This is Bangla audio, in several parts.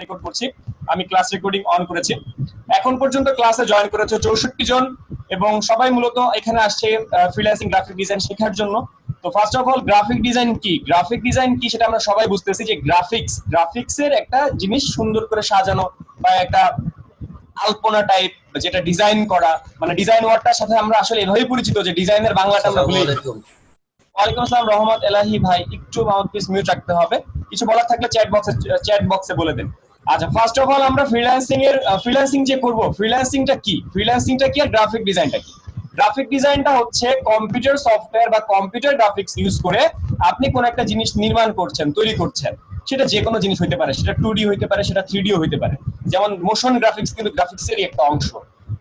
রেকর্ড করছি। আমি ক্লাস রেকর্ডিং অন করেছি। এখন পর্যন্ত ক্লাসে জয়েন করেছে 64 জন এবং সবাই মূলত এখানে আসছে ফ্রিল্যান্সিং গ্রাফিক ডিজাইন শেখার জন্য। তো first of all graphic design কি, গ্রাফিক ডিজাইন কি সেটা আমরা সবাই বুঝতেছি যে গ্রাফিক্সের একটা জিনিস সুন্দর করে সাজানো বা একটা আলপনা টাইপ যেটা ডিজাইন করা, মানে ডিজাইন ওয়ার্ডটার সাথে আমরা আসলে এভাবেই পরিচিত যে ডিজাইনের বাংলাটা আমরা ভুলে যাই। ওয়ালাইকুম আসসালাম রহমত এলাহি ভাই, একটু মাউথপিস মিউট রাখতে হবে, কিছু বলার থাকলে চ্যাট বক্সে বলে দেন। আচ্ছা, ফার্স্ট অফ অল আমরা ফ্রিল্যান্সিং যে করব, ফ্রিল্যান্সিংটা কি আর গ্রাফিক ডিজাইনটা কি। গ্রাফিক ডিজাইনটা হচ্ছে কম্পিউটার সফটওয়্যার বা কম্পিউটার গ্রাফিক্স ইউজ করে আপনি কোন একটা জিনিস নির্মাণ করছেন, তৈরি করছেন। সেটা যে কোনো জিনিস হইতে পারে, সেটা 2D হইতে পারে, সেটা 3D হইতে পারে। যেমন মোশন গ্রাফিক্স কিন্তু গ্রাফিক্সেরই একটা অংশ।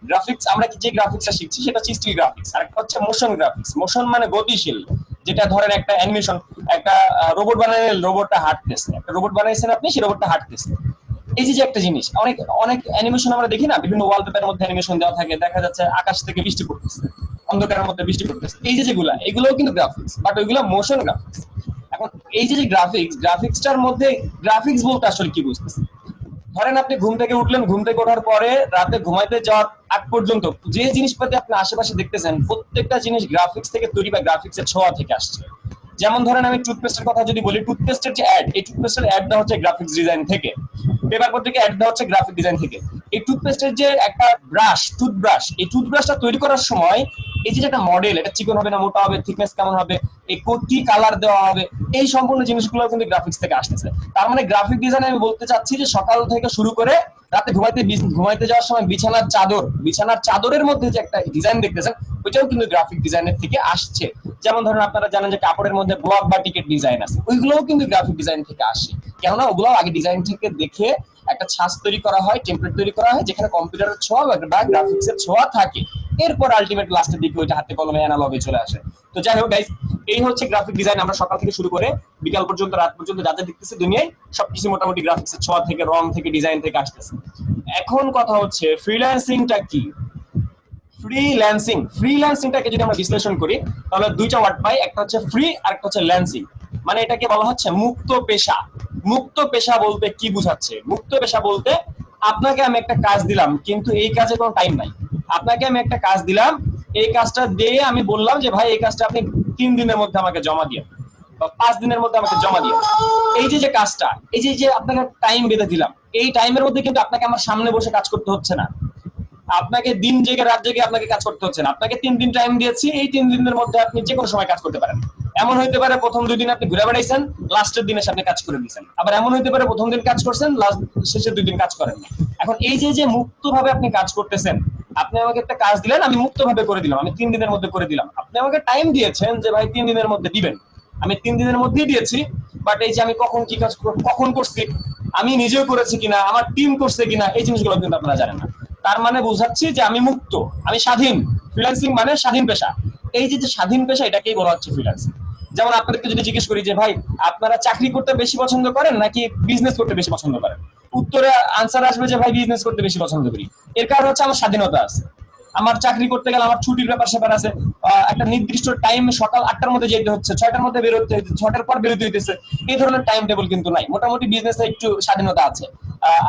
গ্রাফিক্স আমরা যে গ্রাফিক্সটা শিখছি সেটা হচ্ছে স্টিল গ্রাফিক্স, আর একটা হচ্ছে মোশন গ্রাফিক্স। মোশন মানে গতিশীল, যেটা ধরেন একটা অ্যানিমেশন, একটা রোবট বানালে রোবটটা হাঁটতেছে, একটা রোবট বানাইছেন আপনি, সেই রোবটটা হাঁটতেছে। এই যে একটা জিনিস, অনেক অনেক অ্যানিমেশন আমরা দেখি না, বিভিন্ন ওয়ালপেপারের মধ্যে অ্যানিমেশন দেওয়া থাকে, দেখা যাচ্ছে আকাশ থেকে বৃষ্টি পড়তেছে, অন্ধকারের মধ্যে বৃষ্টি পড়তেছে। এই যে যেগুলা, এগুলোও কিন্তু গ্রাফিক্স, বাট ওইগুলো মোশন গ্রাফিক্স। এখন এই যে গ্রাফিক্সটার মধ্যে গ্রাফিক্স বলতে আসলে কি বুঝতেছে? ধরেন আপনি ঘুম থেকে উঠলেন, ঘুম থেকে ওঠার পরে রাতে ঘুমাইতে যাওয়ার আগ পর্যন্ত যে জিনিসপাতি আপনি আশেপাশে দেখতেছেন, প্রত্যেকটা জিনিস গ্রাফিক্স থেকে তৈরি বা গ্রাফিক্সের ছোঁয়া থেকে আসছে। যেমন ধরেন আমি টুথপেস্টের কথা যদি বলি, টুথপেস্টের যে অ্যাড, এই টুথপেস্টের অ্যাডটা হচ্ছে গ্রাফিক্স ডিজাইন থেকে। পেপার পত্রিকা অ্যাডটা হচ্ছে গ্রাফিক ডিজাইন থেকে। এই টুথপেস্টের যে একটা টুথব্রাশ, এই টুথব্রাশটা তৈরি করার সময় এই যে একটা মডেল, এটা চিকন হবে না মোটা হবে, থিকনেস কেমন হবে, এই কি কালার দেওয়া হবে, এই সম্পূর্ণ জিনিসগুলো কিন্তু গ্রাফিক্স থেকে আসতেছে। তার মানে গ্রাফিক ডিজাইন আমি বলতে চাচ্ছি যে সকাল থেকে শুরু করে রাতে ঘুমাইতে যাওয়ার সময় বিছানার চাদরের মধ্যে যে একটা ডিজাইন দেখতেছেন, ওইটাও কিন্তু গ্রাফিক ডিজাইনের থেকে আসছে। যেমন ধরেন আপনারা জানেন যে কাপড়ের মধ্যে ব্লক বা টিকেট ডিজাইন আছে, ওইগুলোও কিন্তু গ্রাফিক ডিজাইন থেকে আসে। কেননা ওগুলো আগে ডিজাইন থেকে দেখে একটা ছাঁচ তৈরি করা হয়, টেমপ্লেট তৈরি করা হয়, যেখানে কম্পিউটারের ছোঁয়া বা গ্রাফিক্সের ছোঁয়া থাকে। এরপর আলটিমেট লাস্টের দিকে ওইটা হাতে কলমে অ্যানালগে চলে আসে। তো যাই হোক গাইস, এই হচ্ছে গ্রাফিক ডিজাইন। আমরা সকাল থেকে শুরু করে বিকাল পর্যন্ত, রাত পর্যন্ত যাতে দেখতেছি দুনিয়ায়, সবকিছু মোটামুটি গ্রাফিক্সের ছোঁয়া থেকে, রং থেকে, ডিজাইন থেকে আসতেছে। এখন কথা হচ্ছে ফ্রিল্যান্সিংটা কি। ফ্রিল্যান্সিংটাকে যদি আমরা বিশ্লেষণ করি তাহলে দুইটা ওয়ার্ড পাই, একটা হচ্ছে ফ্রি আর একটা হচ্ছে ল্যান্সিং। মানে এটাকে বলা হচ্ছে মুক্ত পেশা। মুক্ত পেশা বলতে কি বুঝাচ্ছে? মুক্ত পেশা বলতে আপনাকে আমি একটা কাজ দিলাম, কিন্তু এই কাজে কোনো টাইম নাই। আপনাকে আমি একটা কাজ দিলাম, এই কাজটা দিয়ে আমি বললাম যে ভাই এই কাজটা আপনি 3 দিনের মধ্যে আমাকে জমা দিয়ে বা 5 দিনের মধ্যে আমাকে জমা দিয়ে। এই যে কাজটা, এই যে আপনাকে টাইম বেঁধে দিলাম, এই টাইমের মধ্যে কিন্তু আপনাকে আমার সামনে বসে কাজ করতে হচ্ছে না। আপনাকে দিন জেগে রাত জেগে আপনাকে কাজ করতে হচ্ছে না। আপনাকে 3 দিন টাইম দিয়েছি, এই 3 দিনের মধ্যে আপনি যে কোনো সময় কাজ করতে পারেন। এমন হইতে পারে প্রথম 2 দিন আপনি ঘুরে বেড়াইছেন, লাস্টের দিনে আপনি কাজ করে দিয়েছেন। আবার এমন হইতে পারে প্রথম দিন কাজ করছেন, শেষের 2 দিন কাজ করেন না। এখন এই যে মুক্তভাবে আপনি কাজ করতেছেন, আপনি আমাকে একটা কাজ দিলেন, আমি মুক্তভাবে করে দিলাম, আমি 3 দিনের মধ্যে করে দিলাম। আপনি আমাকে টাইম দিয়েছেন যে ভাই 3 দিনের মধ্যে দিবেন, আমি 3 দিনের মধ্যেই দিয়েছি। বাট এই যে আমি কখন কি কাজ কখন করছি, আমি নিজেও করেছি কিনা, আমার টিম করছে কিনা, এই জিনিসগুলো কিন্তু আপনারা জানেন না। তার মানে বোঝাচ্ছি যে আমি মুক্ত, আমি স্বাধীন। ফ্রিল্যান্সিং মানে স্বাধীন পেশা। এই যে স্বাধীন পেশা, এটাকেই বলা হচ্ছে ফ্রিল্যান্সিং। যেমন আপনাদেরকে যদি জিজ্ঞেস করি যে ভাই আপনারা চাকরি করতে বেশি পছন্দ করেন নাকি বিজনেস করতে বেশি পছন্দ করেন, উত্তরে আনসার আসবে যে ভাই বিজনেস করতে বেশি পছন্দ করি। এর কারণ হচ্ছে আমার স্বাধীনতা আছে। আমার চাকরি করতে গেলে আমার ছুটির ব্যাপার স্যাপার আছে, একটা নির্দিষ্ট টাইম, সকাল 8টার মধ্যে যেতে হচ্ছে, 6টার মধ্যে বেরোতে হচ্ছে, 6টার পর বেরোতে হইতেছে, এই ধরনের টাইম টেবিল কিন্তু নাই। মোটামুটি বিজনেসে একটু স্বাধীনতা আছে,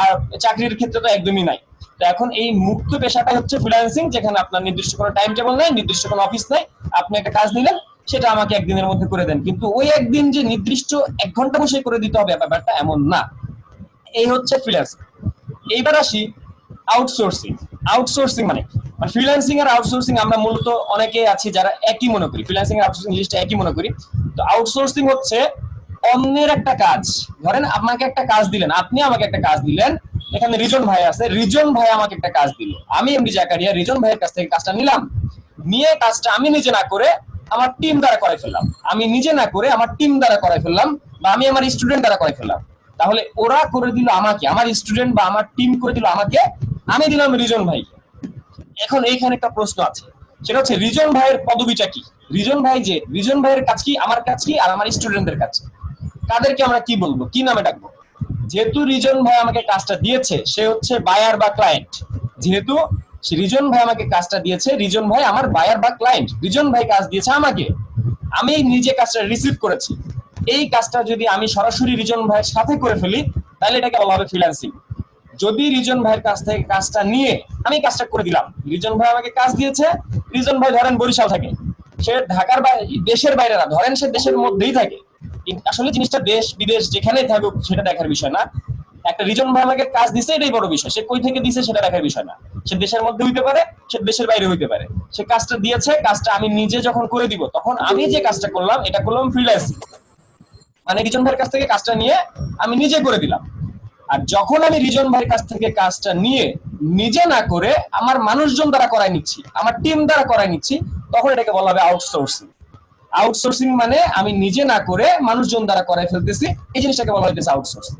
আর চাকরির ক্ষেত্রে তো একদমই নাই। তো এখন এই মুক্ত পেশাটাই হচ্ছে ফ্রিল্যান্সিং, যেখানে আপনার নির্দিষ্ট কোনো টাইম টেবিল নাই, নির্দিষ্ট কোনো অফিস নাই। আপনি একটা কাজ নিলেন, সেটা আমাকে একদিনের মধ্যে করে দেন, কিন্তু ওই একদিন যে নির্দিষ্ট 1 ঘন্টা বসে করে দিতে হবে ব্যাপারটা এমন না। এই হচ্ছে ফ্রিল্যান্সিং। এইবার আসি আউটসোর্সিং। আউটসোর্সিং মানে ফ্রিল্যান্সিং আর আউটসোর্সিং আমরা মূলত অনেকে আছি যারা একই মনে করি, ফ্রিল্যান্সিং আর আউটসোর্সিং জিনিসটা একই মনে করি। তো আউটসোর্সিং হচ্ছে অন্যের একটা কাজ। ধরেন আপনাকে একটা কাজ দিলেন, আপনি আমাকে একটা কাজ দিলেন, এখানে রিজন ভাই আছে, রিজন ভাই আমাকে একটা কাজ দিল, আমি এমডি জাকারিয়া রিজন ভাইয়ের কাছ থেকে কাজটা নিলাম, নিয়ে কাজটা আমি নিজে না করে আমার টিম দ্বারা করাই ফেললাম, আমি নিজে না করে আমার টিম দ্বারা করাই ফেললাম, বা আমি আমার স্টুডেন্ট দ্বারা করাই ফেললাম। তাহলে ওরা করে দিল আমাকে, আমার স্টুডেন্ট বা আমার টিম করে দিল আমাকে, আমি দিলাম রিজন ভাই। এখন এইখানে একটা প্রশ্ন আছে, সেটা হচ্ছে রিজন ভাইয়ের পদবিটা কি? রিজন ভাইয়ের কাজ কি, আমার কাজ কি, আর আমার স্টুডেন্টদের কাজ, তাদেরকে আমরা কি বলবো, কি নামে ডাকবো? যেহেতু রিজন ভাই আমাকে কাজটা দিয়েছে, সে হচ্ছে বায়ার বা ক্লায়েন্ট। যেহেতু রিজন ভাই আমাকে কাজটা দিয়েছে, রিজন ভাই আমার বায়ার বা ক্লায়েন্ট। রিজন ভাই কাজ দিয়েছে আমাকে, আমি নিজে কাজটা রিসিভ করেছি। এই কাজটা যদি আমি সরাসরি রিজন ভাইয়ের সাথে করে ফেলি, তাহলে এটাকে বলা হবে ফ্রিল্যান্সিং। যদি রিজন ভাইয়ের কাছ থেকে কাজটা নিয়ে আমি কাজটা করে দিলাম, রিজন ভাই আমাকে কাজ দিয়েছে, রিজন ভাই ধরেন বরিশাল থাকে, সে ঢাকার বাইরে, দেশের বাইরে না, ধরেন সে দেশের মধ্যেই থাকে, আসলে জিনিসটা দেশ বিদেশ যেখানেই থাকুক সেটা দেখার বিষয় না, একটা রিজন ভাই আমাকে কাজ দিছে এটাই বড় বিষয়, সে কই থেকে দিছে সেটা দেখার বিষয় না, সে দেশের মধ্যে হইতে পারে, সে দেশের বাইরে হইতে পারে, সে কাজটা দিয়েছে, কাজটা আমি নিজে যখন করে দিব তখন আমি যে কাজটা করলাম এটা করলাম ফ্রিল্যান্সিং, মানে রিজন ভাইয়ের কাছ থেকে কাজটা নিয়ে আমি নিজে করে দিলাম। আর যখন আমি রিজন ভাইয়ের কাছ থেকে কাজটা নিয়ে নিজে না করে আমার মানুষজন দ্বারা করাই নিচ্ছি, আমার টিম দ্বারা করাই নিচ্ছি, তখন এটাকে বলা হবে আউটসোর্সিং। আউটসোর্সিং মানে আমি নিজে না করে মানুষজন দ্বারা করাই ফেলতেছি, এই জিনিসটাকে বলা হইতেছে আউটসোর্সিং।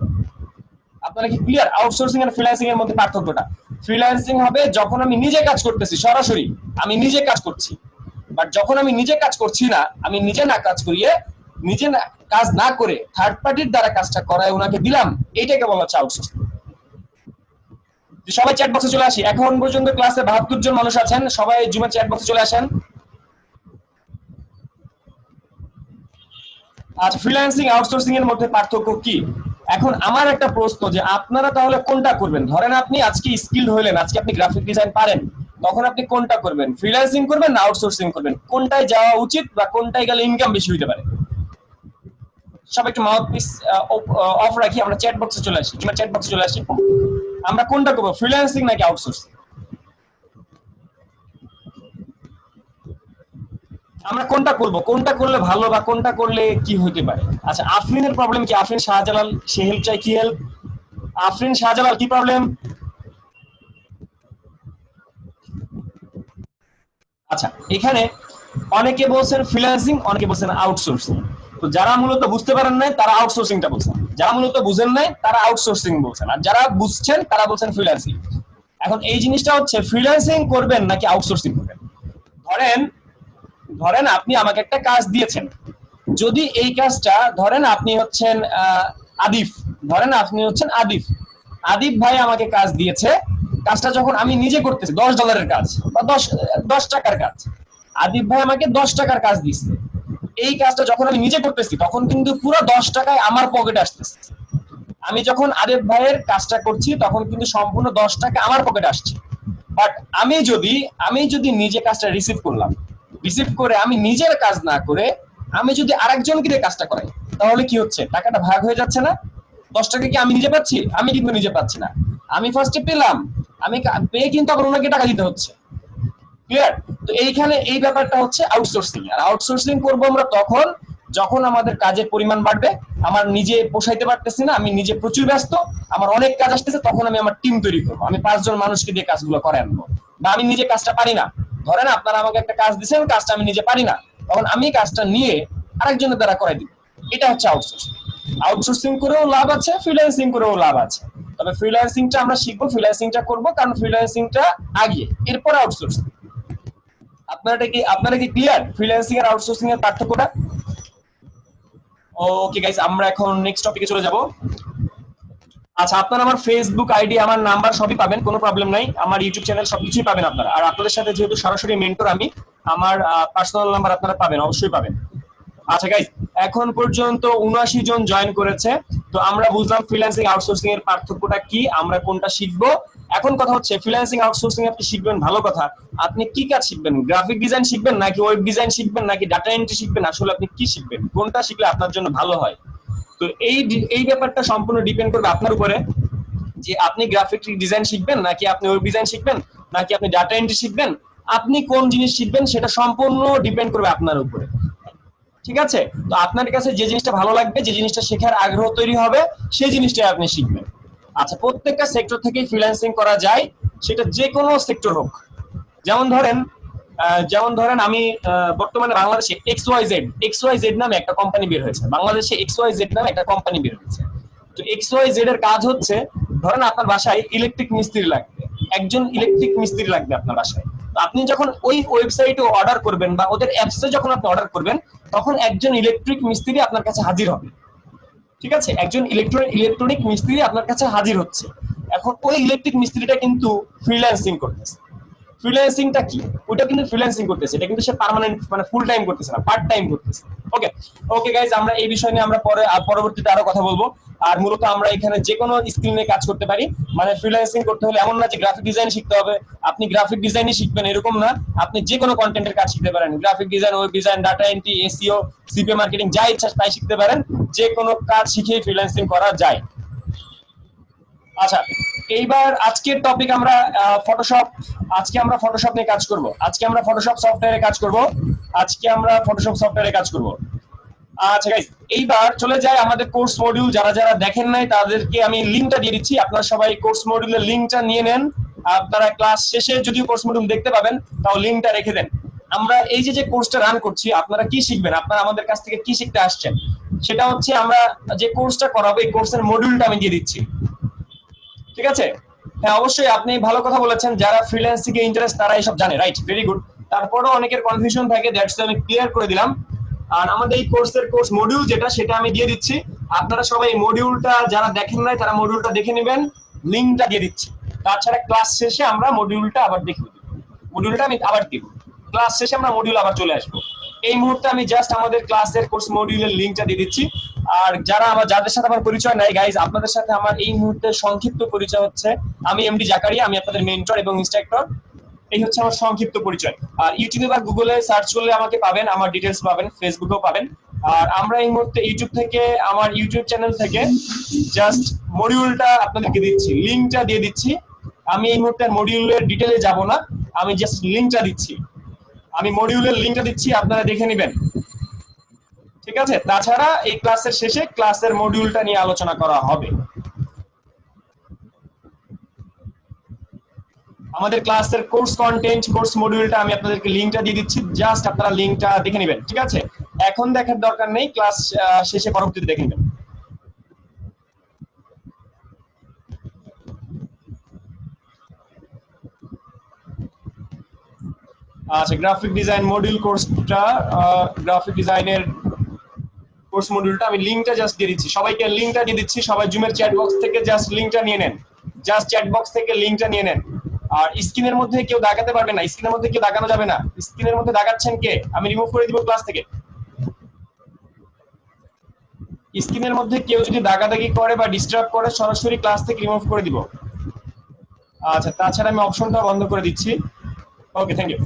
আপনারা কি ক্লিয়ার আউটসোর্সিং আর ফ্রিল্যান্সিং এর মধ্যে পার্থক্যটা? ফ্রিল্যান্সিং হবে যখন আমি নিজে কাজ করতেছি, সরাসরি আমি নিজে কাজ করছি, বাট যখন আমি নিজে কাজ করছি না, আমি নিজে না কাজ করিয়ে, নিজে কাজ না করে থার্ড পার্টির দ্বারা কাজটা করায় ওনাকে দিলাম, এইটাকে বলা হচ্ছে আউটসোর্সিং। সবাই চ্যাট বক্সে চলে আসি, এখন পর্যন্ত ক্লাসে 72 জন মানুষ আছেন, সবাই জুমে চ্যাট বক্সে চলে আসেন। আচ্ছা, ফ্রিল্যান্সিং আউটসোর্সিং এর মধ্যে পার্থক্য কি? এখন আমার একটা প্রশ্ন যে আপনারা তাহলে কোনটা করবেন? ধরেন আপনি আজকে স্কিলড হলেন, আজকে আপনি গ্রাফিক ডিজাইন পারেন, তখন আপনি কোনটা করবেন? ফ্রিল্যান্সিং করবেন না আউটসোর্সিং করবেন? কোনটায় যাওয়া উচিত বা কোনটায় গেলে ইনকাম বেশি হতে পারে? সব একটু মাউথপিস অফ রাখি, আমরা চ্যাট বক্সে চলে আসি, আমরা চ্যাট বক্সে চলে আসি। আমরা কোনটা করব, ফ্রিল্যান্সিং নাকি আউটসোর্সিং? আমরা কোনটা করব, কোনটা করলে ভালো বা কোনটা করলে কি হতে পারে? আচ্ছা, আফরিনের প্রবলেম কি? আফরিন শাহজালাল, সে হেল্প চাই, কি হেল্প? আফরিন শাহজালাল কি প্রবলেম? আচ্ছা, এখানে অনেকে বলছেন ফ্রিল্যান্সিং, অনেকে বলছেন আউটসোর্সিং। তো যারা মূলত বুঝতে পারেন নাই তারা আউটসোর্সিংটা বলছেন, যারা মূলত বুঝেন নাই তারা আউটসোর্সিং বলছেন, আর যারা বুঝছেন তারা বলছেন ফ্রিল্যান্সিং। এখন এই জিনিসটা হচ্ছে ফ্রিল্যান্সিং করবেন নাকি আউটসোর্সিং করবেন। ধরেন ধরেন আপনি আমাকে একটা কাজ দিয়েছেন, যদি এই কাজটা, ধরেন আপনি হচ্ছেন আদিফ, ধরেন আপনি হচ্ছেন আদিফ, আদিফ ভাই আমাকে কাজ দিয়েছে, কাজটা যখন আমি নিজে করতেছি, $10 কাজ বা 10 টাকার কাজ, আদিফ ভাই আমাকে 10 টাকার কাজ দিচ্ছে, এই কাজটা যখন আমি নিজে করতেছি তখন কিন্তু পুরো 10 টাকায় আমার পকেটে আসতেছে। আমি যখন আদিফ ভাইয়ের কাজটা করছি তখন কিন্তু সম্পূর্ণ 10 টাকা আমার পকেটে আসছে। বাট আমি যদি নিজে কাজটা রিসিভ করলাম, রিসিভ করে আমি নিজের কাজ না করে আমি যদি আরেকজনকে দিয়ে কাজটা করাই, তাহলে কি হচ্ছে? টাকাটা ভাগ হয়ে যাচ্ছে না? 10 টাকা কি আমি নিজে পাচ্ছি? আমি কিন্তু নিজে পাচ্ছি না, আমি ফার্স্টে পেলাম, আমি পেয়ে কিন্তু আবার ওনাকে টাকা দিতে হচ্ছে। ক্লিয়ার? তো এইখানে এই ব্যাপারটা হচ্ছে আউটসোর্সিং। আর আউটসোর্সিং করবো আমরা তখন যখন আমাদের কাজের পরিমাণ বাড়বে, আমার নিজে পোষাইতে পারতেছি না, আমি নিজে প্রচুর ব্যস্ত, আমার অনেক কাজ আসতেছে, তখন আমি আমার টিম তৈরি করবো, আমি 5 জন মানুষকে দিয়ে কাজগুলো করে আনবো। বা আমি নিজে কাজটা পারি না, ধরেন আপনারা আমাকে একটা কাজ দিচ্ছেন, কাজটা আমি নিজে পারি না, তখন আমি কাজটা নিয়ে আরেকজনের দ্বারা করাই দিব। এটা হচ্ছে আউটসোর্সিং। আউটসোর্সিং করেও লাভ আছে, ফ্রিল্যান্সিং করেও লাভ আছে। তবে ফ্রিল্যান্সিংটা আমরা শিখবো, ফ্রিল্যান্সিংটা করবো, কারণ ফ্রিল্যান্সিংটা আগে, এরপর আউটসোর্সিং। আপনারা কি ক্লিয়ার ফ্রিল্যান্সিং আর আউটসোর্সিং এর পার্থক্যটা? ওকে গাইস, আমরা এখন নেক্সট টপিকে চলে যাব। আচ্ছা, আপনারা আমার ফেসবুক আইডি, আমার নাম্বার সবই পাবেন, কোনো প্রবলেম নাই, আমার ইউটিউব চ্যানেল সবকিছুই পাবেন আপনারা। আর আপনাদের সাথে যেহেতু সরাসরি মেন্টর আমি, আমার পার্সোনাল নাম্বার আপনারা পাবেন, অবশ্যই পাবেন। আচ্ছা গাইস, এখন পর্যন্ত 79 জন জয়েন করেছে। তো আমরা বুঝলাম ফ্রিল্যান্সিং আউটসোর্সিং এর পার্থক্যটা কি, আমরা কোনটা শিখবো। এখন কথা হচ্ছে ফ্রিল্যান্সিং আউটসোর্সিং আপনি শিখবেন, ভালো কথা, আপনি কি কাজ শিখবেন? গ্রাফিক ডিজাইন শিখবেন নাকি ওয়েব ডিজাইন শিখবেন নাকি ডাটা এন্ট্রি শিখবেন? আসলে আপনি কি শিখবেন, কোনটা শিখলে আপনার জন্য ভালো হয়? তো এই ব্যাপারটা সম্পূর্ণ ডিপেন্ড করবে আপনার উপরে, যে আপনি গ্রাফিক ডিজাইন শিখবেন নাকি আপনি ওয়েব ডিজাইন শিখবেন নাকি আপনি ডাটা এন্ট্রি শিখবেন। আপনি কোন জিনিস শিখবেন সেটা সম্পূর্ণ ডিপেন্ড করবে আপনার উপরে। ঠিক আছে? তো আপনার কাছে যে জিনিসটা ভালো লাগবে, যে জিনিসটা শেখার আগ্রহ তৈরি হবে, সেই জিনিসটাই আপনি শিখবেন। আচ্ছা, প্রত্যেকটা সেক্টর থেকেই ফ্রিল্যান্সিং করা যায়, সেটা যে কোনো সেক্টর হোক। যেমন ধরেন আমি বর্তমানে বাংলাদেশে XYZ নামে একটা কোম্পানি বের হয়েছে, বাংলাদেশে XYZ নামে একটা কোম্পানি বের হয়েছে। তো XYZ এর কাজ হচ্ছে, ধরেন আপনার বাসায় ইলেকট্রিক মিস্ত্রি লাগবে, একজন ইলেকট্রিক মিস্ত্রি লাগবে আপনার বাসায়। তো আপনি যখন ওই ওয়েবসাইটে অর্ডার করবেন বা ওদের অ্যাপসে যখন আপনি অর্ডার করবেন, তখন একজন ইলেকট্রিক মিস্ত্রি আপনার কাছে হাজির হবে। ঠিক আছে? একজন ইলেকট্রনিক মিস্ত্রি আপনার কাছে হাজির হচ্ছে। এখন ওই ইলেকট্রিক মিস্ত্রিটা কিন্তু ফ্রিল্যান্সিং করতেছে। ফ্রিল্যান্সিংটা কি, ওটা কিন্তু ফ্রিল্যান্সিং করতেছে, এটা কিন্তু সে পার্মানেন্ট মানে ফুল টাইম করতেছে না, পার্ট টাইম করতেছে। ওকে ওকে গাইজ, আমরা এই বিষয় নিয়ে আমরা পরবর্তীতে আরো কথা বলবো। আর মূলত আমরা এখানে যে কোনো স্কিল নিয়ে কাজ করতে পারি, মানে ফ্রিল্যান্সিং করতে হলে এমন না যে গ্রাফিক ডিজাইন শিখতে হবে, আপনি গ্রাফিক ডিজাইনই শিখবেন এরকম না, আপনি যে কোনো কন্টেন্টের কাজ শিখতে পারেন, graphic design, web design, data entry, SEO, CPA marketing, যা ইচ্ছা তাই শিখতে পারেন, যে কোনো কাজ শিখে ফ্রিল্যান্সিং করা যায়। আচ্ছা, এইবার আজকের টপিক আমরা ফটোশপ। আজকে আমরা ফটোশপ নিয়ে কাজ করব, আজকে আমরা ফটোশপ সফটওয়্যারে কাজ করব, আজকে আমরা ফটোশপ সফটওয়্যারে কাজ করব। আচ্ছা গাইস, এইবার চলে যায় আমাদের কোর্স মডিউল। যারা যারা দেখেন নাই তাদেরকে আমি লিংকটা দিয়ে দিচ্ছি, আপনারা সবাই কোর্স মডিউলের লিংকটা নিয়ে নেন। আপনারা ক্লাস শেষে যদিও কোর্স মডিউল দেখতে পাবেন, তাও লিংকটা রেখে দেন। আমরা এই যে কোর্সটা রান করছি, আপনারা কি শিখবেন, আপনারা আমাদের কাছ থেকে কি শিখতে আসছেন, সেটা হচ্ছে আমরা যে কোর্সটা করাবো এই কোর্সের মডিউলটা আমি দিয়ে দিচ্ছি, ঠিক আছে? হ্যাঁ অবশ্যই, আপনি ভালো কথা বলেছেন, যারা ফ্রিল্যান্সিং এ ইন্টারেস্ট তারা এসব জানে, রাইট, ভেরি গুড। তারপরেও অনেকের কনফিউশন থাকে, দ্যাটস আমি ক্লিয়ার করে দিলাম। আর আমাদের এই কোর্সের কোর্স মডিউল যেটা, সেটা আমি দিয়ে দিচ্ছি। আপনারা সবাই এই মডিউলটা যারা দেখেন নাই তারা মডিউলটা দেখে নেবেন, লিংকটা দিয়ে দিচ্ছি। তাছাড়া ক্লাস শেষে আমরা মডিউলটা আবার দেখিয়ে দেব, মডিউলটা আমি আবার দিব, ক্লাস শেষে আমরা মডিউল আবার চলে আসবো। এই মুহূর্তে আমি জাস্ট আমাদের ক্লাসের কোর্স মডিউলের লিংকটা দিয়ে দিচ্ছি। আর যাদের সাথে আমার পরিচয় নাই গাইজ, আপনাদের সাথে আমার এই মুহূর্তে সংক্ষিপ্ত পরিচয় হচ্ছে, আমি এমডি জাকারিয়া, আমি আপনাদের মেন্টর এবং ইনস্ট্রাক্টর। এই হচ্ছে আমার সংক্ষিপ্ত পরিচয়। আর ইউটিউবে বা গুগলে সার্চ করলে আমাকে পাবেন, আমার ডিটেলস পাবেন, ফেসবুকেও পাবেন। আর আমরা এই মুহূর্তে ইউটিউব থেকে, আমার ইউটিউব চ্যানেল থেকে জাস্ট মডিউলটা আপনাদেরকে দিচ্ছি, লিংকটা দিয়ে দিচ্ছি। আমি এই মুহূর্তে মডিউলের ডিটেলে যাব না, আমি জাস্ট লিংকটা দিচ্ছি, আমি মডিউলের লিংকটা দিচ্ছি, আপনারা দেখে নেবেন, ঠিক আছে? তাছাড়া এই ক্লাসের শেষে ক্লাসের মডিউলটা নিয়ে আলোচনা করা হবে। আমাদের ক্লাসের কোর্স কন্টেন্ট, কোর্স মডিউলটা আমি আপনাদেরকে লিংকটা দিয়ে দিচ্ছি, জাস্ট আপনারা লিংকটা দেখে নেবেন, ঠিক আছে? এখন দেখার দরকার নেই, ক্লাস শেষে পরবর্তীতে দেখে নেবেন। আচ্ছা, গ্রাফিক ডিজাইন মডিউল কোর্সটা, গ্রাফিক ডিজাইনের কোর্স মডিউলটা আমি লিংকটা জাস্ট দিয়ে দিচ্ছি, সবাইকে লিংকটা দিয়ে দিচ্ছি। সবাই জুমের চ্যাট বক্স থেকে জাস্ট লিংকটা নিয়ে নেন, জাস্ট চ্যাট বক্স থেকে লিংকটা নিয়ে নেন। আর স্ক্রিনের মধ্যে কেউ দাগাতে পারবে না, স্ক্রিনের মধ্যে কেউ দাগানো যাবে না। স্ক্রিনের মধ্যে দাগাচ্ছেন কে, আমি রিমুভ করে দিব ক্লাস থেকে। স্ক্রিনের মধ্যে কেউ যদি দাগাদাগি করে বা ডিস্টার্ব করে, সরাসরি ক্লাস থেকে রিমুভ করে দিব। আচ্ছা, তাছাড়া আমি অপশনটা বন্ধ করে দিচ্ছি। ওকে, থ্যাংক ইউ।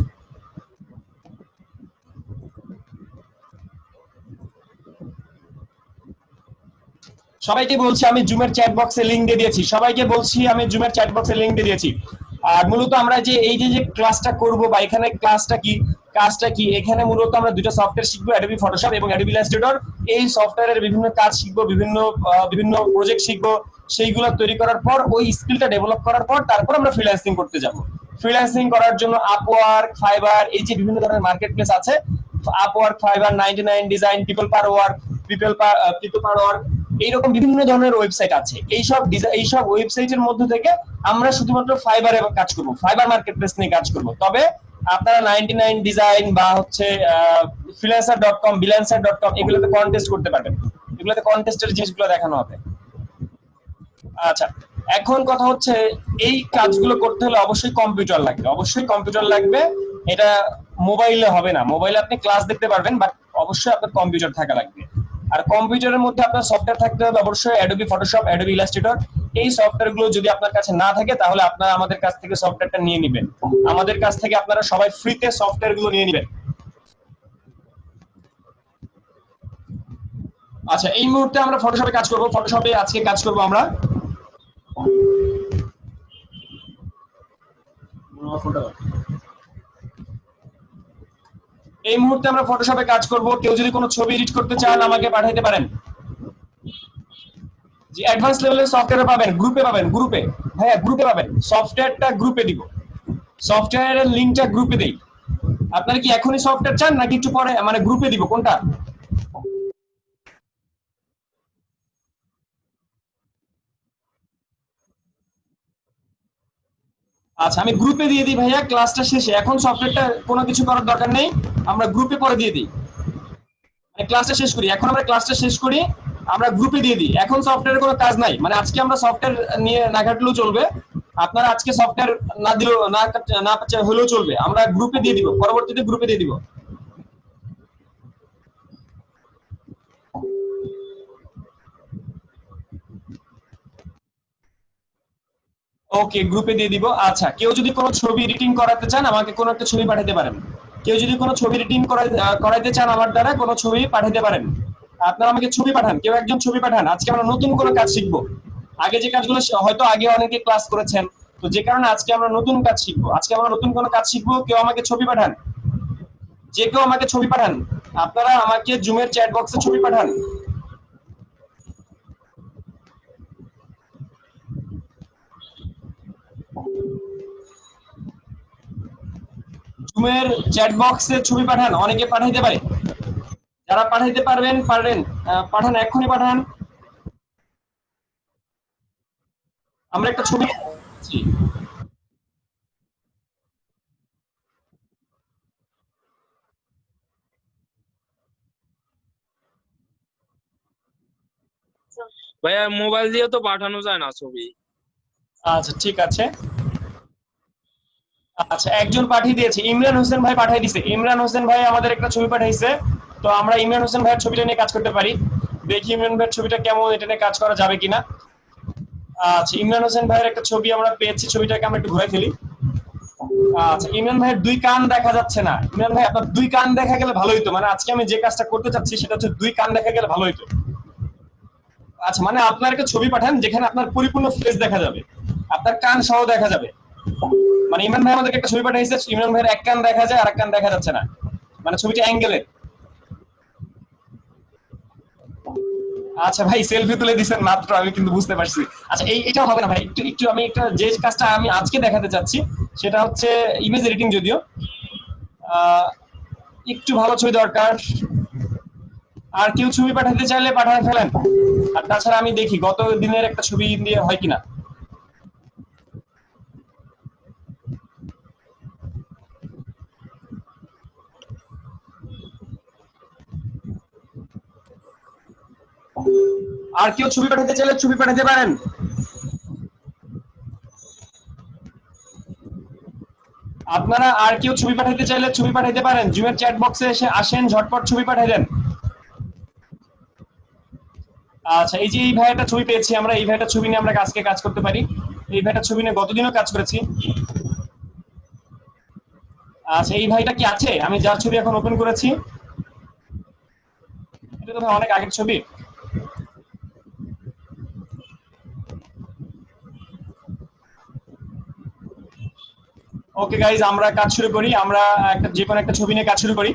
সবাইকে বলছি আমি জুমের চ্যাট বক্সে লিংক দিয়ে দিয়েছি, সবাইকে বলছি আমি জুমের চ্যাট বক্সে লিংক দিয়ে দিয়েছি। আর মূলত আমরা যে এই যে ক্লাসটা করব বা এখানে ক্লাসটা কি, কাজটা কি, এখানে মূলত আমরা দুটো সফটওয়্যার শিখবো, অ্যাডোবি ফটোশপ এবং অ্যাডোবি ইলাস্ট্রেটর। এই সফটওয়্যারের বিভিন্ন কাজ শিখবো, বিভিন্ন প্রজেক্ট শিখবো। সেইগুলো তৈরি করার পর, ওই স্কিলটা ডেভেলপ করার পর, তারপর আমরা ফ্রিল্যান্সিং করতে যাব। ফ্রিল্যান্সিং করার জন্য আপওয়ার্ক, ফাইবার, এই যে বিভিন্ন ধরনের মার্কেট প্লেস আছে, আপওয়ার্ক, ফাইবার, 99 ডিজাইন, পিপল পার ওয়ার্ক, পিপল পার ওয়ার্ক, এইরকম বিভিন্ন ধরনের ওয়েবসাইট আছে। এইসব ওয়েবসাইটের মধ্যে থেকে আমরা শুধুমাত্র ফাইবারে কাজ করব, ফাইবার মার্কেট প্লেস নিয়ে কাজ করব। তবে আপনারা 99 ডিজাইন বা হচ্ছে freelancer.com, bilancer.com, এগুলোতে কন্টেস্ট করতে পারবেন, এগুলোতে কন্টেস্টের জিনিসগুলো দেখানো হবে। আচ্ছা, এখন কথা হচ্ছে, এই কাজগুলো করতে হলে অবশ্যই কম্পিউটার লাগবে, অবশ্যই কম্পিউটার লাগবে। এটা মোবাইলে হবে না, মোবাইলে আপনি ক্লাস দেখতে পারবেন, বাট অবশ্যই আপনার কম্পিউটার থাকা লাগবে। আর কম্পিউটারের মধ্যে আপনার সফটওয়্যার থাকতে হবে অবশ্যই, অ্যাডোবি ফটোশপ, অ্যাডোবি ইলাস্ট্রেটর। এই সফটওয়্যারগুলো যদি আপনার কাছে না থাকে, তাহলে আপনারা আমাদের কাছ থেকে সফটওয়্যারটা নিয়ে নেবেন, আমাদের কাছ থেকে আপনারা সবাই ফ্রিতে সফটওয়্যারগুলো নিয়ে নেবেন। আচ্ছা, এই মুহূর্তে আমরা ফটোশপে কাজ করব, ফটোশপে আজকে কাজ করব আমরা। এই মুহূর্তে আমরা ফটোশপে কাজ করব। কেউ যদি কোনো ছবি এডিট করতে চান আমাকে পাঠাইতে পারেন। যে অ্যাডভান্স লেভেলের সফটওয়্যার পাবেন, গ্রুপে পাবেন, গ্রুপে, ভাইয়া গ্রুপে পাবেন। সফটওয়্যারটা গ্রুপে দিব, সফটওয়্যারের লিংকটা গ্রুপে দেই। আপনারা কি এখনই সফটওয়্যার চান নাকি একটু পরে, মানে গ্রুপে দিব, কোনটা? আচ্ছা, আমি গ্রুপে দিয়ে দিই ভাইয়া ক্লাসটা শেষে, এখন সফটওয়্যারটা কোনো কিছু করার দরকার নেই, আমরা গ্রুপে পরে দিয়ে দিই। মানে ক্লাসটা শেষ করি, এখন আমরা ক্লাসটা শেষ করি, আমরা গ্রুপে দিয়ে দিই। এখন সফটওয়্যারের কোনো কাজ নাই, মানে আজকে আমরা সফটওয়্যার নিয়ে না ঘাটলেও চলবে, আপনারা আজকে সফটওয়্যার না দিলেও না হলেও চলবে, আমরা গ্রুপে দিয়ে দিব, পরবর্তীতে গ্রুপে দিয়ে দিব। ওকে, গ্রুপে দিয়ে দিব। আচ্ছা, কেউ যদি কোনো ছবি এডিটিং করাতে চান আমাকে কোনো একটা ছবি পাঠাতে পারেন। কেউ যদি কোনো ছবি এডিটিং করাইতে চান আমার দ্বারা কোনো ছবি পাঠাতে পারেন। আপনারা আমাকে ছবি পাঠান, কেউ একজন ছবি পাঠান। আজকে আমরা নতুন কোনো কাজ শিখবো। আগে যে কাজগুলো হয়তো আগে অনেকে ক্লাস করেছেন, তো যে কারণে আজকে আমরা নতুন কাজ শিখবো। আজকে আমরা নতুন কোনো কাজ শিখবো, কেউ আমাকে ছবি পাঠান, যে কেউ আমাকে ছবি পাঠান। আপনারা আমাকে জুমের চ্যাট বক্সে ছবি পাঠান। জুমের চ্যাট বক্সে ছবি পাঠান, অনেকে পাঠাইতে পারে। যারা পাঠাইতে পারবেন পারেন, পাঠান, এক্ষুনি পাঠান। আমরা একটা ছবি ভাইয়া মোবাইল দিয়ে তো পাঠানো যায় না ছবি। আচ্ছা ঠিক আছে। আচ্ছা, একজন পাঠিয়ে দিয়েছে, ইমরান হোসেন ভাই পাঠিয়ে দিয়েছে। ইমরান হোসেন ভাই আমাদের একটা ছবি পাঠাইছে, তো আমরা ইমরান হোসেন ভাইয়ের ছবিটা নিয়ে কাজ করতে পারি। দেখি ইমরান ভাইয়ের ছবিটা কেমন, এটা নিয়ে কাজ করা যাবে কিনা। আচ্ছা, ইমরান হোসেন ভাইয়ের একটা ছবি আমরা পেয়েছি, ছবিটাকে আমরা একটু ঘুরে ফেলি। আচ্ছা, ইমরান ভাইয়ের দুই কান দেখা যাচ্ছে না। ইমরান ভাই, আপনার দুই কান দেখা গেলে ভালো হইতো, মানে আজকে আমি যে কাজটা করতে চাচ্ছি সেটা হচ্ছে দুই কান দেখা গেলে ভালো হইতো। আচ্ছা, মানে আপনার একটা ছবি পাঠান যেখানে আপনার পরিপূর্ণ ফেস দেখা যাবে, আপনার কান সহ দেখা যাবে। মানে ইমরান ভাই আমাদেরকে একটা ছবি পাঠিয়েছে, ইমরান ভাইয়ের এক কান দেখা যায় আর এক কান দেখা যাচ্ছে না, মানে ছবিটা অ্যাঙ্গেলের। আচ্ছা ভাই, সেলফি তুলে দিচ্ছেন মাত্র, আমি কিন্তু বুঝতে পারছি। আচ্ছা, এটা হবে না ভাই, একটু একটু আমি একটা যে কাজটা আমি আজকে দেখাতে চাচ্ছি সেটা হচ্ছে ইমেজ এডিটিং। যদিও একটু ভালো ছবি দরকার। আর কেউ ছবি পাঠাতে চাইলে পাঠায় ফেলেন। আর তাছাড়া আমি দেখি গত দিনের একটা ছবি দিয়ে হয় কিনা। আর কেউ ছবি পাঠাতে চাইলে ছবি পাঠাতে পারেন। আপনারা আর কেউ ছবি পাঠাতে চাইলে ছবি পাঠাতে পারেন, জুমের চ্যাট বক্সে এসে আসেন, ঝটপট ছবি পাঠাই দেন। আচ্ছা, এই যে এই ভাইয়াটা ছবি পেয়েছি আমরা, এই ভাইয়াটা ছবি নিয়ে আমরা আজকে কাজ করতে পারি। এই ভাইয়াটা ছবি নিয়ে গতদিনও কাজ করেছি। আচ্ছা, এই ভাইটা কি আছে? আমি যার ছবি এখন ওপেন করেছি, এটা তো ভাই অনেক আগের ছবি। ওকে গাইজ, আমরা কাজ শুরু করি। আমরা যে কোনো একটা ছবি নিয়ে কাজ শুরু করি।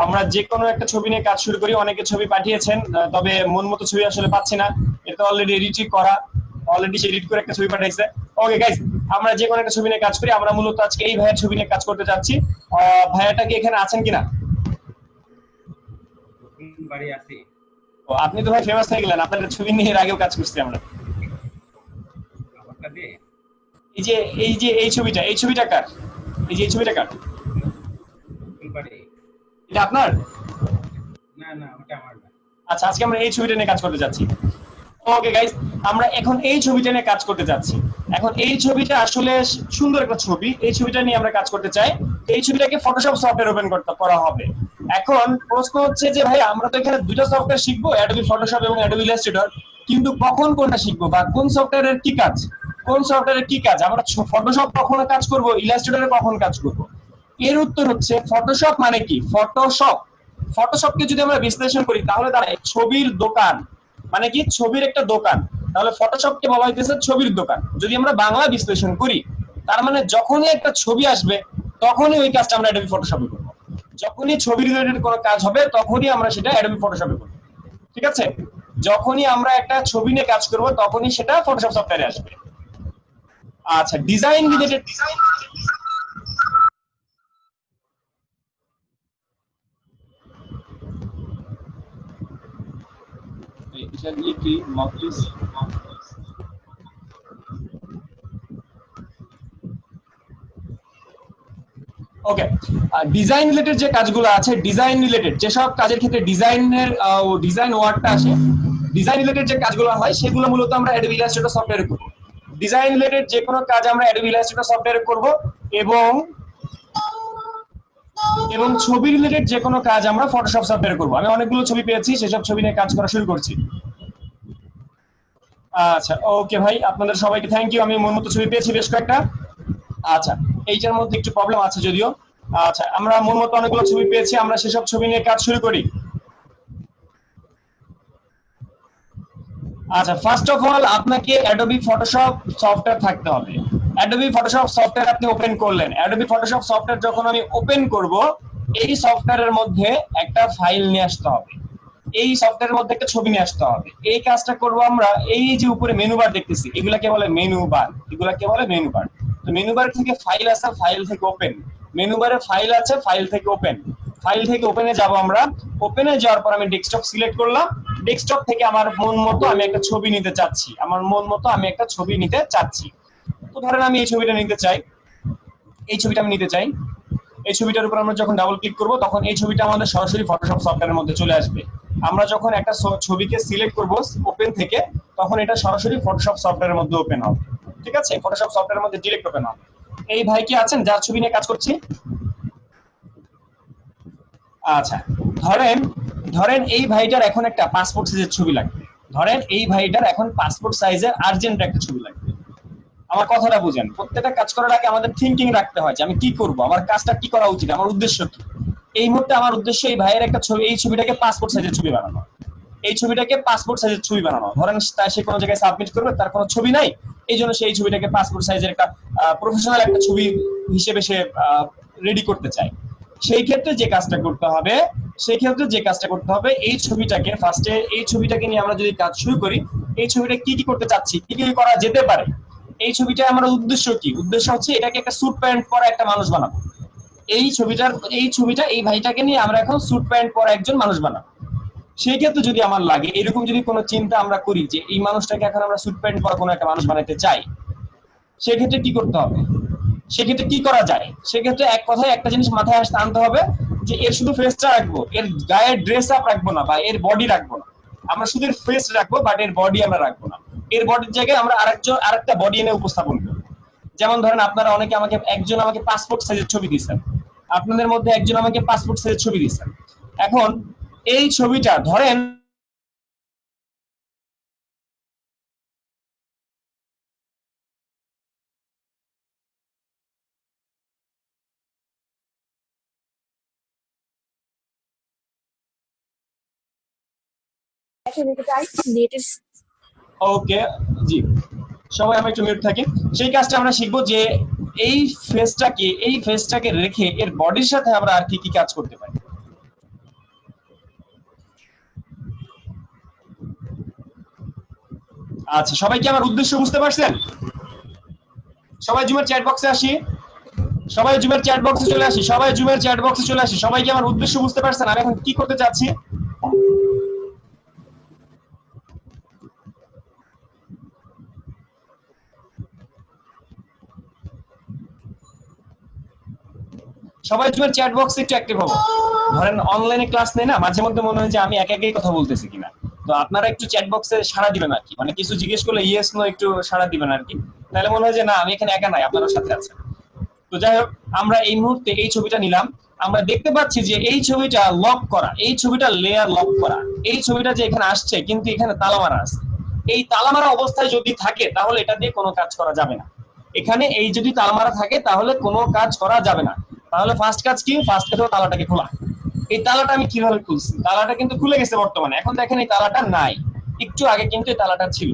আমরা যে কোনো একটা ছবি নিয়ে কাজ শুরু করি। অনেকে ছবি পাঠিয়েছেন, তবে মন মতো ছবি আসলে পাচ্ছি না। এটা অলরেডি এডিট করা, অলরেডি সে এডিট করে একটা ছবি পাঠাইছে। ওকে গাইজ, আমরা যে কোনো একটা ছবি নিয়ে কাজ করি। আমরা মূলত আজকে এই ভাইয়ের ছবি নিয়ে কাজ করতে চাচ্ছি। ভাইয়াটা কি এখানে আছেন কিনা? বাড়ি আছি। ও, আপনি তো ভাই ফেমাস হয়ে গেলেন, আপনার ছবি নিয়ে এর আগেও কাজ করছি আমরা। এই যে এই ছবিটা কার? এই যে এই ছবিটা কার? এটা আপনার? না না, ওটা আমার না। আচ্ছা, আজকে আমরা এই ছবিটা নিয়ে কাজ করতে যাচ্ছি। ওকে গাইস, আমরা এখন এই ছবিটা নিয়ে কাজ করতে যাচ্ছি। এখন এই ছবিটা আসলে সুন্দর একটা ছবি, এই ছবিটা নিয়ে আমরা কাজ করতে চাই। এই ছবিটাকে ফটোশপ সফটওয়্যার ওপেন করা হবে। এখন প্রশ্ন হচ্ছে যে ভাই, আমরা তো এখানে দুটো সফটওয়্যার শিখবো, অ্যাডোবি ফটোশপ এবং অ্যাডোবি ইলাস্ট্রেটর, কিন্তু কখন কোনটা শিখবো বা কোন সফটওয়্যারের কি কাজ, কোন সফটওয়্যারের কি কাজ? আমরা ফটোশপ কখন কাজ করব, ইলাস্ট্রেটরে কখন কাজ করব? এর উত্তর হচ্ছে ফটোশপ মানে কি? ফটোশপকে যদি আমরা বিশ্লেষণ করি তাহলে দাঁড়ায় ছবির দোকান। মানে কি? ছবির একটা দোকান। তাহলে ফটোশপকে বলা হইতেছে ছবির দোকান। যদি আমরা বাংলা বিশ্লেষণ করি, তার মানে যখনই একটা ছবি আসবে তখনই ওই কাজটা আমরা অ্যাডোবি ফটোশপে করব। যখনই ছবি রিলেটেড কোনো কাজ হবে তখনই আমরা সেটা অ্যাডোবি ফটোশপে করব। ঠিক আছে? যখনই আমরা একটা ছবি নিয়ে কাজ করব তখনই সেটা ফটোশপ সফটওয়্যারে আসবে। আচ্ছা, ডিজাইন রিলেটেড এটা দিয়ে কি মকলিস? ওকে, ডিজাইন রিলেটেড যে কাজগুলো আছে, ডিজাইন রিলেটেড যেসব কাজের ক্ষেত্রে ডিজাইন ওয়ার্ডটা আসে, ডিজাইন রিলেটেড যে কাজগুলো হয় সেগুলো মূলত আমরা অ্যাডোবি ইলাস্ট্রেটর সফটওয়্যারে করব। ডিজাইন রিলেটেড যে কোনো কাজ আমরা অ্যাডোবি ইলাস্ট্রেটর সফটওয়্যারে করব এবং ছবি রিলেটেড যে কোনো কাজ আমরা ফটোশপ সফটওয়্যারে করব। আমি অনেকগুলো ছবি পেয়েছি, সেসব ছবি নিয়ে কাজ করা শুরু করছি। আচ্ছা ওকে ভাই, আপনাদের সবাইকে থ্যাংক ইউ। আমি মন মতো ছবি পেয়েছি বেশ কয়েকটা। আচ্ছা এইটার মধ্যে একটু প্রবলেম আছে যদিও। আচ্ছা আমরা মন মতো অনেকগুলো ছবি পেয়েছি, আমরা সেসব ছবি নিয়ে কাজ শুরু করি। আচ্ছা ফার্স্ট অফ অল আপনাকে অ্যাডোবি ফটোশপ সফটওয়্যার থাকতে হবে। অ্যাডোবি ফটোশপ সফটওয়্যার আপনি ওপেন করলেন, অ্যাডোবি ফটোশপ সফটওয়্যার যখন আমি ওপেন করব, এই সফটওয়্যারের মধ্যে একটা ফাইল নিয়ে আসতে হবে, এই সফটওয়্যারের মধ্যে একটা ছবি নিয়ে আসতে হবে। এই কাজটা করব আমরা। এই যে উপরে মেনু বার দেখতেছি, এগুলাকে বলে মেনু বার, এগুলাকে বলে মেনু বার। তো মেনু বার থেকে ফাইল আছে, ফাইল থেকে ওপেন, মেনু বারে ফাইল আছে, ফাইল থেকে ওপেন, ফাইল থেকে ওপেনে যাব আমরা। ওপেনে যাওয়ার পর আমি ডেস্কটপ সিলেক্ট করলাম, ডেস্কটপ থেকে আমার মন মতো আমি একটা ছবি নিতে চাচ্ছি, আমার মন মতো আমি একটা ছবি নিতে চাচ্ছি। তো ধরেন আমি এই ছবিটা নিতে চাই, এই ছবিটা আমি নিতে চাই। এই ছবিটার উপর আমরা যখন ডাবল ক্লিক করব তখন এই ছবিটা আমাদের সরাসরি ফটোশপ সফটওয়্যারের মধ্যে চলে আসবে। আমরা যখন একটা ছবিকে সিলেক্ট করব ওপেন থেকে, তখন এটা সরাসরি ফটোশপ সফটওয়্যারের মধ্যে ওপেন হবে। ঠিক আছে, ফটোশপ সফটওয়্যারের মধ্যে ডিরেক্ট ওপেন হবে। এই ভাই কি আছেন যার ছবি নিয়ে কাজ করছি? আচ্ছা ধরেন এই ভাইটার এখন একটা পাসপোর্ট সাইজের ছবি লাগবে। ধরেন এই ভাইটার এখন পাসপোর্ট সাইজের আর্জেন্ট একটা ছবি লাগবে। আমার কথাটা বুঝেন, প্রত্যেকটা কাজ করার আগে আমাদের থিঙ্কিং রাখতে হয় যে আমি কি করব, আমার কাজটা কি করা উচিত, আমার উদ্দেশ্য কি। এই মুহূর্তে আমার উদ্দেশ্য এই ভাইয়ের একটা ছবি, এই ছবিটাকে পাসপোর্ট সাইজের ছবি বানানো, এই ছবিটাকে পাসপোর্ট সাইজের ছবি বানানো। ধরেন সে কোনো জায়গায় সাবমিট করবে, তার কোনো ছবি নাই, এই জন্য সেই ছবিটাকে পাসপোর্ট সাইজের একটা প্রফেশনাল একটা ছবি হিসেবে সে রেডি করতে চায়। সেই ক্ষেত্রে যে কাজটা করতে হবে, এই ছবিটাকে ফার্স্টে, এই ছবিটাকে নিয়ে আমরা যদি কাজ শুরু করি, এই ছবিটা কি কি করতে চাচ্ছি, কি কি করা যেতে পারে, এই ছবিটা আমার উদ্দেশ্য কি, উদ্দেশ্য হচ্ছে এটাকে একটা স্যুট প্যান্ট পরা একটা মানুষ বানাবো। এই ছবিটা এই ভাইটাকে নিয়ে আমরা এখন স্যুট প্যান্ট পরা একজন মানুষ বানাবো। সেই ক্ষেত্রে যদি আমার লাগে, এরকম যদি কোনো চিন্তা আমরা করি যে এই মানুষটাকে এখন আমরা স্যুট প্যান্ট পরা কোনো একটা মানুষ বানাতে চাই, সেক্ষেত্রে কি করতে হবে, সেক্ষেত্রে কি করা যায়? সেক্ষেত্রে এক কথায় একটা জিনিস মাথায় আনতে হবে যে এর শুধু ফেসটা রাখবো, এর গায়ের ড্রেস আপ রাখবো না, বা এর বডি রাখবো না। আমরা শুধু এর ফেস রাখবো, বাট এর বডি আমরা রাখবো না। এর বডির জায়গায় আমরা আরেকটা বডি এনে উপস্থাপন করবো। যেমন ধরেন আপনারা অনেকে একজন আমাকে পাসপোর্ট সাইজের ছবি দিয়েছেন, আপনাদের মধ্যে একজন আমাকে পাসপোর্ট সাইজের ছবি দিয়েছেন। এখন এই ছবিটা ধরেন ওকে জি, সবাই আমরা একটু মিউট থাকি। সেই কাজটা আমরা শিখবো যে এই ফেসটাকে রেখে এর বডির সাথে আমরা আর কি কি কাজ করতে পারি। আচ্ছা সবাই কি আমার উদ্দেশ্য বুঝতে পারছেন? সবাই জুমের চ্যাট বক্সে আসি, সবাই জুমের চ্যাট বক্সে চলে আসি, সবাই জুমের চ্যাট বক্সে চলে আসি। সবাই কি আমার উদ্দেশ্য বুঝতে পারছেন আমি এখন কি করতে চাচ্ছি? সবাই জুমের চ্যাট বক্সে একটু অ্যাক্টিভ হবো। ধরেন অনলাইনে ক্লাস নেই না, মাঝে মধ্যে মনে হয় যে আমি একাই কথা বলতেছি কিনা। তো আপনারা একটু চ্যাট বক্সে সাড়া দিবেন আর কি, মানে কিছু জিজ্ঞেস করলে ইয়েস নো একটু সাড়া দিবেন আর কি, তাহলে মনে হয় যে না আমি এখানে একা নাই, আপনারা সাথে আছেন। তো যাই হোক, আমরা এই মুহূর্তে এই ছবিটা নিলাম। আমরা দেখতে পাচ্ছি যে এই ছবিটা লক করা, এই ছবিটা লেয়ার লক করা, এই ছবিটা যে এখানে আসছে কিন্তু এখানে তালা মারা আছে। এই তালা মারা অবস্থায় যদি থাকে তাহলে এটা দিয়ে কোনো কাজ করা যাবে না। এখানে এই যদি তালা মারা থাকে তাহলে কোনো কাজ করা যাবে না। তাহলে ফার্স্ট কাজ কি? ফার্স্ট কাজ হলো তালাটাকে খোলা। এই তালাটা আমি কিভাবে খুলছি? তালাটা কিন্তু খুলে গেছে বর্তমানে, এখন দেখেন এই তালাটা নাই, একটু আগে কিন্তু এই তালাটা ছিল।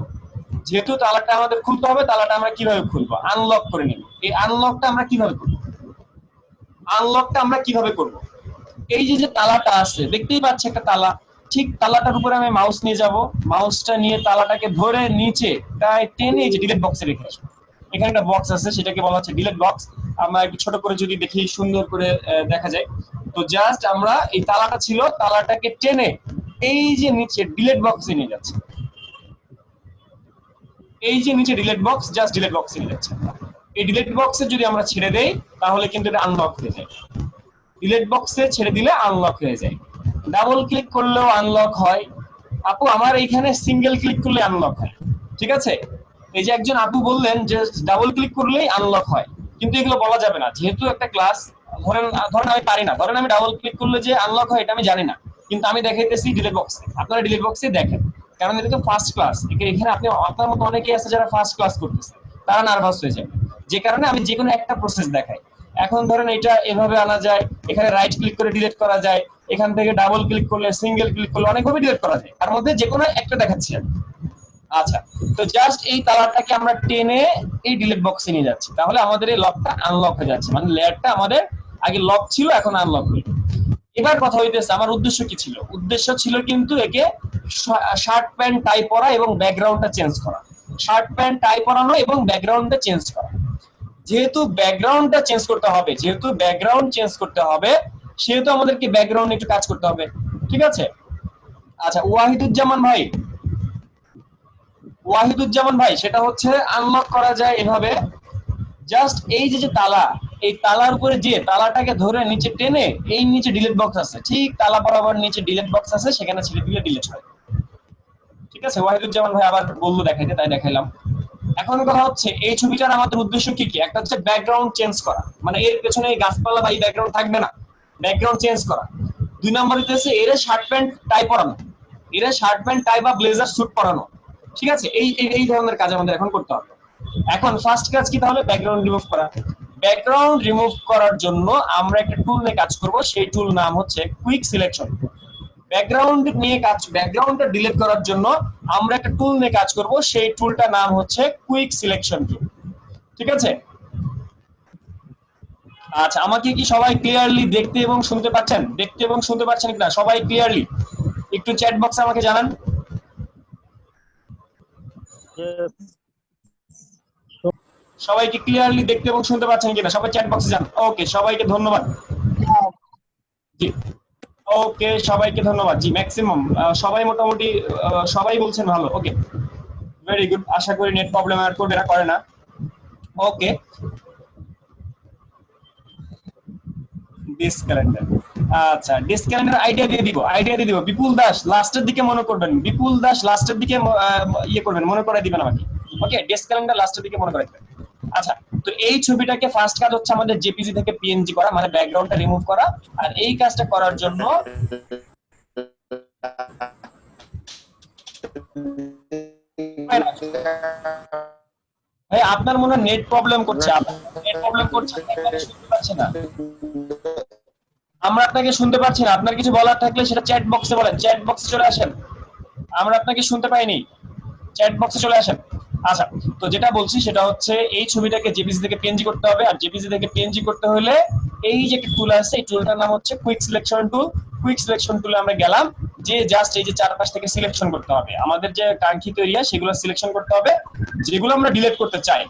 যেহেতু তালাটা আমাদের খুলতে হবে, তালাটা আমরা কিভাবে খুলবো? আনলক করে নিব। এই আনলকটা আমরা কিভাবে করবো? এই যে তালাটা আছে দেখতেই পাচ্ছি একটা তালা, ঠিক তালাটার উপরে আমি মাউস নিয়ে যাব, মাউসটা নিয়ে তালাটাকে ধরে নিচে প্রায় টেনে এই যে ডিলিট বক্সে রেখে আসবো। এখানে একটা বক্স আছে, সেটাকে বলা হচ্ছে ডিলিট বক্স। আমরা একটু ছোট করে যদি দেখি সুন্দর করে দেখা যায়। তো জাস্ট আমরা এই তালাটা ছিল, তালাটাকে টেনে এই যে নিচে ডিলিট বক্সে নিয়ে যাচ্ছে, এই যে নিচে ডিলিট বক্স, জাস্ট ডিলিট বক্সে নিয়ে যাচ্ছে। এই ডিলিট বক্সে যদি আমরা ছেড়ে দেই তাহলে কিন্তু এটা আনলক হয়ে যায়। ডিলিট বক্সে ছেড়ে দিলে আনলক হয়ে যায়। ডাবল ক্লিক করলেও আনলক হয়। আপু আমার এইখানে সিঙ্গেল ক্লিক করলে আনলক হয়, ঠিক আছে? এই যে একজন আপু বললেন যে ডাবল ক্লিক করলেই আনলক হয়, কিন্তু এগুলো বলা যাবে না, যেহেতু একটা ক্লাস ধরেন ধরেন আমি পারি না, ধরেন আমি ডাবল ক্লিক করলে যে আনলক হয় এটা আমি জানি না, কিন্তু আমি দেখাইতেছি ডিলিট বক্সে, আপনারা ডিলিট বক্সে দেখেন, কারণ এটা তো ফার্স্ট ক্লাস। এখানে আপনি আপনার মতো অনেকেই আছে যারা ফার্স্ট ক্লাস করতেছে, তারা নার্ভাস হয়ে যাবে, যে কারণে আমি যে কোনো একটা প্রসেস দেখাই। এখন ধরেন এটা এভাবে আনা যায়, এখানে রাইট ক্লিক করে ডিলিট করা যায়, এখান থেকে ডাবল ক্লিক করলে, সিঙ্গেল ক্লিক করলে অনেকভাবে ডিলিট করা যায়, তার মধ্যে যে কোনো একটা দেখাচ্ছি আমি। আচ্ছা, তো জাস্ট এই তালাটাকে আমরা টেনে এই ডিলিট বক্সে নিয়ে যাচ্ছি, তাহলে আমাদের এই লকটা আনলক হয়ে যাচ্ছে, মানে লেয়ারটা আমাদের আগে লক ছিল এখন আনলক হলো। এবার কথা হইতেছে আমার উদ্দেশ্য কি ছিল, উদ্দেশ্য ছিল কিন্তু একে শার্ট প্যান্ট টাই পরা এবং ব্যাকগ্রাউন্ডটা চেঞ্জ করা, শার্ট প্যান্ট টাই পরানো এবং ব্যাকগ্রাউন্ডটা চেঞ্জ করা। যেহেতু ব্যাকগ্রাউন্ডটা চেঞ্জ করতে হবে, যেহেতু ব্যাকগ্রাউন্ড চেঞ্জ করতে হবে, সেহেতু আমাদেরকে ব্যাকগ্রাউন্ড একটু কাজ করতে হবে, ঠিক আছে? আচ্ছা, ওয়াহিদুজ্জামান ভাই, ওয়াহিদুজ্জামান ভাই, সেটা হচ্ছে আনলক করা যায় এভাবে, জাস্ট এই যে যে তালা, এই তালার উপরে যে তালাটাকে ধরে নিচে টেনে, এই নিচে ডিলিট বক্স আছে, ঠিক তালা বরাবর নিচে ডিলিট বক্স আছে, সেখানে ছেড়ে দিলে ডিলিট হয়। ঠিক আছে, ওয়াহিদুজ্জামান ভাই আবার বললো দেখাইতে, তাই দেখাইলাম। এখন কথা হচ্ছে এই ছবিটার আমাদের উদ্দেশ্য কি কি, একটা হচ্ছে ব্যাকগ্রাউন্ড চেঞ্জ করা, মানে এর পেছনে এই গাছপালা বা এই ব্যাকগ্রাউন্ড থাকবে না, ব্যাকগ্রাউন্ড চেঞ্জ করা। দুই নম্বর হচ্ছে এর শার্ট প্যান্ট টাই পরানো, এর শার্ট প্যান্ট টাই বা ব্লেজার স্যুট পরানো, ঠিক আছে? এই এই ধরনের কাজ আমাদের এখন করতে হবে। এখন ফার্স্ট কাজ কি তাহলে, ব্যাকগ্রাউন্ড রিমুভ করা। ব্যাকগ্রাউন্ড রিমুভ করার জন্য আমরা একটা টুল নিয়ে কাজ করব, সেই টুল নাম হচ্ছে কুইক সিলেকশন। ব্যাকগ্রাউন্ড নিয়ে কাজ, ব্যাকগ্রাউন্ডটা ডিলিট করার জন্য আমরা একটা টুল নিয়ে কাজ করব, সেই টুলটার নাম হচ্ছে কুইক সিলেকশন টুল, ঠিক আছে? আচ্ছা, আমাকে কি সবাই ক্লিয়ারলি দেখতে এবং শুনতে পাচ্ছেন, দেখতে এবং শুনতে পাচ্ছেন কিনা সবাই ক্লিয়ারলি? একটু চ্যাট বক্সে আমাকে জানান। সবাই কি ক্লিয়ারলি দেখতে এবং শুনতে পাচ্ছেন কিনা, সবাই চ্যাট বক্সে জানান। ওকে, সবাইকে ধন্যবাদ। জি, ওকে, সবাইকে ধন্যবাদ। জি, ম্যাক্সিমাম সবাই মোটামুটি সবাই বলছেন ভালো। ওকে, ভেরি গুড, আশা করি নেট প্রবলেম আর করবে না, করে না। ওকে, ডিস ক্যালেন্ডার, আচ্ছা ডিস ক্যালেন্ডার আইডিয়া দিয়ে দিব, আইডিয়া দিয়ে দিব। বিপুল দাস লাস্টের দিকে মনে করবেন, বিপুল দাস লাস্টের দিকে ইয়ে করবেন, মনে করাই দিবেন আমাকে। ওকে, ডিস ক্যালেন্ডার লাস্টের দিকে মনে করাই দিবেন। আচ্ছা, তো এই ছবিটাকে ফার্স্ট কাজ হচ্ছে আমাদের জেপিজি থেকে পিএনজি করা, মানে ব্যাকগ্রাউন্ডটা রিমুভ করা। আর এই কাজটা করার জন্য ভাই আপনার মনে হয় নেট প্রবলেম করছে, আপনার নেট প্রবলেম করছে, আপনাকে শুনতে পাচ্ছি না, আমরা আপনাকে শুনতে পাচ্ছি না। আপনার কিছু বলার থাকলে সেটা চ্যাট বক্সে বলেন, চ্যাট বক্সে চলে আসেন, আমরা আপনাকে শুনতে পাইনি, চ্যাট বক্সে চলে আসেন। আচ্ছা, তো যেটা বলছি সেটা হচ্ছে এই ছবিটাকে জেপিজি থেকে পিএনজি করতে হবে, আর জেপিজি থেকে পিএনজি করতে হলে এই যে একটা টুল আছে, এই টুলটার নাম হচ্ছে quick selection tool. Quick selection টুলে আমরা গেলাম, যে জাস্ট এই যে চারপাশ থেকে সিলেকশন করতে হবে, আমাদের যে কাঙ্ক্ষিত এরিয়া সেগুলো সিলেকশন করতে হবে, যেগুলো আমরা ডিলিট করতে চাই।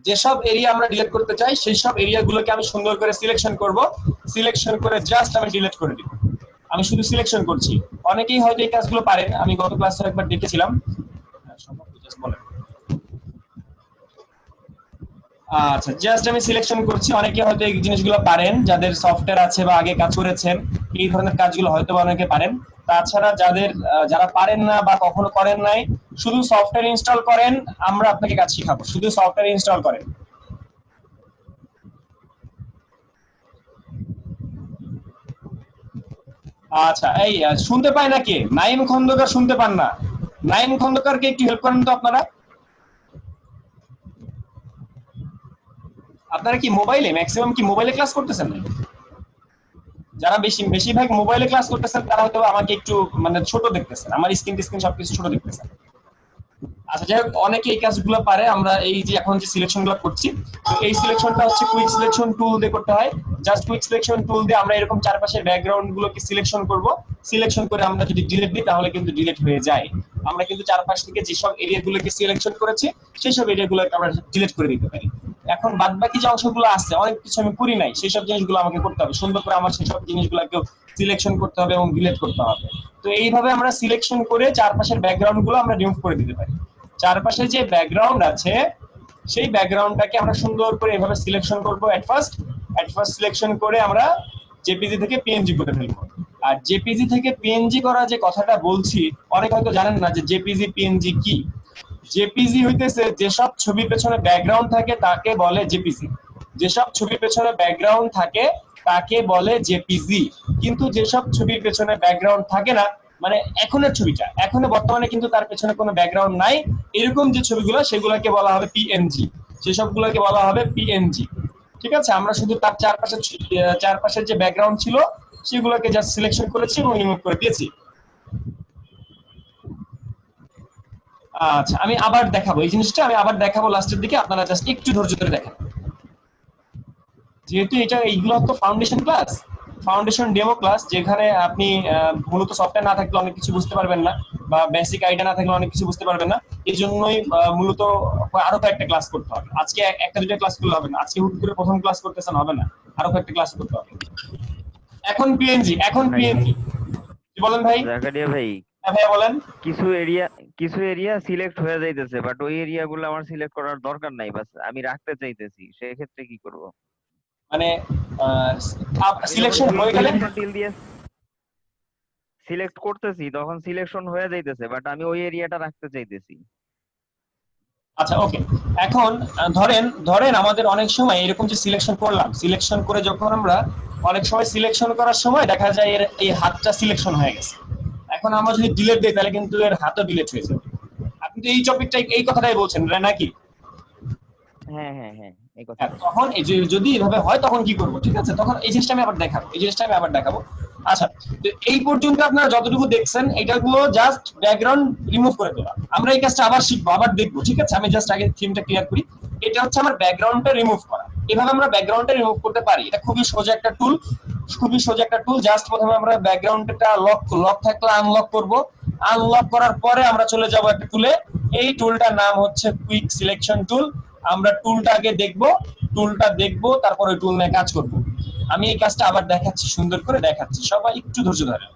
যেসব এরিয়া আমরা ডিলিট করতে চাই সেই সব এরিয়াগুলোকে আমি সুন্দর করে সিলেকশন করব, সিলেকশন করে জাস্ট আমি ডিলিট করে দিব। আমি শুধু সিলেকশন করছি, অনেকেই হয়তো এই কাজগুলো পারেন, আমি গত ক্লাসে একবার দেখেছিলাম। আচ্ছা, জাস্ট আমি সিলেকশন করছি, অনেকে হয়তো এই জিনিসগুলো পারেন, যাদের সফটওয়্যার আছে বা আগে কাজ করেছেন এই ধরনের কাজগুলো হয়তো বা অনেকে পারেন। তাছাড়া যাদের যারা পারেন না বা কখনো করেন নাই, শুধু সফটওয়্যার ইনস্টল করেন, আমরা আপনাকে কাজ শিখাবো, শুধু সফটওয়্যার ইনস্টল করেন। আচ্ছা, এই শুনতে পায় না কে? নাইম খন্দকার শুনতে পান না? নাইম খন্দকারকে একটু হেল্প করেন তো আপনারা। আপনারা কি মোবাইলে, ম্যাক্সিমাম কি মোবাইলে ক্লাস করতেছেন? যারা বেশিরভাগ মোবাইলে ক্লাস করতেছেন তারা হয়তো আমাকে একটু মানে ছোট দেখতেছেন, আমার স্ক্রিন সবকিছু ছোট দেখতেছেন। আচ্ছা, যাই হোক, অনেকে এই কাজগুলো পারে। আমরা এই যে এখন যে সিলেকশন গুলো করছি, তো এই সিলেকশনটা হচ্ছে কুইক সিলেকশন টুল দিয়ে করতে হয়। জাস্ট কুইক সিলেকশন টুল দিয়ে আমরা এরকম চারপাশের ব্যাকগ্রাউন্ড গুলোকে সিলেকশন করব, সিলেকশন করে আমরা যদি ডিলিট দিই তাহলে কিন্তু ডিলিট হয়ে যায়। আমরা কিন্তু চারপাশ থেকে যেসব এরিয়া গুলোকে সিলেকশন করেছি সেই সব এরিয়া গুলোকে আমরা ডিলিট করে দিতে পারি। এখন বাদ বাকি যে অংশগুলো আছে, অনেক কিছু আমি করি নাই, সেই সব জিনিসগুলো আমাকে করতে হবে, সুন্দর করে আমার সেই সব জিনিসগুলোকে সিলেকশন করতে হবে এবং ডিলিট করতে হবে। তো এইভাবে আমরা সিলেকশন করে চারপাশের ব্যাকগ্রাউন্ড গুলো আমরা রিমুভ করে দিতে পারি। চারপাশে যে ব্যাকগ্রাউন্ড আছে সেই ব্যাকগ্রাউন্ডটাকে আমরা সুন্দর করে এভাবে সিলেকশন করব। এট ফার্স্ট সিলেকশন করে আমরা জেপিজি থেকে পিএনজি করে ফেলবো। আর জেপিজি থেকে পিএনজি করা যে কথাটা বলছি, অনেকে হয়তো জানেন না যে জেপিজি পিএনজি কি। জেপিজি হইতেছে যেসব ছবির পেছনে ব্যাকগ্রাউন্ড থাকে তাকে বলে জেপিজি। যেসব ছবির পেছনে ব্যাকগ্রাউন্ড থাকে তাকে বলে জেপিজি। কিন্তু যেসব ছবির পেছনে ব্যাকগ্রাউন্ড থাকে না, মানে এখনের ছবিটা, এখন বর্তমানে কিন্তু তার পেছনে কোনো ব্যাকগ্রাউন্ড নাই, এরকম যে ছবিগুলো সেগুলোকে বলা হবে পিএনজি। সেসবগুলোকে বলা হবে পিএনজি। ঠিক আছে, আমরা শুধু তার চারপাশের যে ব্যাকগ্রাউন্ড ছিল সেগুলোকে জাস্ট সিলেকশন করেছি এবং রিমুভ করে দিয়েছি। আচ্ছা, আমি আবার দেখাবো এই জিনিসটা, আমি আবার দেখাবো লাস্টের দিকে, আপনারা জাস্ট একটু ধৈর্য ধরে দেখেন। যেহেতু এইগুলো তো foundation class, foundation demo class, যেখানে আপনি মূলত সফটওয়্যার না থাকলে অনেক কিছু বুঝতে পারবেন না, বা বেসিক আইডিয়া না থাকলে অনেক কিছু বুঝতে পারবেন না। এই জন্যই মূলত আরো কয়েকটা ক্লাস করতে হবে। আজকে একটা দুটো ক্লাস করলে হবে না, আজকে হুট করে প্রথম ক্লাস করতেছেন হবে না, আরো কয়েকটা ক্লাস করতে হবে। এখন পিএনজি, এখন পিএনজি বলেন ভাই। জাকারিয়া ভাই, হ্যাঁ ভাইয়া বলেন। কিছু এরিয়া সিলেক্ট হয়ে যাইতেছে, বাট ওই এরিয়া গুলো আমার সিলেক্ট করার দরকার নাই, বাস আমি রাখতে চাইতেছি, সেই ক্ষেত্রে কি করব? মানে সিলেকশন হয়ে গেলে টিল দিয়ে সিলেক্ট করতেছি, তখন সিলেকশন হয়ে যাইতেছে, বাট আমি ওই এরিয়াটা রাখতে চাইতেছি। আচ্ছা ওকে, এখন ধরেন ধরেন আমাদের অনেক সময় এরকম যে সিলেকশন করলাম, সিলেকশন করে যখন আমরা অনেক সময় সিলেকশন করার সময় দেখা যায় এর এই হাতটা সিলেকশন হয়ে গেছে। এখন আমরা যদি ডিলিট দিই তাহলে কিন্তু এর হাতও ডিলিট হয়ে যাবে। আপনি তো এই টপিকটাই এই কথাটাই বলছেন নাকি? হ্যাঁ হ্যাঁ হ্যাঁ, এই কথা। তখন এই যে যদি এভাবে হয় তখন কি করব? ঠিক আছে, তখন এই জিনিসটা আমি আবার দেখাবো। আচ্ছা, তো এই পর্যন্ত আপনারা যতটুকু দেখছেন এটাগুলো জাস্ট ব্যাকগ্রাউন্ড রিমুভ করে দেওয়া। আমরা এই কাজটা আবার শিখবো, আবার দেখবো। ঠিক আছে, আমি জাস্ট আগে থিমটা ক্লিয়ার করি। এটা হচ্ছে আমার ব্যাকগ্রাউন্ডটা রিমুভ করা। এভাবে আমরা ব্যাকগ্রাউন্ডটা রিমুভ করতে পারি। এটা খুবই সোজা একটা টুল। জাস্ট প্রথমে আমরা ব্যাকগ্রাউন্ডটা লক থাকলে আনলক করব। আনলক করার পরে আমরা চলে যাব একটা টুলে। এই টুলটার নাম হচ্ছে কুইক সিলেকশন টুল। আমরা টুলটা আগে দেখবো, তারপর ওই টুল নিয়ে কাজ করব। আমি এই কাজটা আবার দেখাচ্ছি, সুন্দর করে দেখাচ্ছি, সবাই একটু ধৈর্য ধরেন।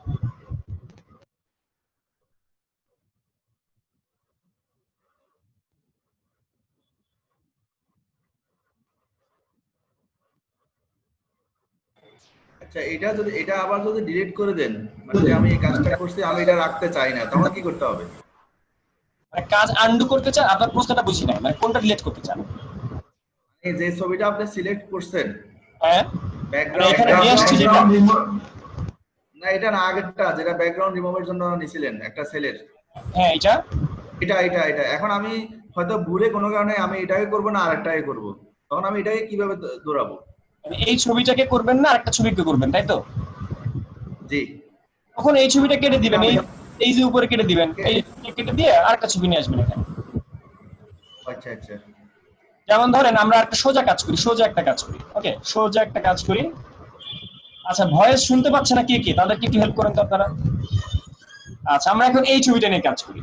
আচ্ছা, এটা আবার যদি ডিলিট করে দেন, মানে যে আমি এই কাজটা করছি আমি এটা রাখতে চাই না, তখন কি করতে হবে? মানে কাজ আনডু করতে চান? আপনার প্রশ্নটা বুঝি নাই, মানে কোনটা ডিলিট করতে চান? এই যে ছবিটা আপনি সিলেক্ট করছেন, হ্যাঁ, ব্যাকগ্রাউন্ড এখানে নিয়ে আসছি যেটা, না এটা না, আগেরটা যেটা ব্যাকগ্রাউন্ড রিমুভের জন্য নিছিলেন একটা সেলের, হ্যাঁ এটা এখন আমি হয়তো ভুলে কোনো কারণে আমি এটাকে করব না আরেকটাকে করব, তখন আমি এটাকে কিভাবে দৌড়াবো? এই ছবিটাকে করবেন না আরেকটা ছবিকে করবেন, তাই তো? জি, তখন এই ছবিটা কেটে দিবেন, এই যে উপরে কেটে দিবেন, এই কেটে দিয়ে আরেকটা ছবি নিয়ে আসবেন এখানে। আচ্ছা আচ্ছা, যেমন ধরেন আমরা একটা সোজা একটা কাজ করি। ওকে, সোজা একটা কাজ করি। আচ্ছা, ভয়েস শুনতে পাচ্ছে না কে কে? তাদেরকে একটু হেল্প করেন তো আপনারা। আচ্ছা, আমরা এখন এই ছবিটা নিয়ে কাজ করি।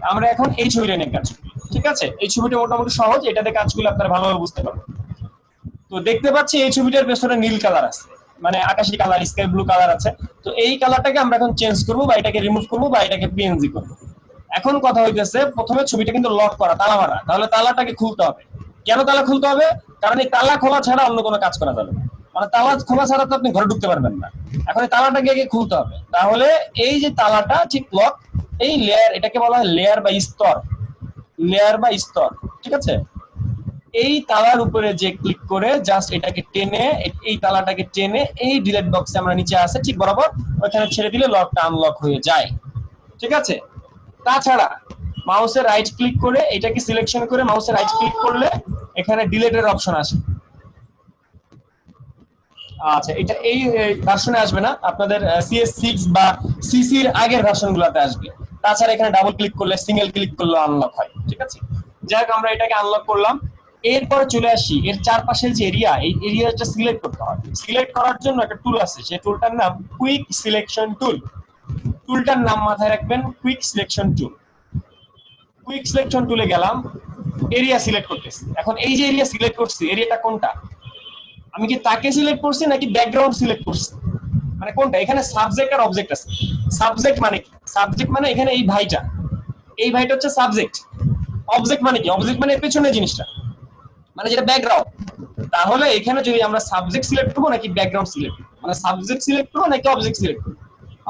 ঠিক আছে, এই ছবিটা মোটামুটি সহজ, এটাতে কাজগুলো আপনারা ভালোভাবে বুঝতে পারবেন। তো দেখতে পাচ্ছি এই ছবিটার পেছনে নীল কালার আছে, মানে আকাশী কালার, স্কাই ব্লু কালার আছে। তো এই কালারটাকে আমরা এখন চেঞ্জ করবো, বা এটাকে রিমুভ করবো, বা এটাকে পিএনজি করবো। এখন কথা হইতেছে, প্রথমে ছবিটা কিন্তু লক করা, তালা মারা, তাহলে তালাটাকে খুলতে হবে। কেন তালা খুলতে হবে? কারণ এই তালা খোলা ছাড়া অন্য কোনো কাজ করা যাবে না। মানে তালা খোলা ছাড়া তো আপনি ঘরে ঢুকতে পারবেন না। এখন এই তালাটাকে আগে খুলতে হবে। তাহলে এই যে তালাটা ঠিক লক, এই লেয়ার, এটাকে বলা হয় লেয়ার বা স্তর। ঠিক আছে, এই তালার উপরে যে ক্লিক করে জাস্ট এটাকে টেনে, এই তালাটাকে টেনে এই ডিলিট বক্সে আমরা নিচে আছে ঠিক বরাবর ওখানে ছেড়ে দিলে লকটা আনলক হয়ে যায়। ঠিক আছে, তাছাড়া মাউসের রাইট ক্লিক করে এটাকে সিলেকশন করে মাউসের রাইট ক্লিক করলে এখানে ডিলিটের অপশন আসে। আচ্ছা, এটা এই ভার্সনে আসবে না, আপনাদের CS6 বা CC এর আগের ভার্সনগুলোতে আসবে। তাছাড়া এখানে ডাবল ক্লিক করলে, সিঙ্গেল ক্লিক করলে আনলক হয়। ঠিক আছে, যাই হোক, আমরা এটাকে আনলক করলাম। এরপর চলে আসি এর চারপাশের যে এরিয়া, এই এরিয়াটা সিলেক্ট করতে হবে। সিলেক্ট করার জন্য একটা টুল আছে, সেই টুলটার নাম কুইক সিলেকশন টুল। টুলটার নাম মাথায় রাখবেন, quick selection tool. Quick selection টুলে গেলাম, এরিয়া সিলেক্ট করতেছি। এখন এই যে এরিয়া সিলেক্ট করছি, এরিয়াটা কোনটা? আমি কি তাকে সিলেক্ট করছি নাকি ব্যাকগ্রাউন্ড সিলেক্ট করছি? মানে কোনটা? এখানে সাবজেক্ট আর অবজেক্ট আছে। সাবজেক্ট মানে কি? সাবজেক্ট মানে এখানে এই ভাইটা হচ্ছে সাবজেক্ট। অবজেক্ট মানে কি? অবজেক্ট মানে এর পেছনের জিনিসটা, মানে যেটা ব্যাকগ্রাউন্ড। তাহলে এখানে যদি আমরা সাবজেক্ট সিলেক্ট করবো নাকি ব্যাকগ্রাউন্ড সিলেক্ট করবো, মানে সাবজেক্ট সিলেক্ট করবো নাকি অবজেক্ট সিলেক্ট করবো?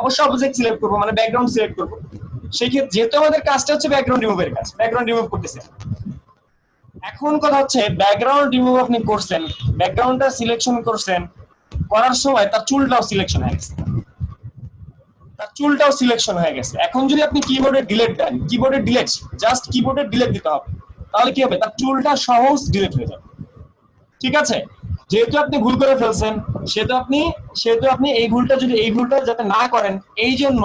অবশ্যই অবজেক্ট সিলেক্ট করবো, মানে ব্যাকগ্রাউন্ড সিলেক্ট করবো। সেই ক্ষেত্রে যেহেতু আমাদের কাজটা হচ্ছে ব্যাকগ্রাউন্ড রিমুভের কাজ, ব্যাকগ্রাউন্ড রিমুভ করতেছে, এখন কথা হচ্ছে ব্যাকগ্রাউন্ড রিমুভ আপনি করছেন, ব্যাকগ্রাউন্ডটা সিলেকশন করছেন, করার সময় তার চুলটাও সিলেকশন হয়ে গেছে, তার চুলটাও সিলেকশন হয়ে গেছে। এখন যদি আপনি কিবোর্ডে ডিলিট দেন, কিবোর্ডে ডিলিট, জাস্ট কিবোর্ডে ডিলিট দিতে হবে, তাহলে কি হবে, তার চুলটা সহজ ডিলিট হয়ে যাবে। ঠিক আছে, যেহেতু আপনি ভুল করে ফেলছেন, সেহেতু আপনি এই ভুলটা যাতে না করেন, এই জন্য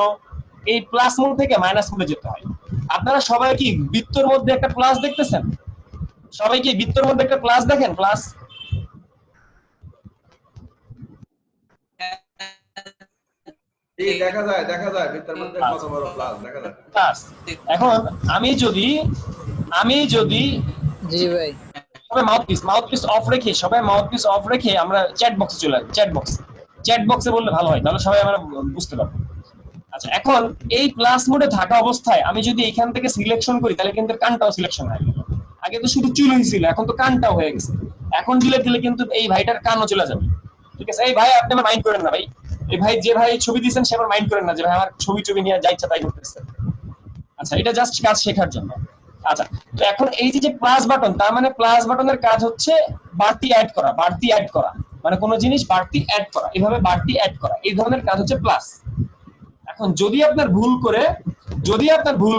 এই প্লাস মোড থেকে মাইনাস মোডে যেতে হয়। আপনারা সবাই কি বৃত্তর মধ্যে একটা প্লাস দেখতেছেন? সবাই কি বৃত্তর মধ্যে একটা প্লাস দেখেন? প্লাস দেখা যায় ভিতরের মধ্যে কত বড় প্লাস দেখা যায়। প্লাস। এখন আমি যদি জি ভাই। সবাই মাউথপিস অফ রেখে আমরা চ্যাট বক্সে চলে আসি। চ্যাট বক্সে বললে ভালো হয়, তাহলে সবাই আমরা বুঝতে পারবো। আচ্ছা, এখন এই প্লাস মোডে থাকা অবস্থায় আমি যদি এখান থেকে সিলেকশন করি, তাহলে কিন্তু কানটাও সিলেকশন হয়ে গেল। আগে তো শুধু চুল হয়েছিল, এখন তো কানটাও হয়ে গেছে। এখন ডিলেট দিলে কিন্তু এই ভাইটার কানও চলে যাবে। ঠিক আছে, এই ভাই আপনি আমার মাইন্ড করেন না ভাই, এই ভাই যে ভাই ছবি দিয়েছেন সে আমার মাইন্ড করেন না যে ভাই আমার ছবি নিয়ে যা ইচ্ছা তাই করতেছে। আচ্ছা, এটা জাস্ট কাজ শেখার জন্য। আচ্ছা, তো এখন এই যে প্লাস বাটন, তার মানে প্লাস বাটনের কাজ হচ্ছে বাড়তি অ্যাড করা, মানে কোনো জিনিস বাড়তি অ্যাড করা, এইভাবে বাড়তি অ্যাড করা, এই ধরনের কাজ হচ্ছে প্লাস। এখন যদি আপনার ভুল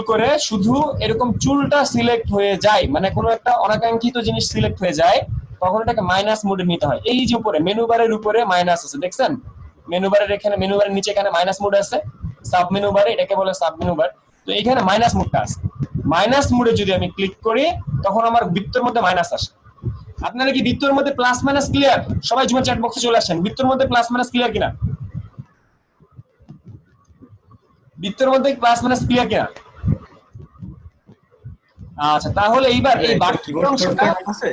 করে শুধু এরকম চুলটা সিলেক্ট হয়ে যায়, মানে কোনো একটা অনাকাঙ্ক্ষিত জিনিস সিলেক্ট হয়ে যায়, তখন এটাকে মাইনাস মোডে নিতে হয়। এই যে উপরে মেনু বারের উপরে মাইনাস আছে, দেখছেন? মেনু বারের নিচে এখানে মাইনাস মোড আছে, সাব মেনু বারে, এটাকে বলে সাব মেনু বার। তো এখানে মাইনাস মোডটা আছে। মাইনাস মোডে যদি আমি ক্লিক করি, তখন আমার বৃত্তের মধ্যে মাইনাস আসে। আপনারা কি বৃত্তের মধ্যে প্লাস মাইনাস ক্লিয়ার? সবাই জুমে চ্যাট বক্সে চলে আসেন, বৃত্তের মধ্যে প্লাস মাইনাস ক্লিয়ার কিনা? বৃত্তের মধ্যে প্লাস মাইনাস ক্লিয়ার কিনা? আচ্ছা, তাহলে এইবার এই বাকি অংশটা আছে,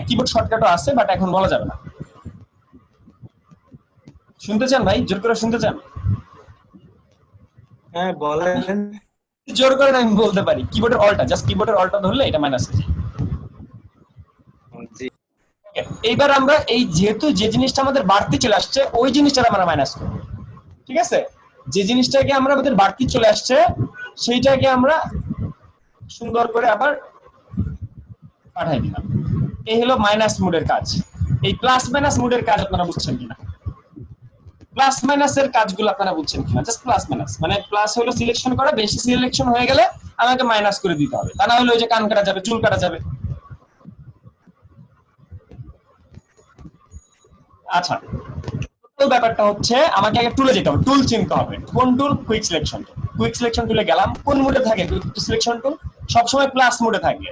কিবোর্ড শর্টকাটও আছে, বাট এখন বলা যাবে না। শুনতে চান ভাই? জোর করে শুনতে চান? হ্যাঁ বলেন। জোর করে আমি বলতে পারি, কিবোর্ডের অলটা ধরলে এটা মাইনাস হয়ে যায়। জি এইবার আমরা এই যেহেতু যে জিনিসটা আমাদের বাড়তি চলে আসছে, ওই জিনিসটা আমরা মাইনাস করব। ঠিক আছে, যে জিনিসটাকে আমাদের বাড়তি চলে আসছে সেইটাকে আমরা সুন্দর করে আবার পাঠাই দিলাম। এই হলো মাইনাস মোডের কাজ। এই প্লাস মাইনাস মোডের কাজ আপনারা বুঝছেন কিনা? প্লাস মাইনাসের কাজগুলো আপনারা বুঝছেন কিনা? জাস্ট প্লাস মাইনাস মানে প্লাস হলো সিলেকশন করা, বেশি সিলেকশন হয়ে গেলে আমাকে মাইনাস করে দিতে হবে, তা না হলে ওই যে কান কাটা যাবে, চুল কাটা যাবে। আচ্ছা, টোটাল ব্যাপারটা হচ্ছে আমাকে আগে টুলে যেতে হবে, টুল চিনতে হবে। কোন টুল? কুইক সিলেকশন টুলে গেলাম। কোন মোডে থাকে কুইক সিলেকশন টুল? সবসময় প্লাস মোডে থাকে,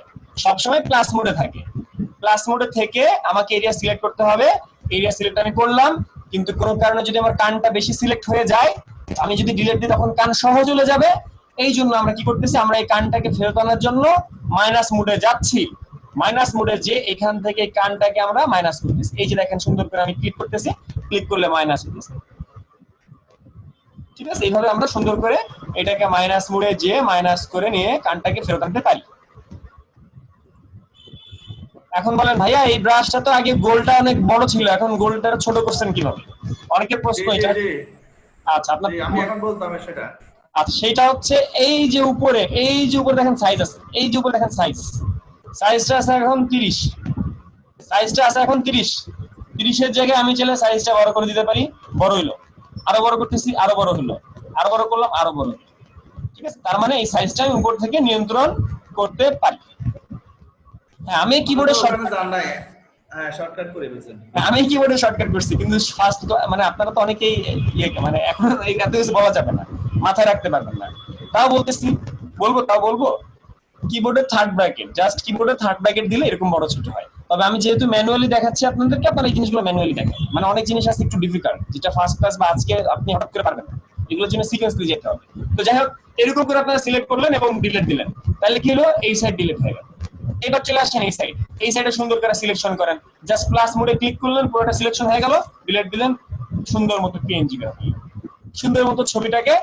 প্লাস মোডে থেকে আমাকে এরিয়া সিলেক্ট করতে হবে। এরিয়া সিলেক্ট আমি করলাম, কিন্তু কোনো কারণে যদি আমার কানটা বেশি সিলেক্ট হয়ে যায়, আমি যদি ডিলিট দিই তখন কান সহ চলে যাবে। এই জন্য আমরা কি করতেছি, আমরা এই কানটাকে ফেরত আনার জন্য মাইনাস মোডে যাচ্ছি। মাইনাস মোডে যে এখান থেকে কানটাকে আমরা মাইনাস করতেছি। এই যে দেখেন সুন্দর করে আমি ক্লিক করতেছি, ক্লিক করলে মাইনাস হতেছে। ঠিক আছে, এইভাবে আমরা সুন্দর করে এটাকে মাইনাস মোডে যে মাইনাস করে নিয়ে কানটাকে ফেরত আনতে পারি। এখন বলেন ভাইয়া এই ব্রাশটা তো আগে গোলটা অনেক বড় ছিল, এখন গোলটা ছোট করছেন কিভাবে? অনেকের প্রশ্ন এটা। আচ্ছা, আপনার আমি এখন বলতাম সেটা। আচ্ছা, সেটা হচ্ছে এই যে উপরে দেখেন সাইজ আছে, এই যে উপরে দেখেন সাইজটা আছে এখন 30, সাইজটা আছে এখন 30 এর জায়গায় আমি চাইলে সাইজটা বড় করে দিতে পারি। বড় হইলো, আরো বড় করতেছি, আরো বড় হলো, আরো বড় করলাম, আরো বড় হলো। ঠিক আছে, তার মানে এই সাইজটা আমি উপর থেকে নিয়ন্ত্রণ করতে পারি। হ্যাঁ, আমি কিবোর্ডে শর্টকাট করে ফেলছেন। আমি কিবোর্ডে শর্টকাট করছি, কিন্তু ফার্স্ট মানে আপনারা তো অনেকেই মানে এখন এই এত কিছু বলা যাবে না, মাথায় রাখতে পারবেন না। তাও বলবো কিবোর্ডের থার্ড ব্র্যাকেট, জাস্ট কিবোর্ডের থার্ড ব্র্যাকেট দিলে এরকম বড় ছোট হয়। তবে আমি যেহেতু ম্যানুয়ালি দেখাচ্ছি আপনাদেরকে, আপনারা এই জিনিসগুলো ম্যানুয়ালি দেখেন। মানে অনেক জিনিস আছে একটু ডিফিকাল্ট, যেটা ফার্স্ট ক্লাস বা আজকে আপনি হঠাৎ করে পারবেন না, এগুলোর জন্য সিকোয়েন্সলি যেতে হবে। তো যাই হোক, এরকম করে আপনারা সিলেক্ট করলেন এবং ডিলিট দিলেন, তাহলে কি হলো, এই সাইড ডিলিট হয়ে গেল। এবার চলে আসছেন এই সাইডে সুন্দর করে সিলেকশন করেন, জাস্ট প্লাস মোডে ক্লিক করলেন, পুরোটা সিলেকশন হয়ে গেল, ডিলিট দিলেন, সুন্দর মতো পিএনজি করে ফেললেন। সুন্দর মতো ছবিটাকে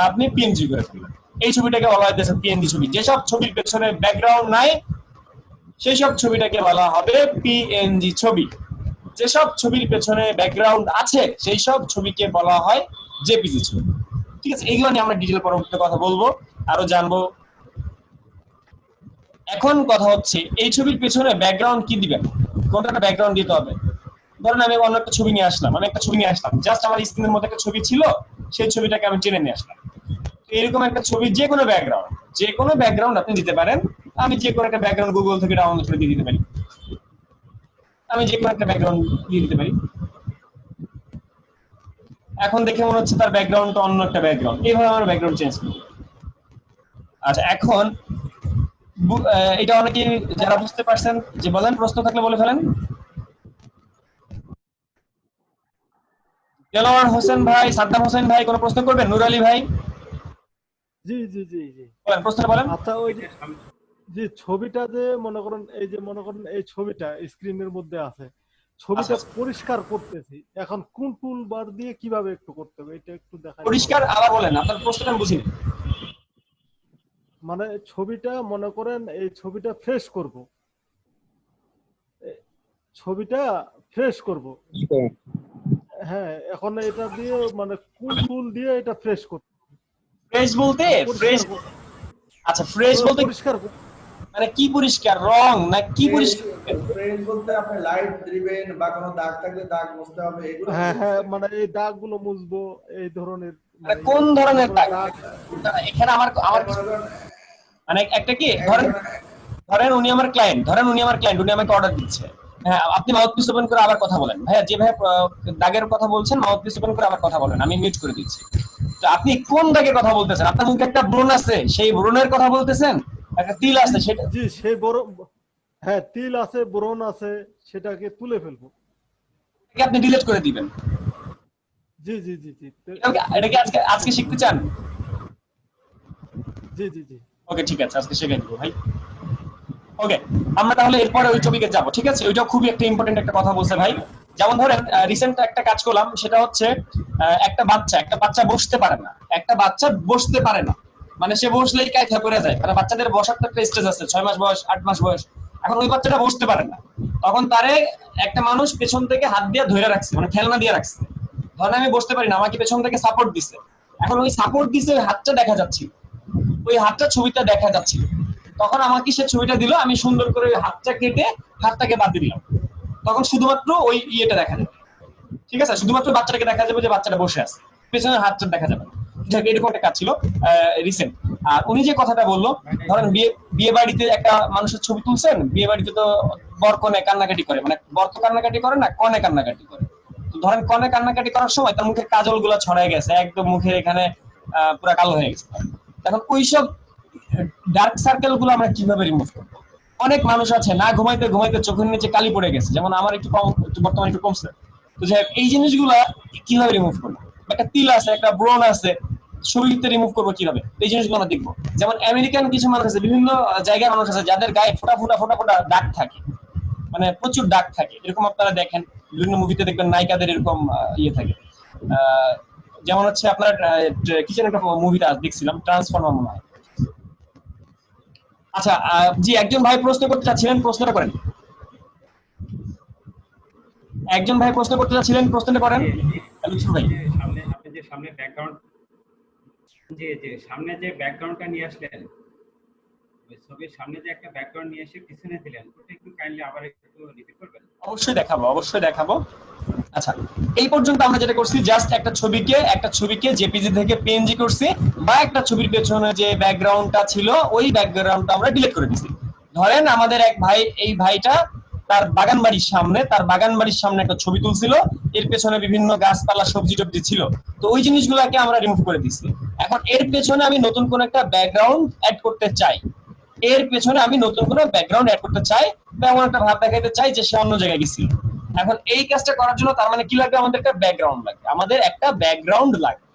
আপনি পিএনজি করে ফেললেন। এই ছবিটাকে বলা হয় পিএনজি ছবি। যেসব ছবির পেছনে ব্যাকগ্রাউন্ড নাই সেই সব ছবিটাকে বলা হবে পিএনজি ছবি। যেসব ছবির পেছনে ব্যাকগ্রাউন্ড আছে সেই সব ছবিকে বলা হয় জেপিজি ছবি। ঠিক আছে, এইগুলো নিয়ে আমরা ডিটেইল পরবর্তীতে কথা বলবো, আরো জানবো। এখন কথা হচ্ছে এই ছবির পেছনে ব্যাকগ্রাউন্ড কি দিবেন, কোনটা একটা ব্যাকগ্রাউন্ড দিতে হবে। ধরেন আমি অন্য একটা ছবি নিয়ে আসলাম, জাস্ট আমার স্ক্রিনের মধ্যে একটা ছবি ছিল, সেই ছবিটাকে আমি টেনে নিয়ে আসলাম। তো এরকম একটা ছবি যে কোনো ব্যাকগ্রাউন্ড আপনি দিতে পারেন। আমি যে কোনো একটা ব্যাকগ্রাউন্ড গুগল থেকে ডাউনলোড করে দিয়ে দিতে পারি। এখন দেখে মনে হচ্ছে তার ব্যাকগ্রাউন্ডটা অন্য একটা ব্যাকগ্রাউন্ড, এইভাবে আমার ব্যাকগ্রাউন্ড চেঞ্জ করি। আচ্ছা, এখন এটা অনেকে যারা বুঝতে পারছেন যে বলেন, প্রশ্ন থাকলে বলে ফেলেন। দেলোয়ার হোসেন ভাই, সাদ্দাম হোসেন ভাই কোনো প্রশ্ন করবেন? নুর আলী ভাই জি জি জি জি বলেন, প্রশ্ন বলেন। আচ্ছা ওই যে ছবিটা যে মনে করেন এই ছবিটা স্ক্রিনের মধ্যে আছে, ছবিটা আচ্ছা। পরিষ্কার করতেছি, এখন কোন টুল বার দিয়ে কিভাবে একটু করতে হবে এটা একটু দেখাই। পরিষ্কার আবার বলেন, আপনার প্রশ্নটা আমি বুঝিনি। মানে ছবিটা মনে করেন এই ছবিটা ফ্রেশ করব, ছবিটা ফ্রেশ করব, হ্যাঁ এখন এটা দিয়ে মানে কোন টুল দিয়ে এটা ফ্রেশ করতে হবে? ফ্রেশ বলতে ফ্রেশ, আচ্ছা ফ্রেশ বলতে পরিষ্কার মানে কি পরিষ্কার, রং না কি পরিষ্কার? ফ্রেশ বলতে আপনি লাইট দিবেন বা কোনো দাগ থাকলে দাগ মুছতে হবে, এগুলো হ্যাঁ হ্যাঁ মানে এই দাগগুলো মুছবো, এই ধরনের মানে কোন ধরনের দাগ? এখানে আমার মানে একটা কি, ধরেন উনি আমার ক্লায়েন্ট, উনি আমাকে অর্ডার দিচ্ছে। হ্যাঁ, আপনি মাউথপিস ওপেন করে আবার কথা বলেন ভাইয়া, যে ভাইয়া দাগের কথা বলছেন মাউথপিস ওপেন করে আবার কথা বলেন, আমি মিউট করে দিচ্ছি। তো আপনি কোন দাগের কথা বলতেছেন? আপনার মুখে একটা ব্রণ আছে, সেই ব্রণের কথা বলতেছেন? একটা তিল আছে সেটা? জি সেই বড়, হ্যাঁ তিল আছে ব্রণ আছে, সেটাকে তুলে ফেলবো। আপনি ডিলিট করে দিবেন। জি জি জি জি এটা কি আজকে শিখতে চান? জি জি জি ওকে ঠিক আছে, আজকে শিখে দিব ভাই। ওকে, আমরা তাহলে এরপরে ওই টপিকে যাব, ঠিক আছে? ওইটা খুবই একটা ইম্পর্টেন্ট একটা কথা বলছে ভাই। যেমন ধরেন রিসেন্ট একটা কাজ করলাম, সেটা হচ্ছে একটা বাচ্চা বসতে পারে না, মানে সে বসলেই কায়দা করে যায়। কারণ বাচ্চাদের বসার তো একটা স্টেজ আছে, 6 মাস বয়স, 8 মাস বয়স। এখন ওই বাচ্চাটা বসতে পারে না, তখন তারে একটা মানুষ পেছন থেকে হাত দিয়ে ধরে রাখছে, মানে খেলনা দিয়ে রাখছে। ধরেন আমি বসতে পারি না, আমাকে পেছন থেকে সাপোর্ট দিছে। এখন ওই সাপোর্ট দিছে, ওই হাতটা দেখা যাচ্ছে, ওই হাতটা ছবিটা দেখা যাচ্ছে। তখন আমাকে সে ছবিটা দিল, আমি সুন্দর করে ওই হাতটা কেটে হাতটাকে বাদ দিলাম। তখন শুধুমাত্র ওই ইয়েটা দেখা যাবে, ঠিক আছে? শুধুমাত্র বাচ্চাটাকে দেখা যাবে যে বাচ্চাটা বসে আছে, পেছনের হাতটা দেখা যাবে না। এরকম একটা কাজ ছিল রিসেন্ট। আর উনি যে কথাটা বললো, ধরেন বিয়ে বাড়িতে একটা মানুষের ছবি তুলছেন, বিয়ে বাড়িতে তো বর কনে কান্নাকাটি করে, মানে বর তো কান্নাকাটি করে না, কনে কান্নাকাটি করে। তো ধরেন কনে কান্নাকাটি করার সময় তার মুখের কাজল গুলা ছড়াই গেছে, একদম মুখের এখানে পুরা কালো হয়ে গেছে। এখন ওইসব ডার্ক সার্কেল গুলো আমরা কিভাবে রিমুভ করবো? অনেক মানুষ আছে না ঘুমাইতে ঘুমাইতে চোখের নিচে কালি পড়ে গেছে, যেমন আমার একটু বর্তমানে একটু কমছে। তো যাই হোক, এই জিনিসগুলা কিভাবে রিমুভ করবো? একটা তিল আছে, একটা ব্রণ আছে, শরীরতে রিমুভ করবো কিভাবে, এই জিনিসগুলো আমরা দেখবো। যেমন আমেরিকান কিছু মানুষ আছে, বিভিন্ন জায়গায় মানুষ আছে যাদের গায়ে ফোটা ফোটা ফোটা ফোটা দাগ থাকে, মানে প্রচুর দাগ থাকে। এরকম আপনারা দেখেন বিভিন্ন মুভিতে, দেখবেন নায়িকাদের এরকম ইয়ে থাকে। যেমন হচ্ছে আপনার কি যেন একটা মুভিটা দেখছিলাম, ট্রান্সফর্মার মনে হয়। আচ্ছা, জি একজন ভাই প্রশ্ন করতে চাচ্ছিলেন, প্রশ্নটা করেন। একজন ভাই প্রশ্ন করতে চাচ্ছিলেন, প্রশ্নটা করেন। লুৎফর ভাই, সামনে আপনি যে সামনে ব্যাকগ্রাউন্ড, যে সামনে যে ব্যাকগ্রাউন্ডটা নিয়ে আসলেন, ওই ছবির সামনে যে একটা ব্যাকগ্রাউন্ড নিয়ে এসে পিছনে দিলেন, ওটা একটু কাইন্ডলি আবার একটু রিপিট করবেন? অবশ্যই দেখাবো। আচ্ছা, এই পর্যন্ত আমরা যেটা করছি, জাস্ট একটা ছবিকে জেপিজি থেকে পিএনজি করছি, বা একটা ছবির পেছনে যে ব্যাকগ্রাউন্ডটা ছিল ওই ব্যাকগ্রাউন্ডটা আমরা ডিলিট করে দিছি। ধরেন আমাদের এক ভাই, এই ভাইটা তার বাগান বাড়ির সামনে একটা ছবি তুলছিল, এর পেছনে বিভিন্ন গাছপালা সবজি টবজি ছিল, তো ওই জিনিসগুলোকে আমরা রিমুভ করে দিছি। এখন এর পেছনে আমি নতুন কোন একটা ব্যাকগ্রাউন্ড অ্যাড করতে চাই, বা এমন একটা ভাব দেখাইতে চাই যে সে অন্য জায়গায় গেছিল। এখন এই কাজটা করার জন্য তার মানে কি লাগবে? আমাদের একটা ব্যাকগ্রাউন্ড লাগবে।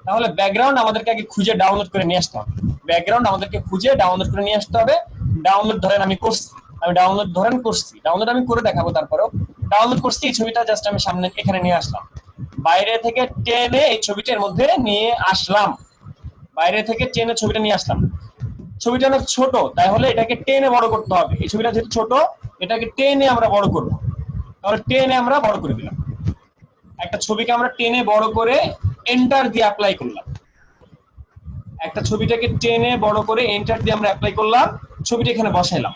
তাহলে ব্যাকগ্রাউন্ড আমাদেরকে আগে খুঁজে ডাউনলোড করে নিয়ে আসতে হবে। ডাউনলোড ধরেন আমি করছি, ডাউনলোড আমি করে দেখাবো। তারপরেও ডাউনলোড করছি, এই ছবিটা জাস্ট আমি সামনে এখানে নিয়ে আসলাম, বাইরে থেকে টেনে এই ছবিটার মধ্যে নিয়ে আসলাম, ছবিটা অনেক ছোট, তাহলে এটাকে টেনে বড় করতে হবে। এই ছবিটা যেহেতু ছোট, এটাকে টেনে আমরা বড় করবো। তাহলে টেনে আমরা বড় করে দিলাম, একটা ছবিকে আমরা টেনে বড় করে এন্টার দিয়ে অ্যাপ্লাই করলাম। ছবিটা এখানে বসাইলাম।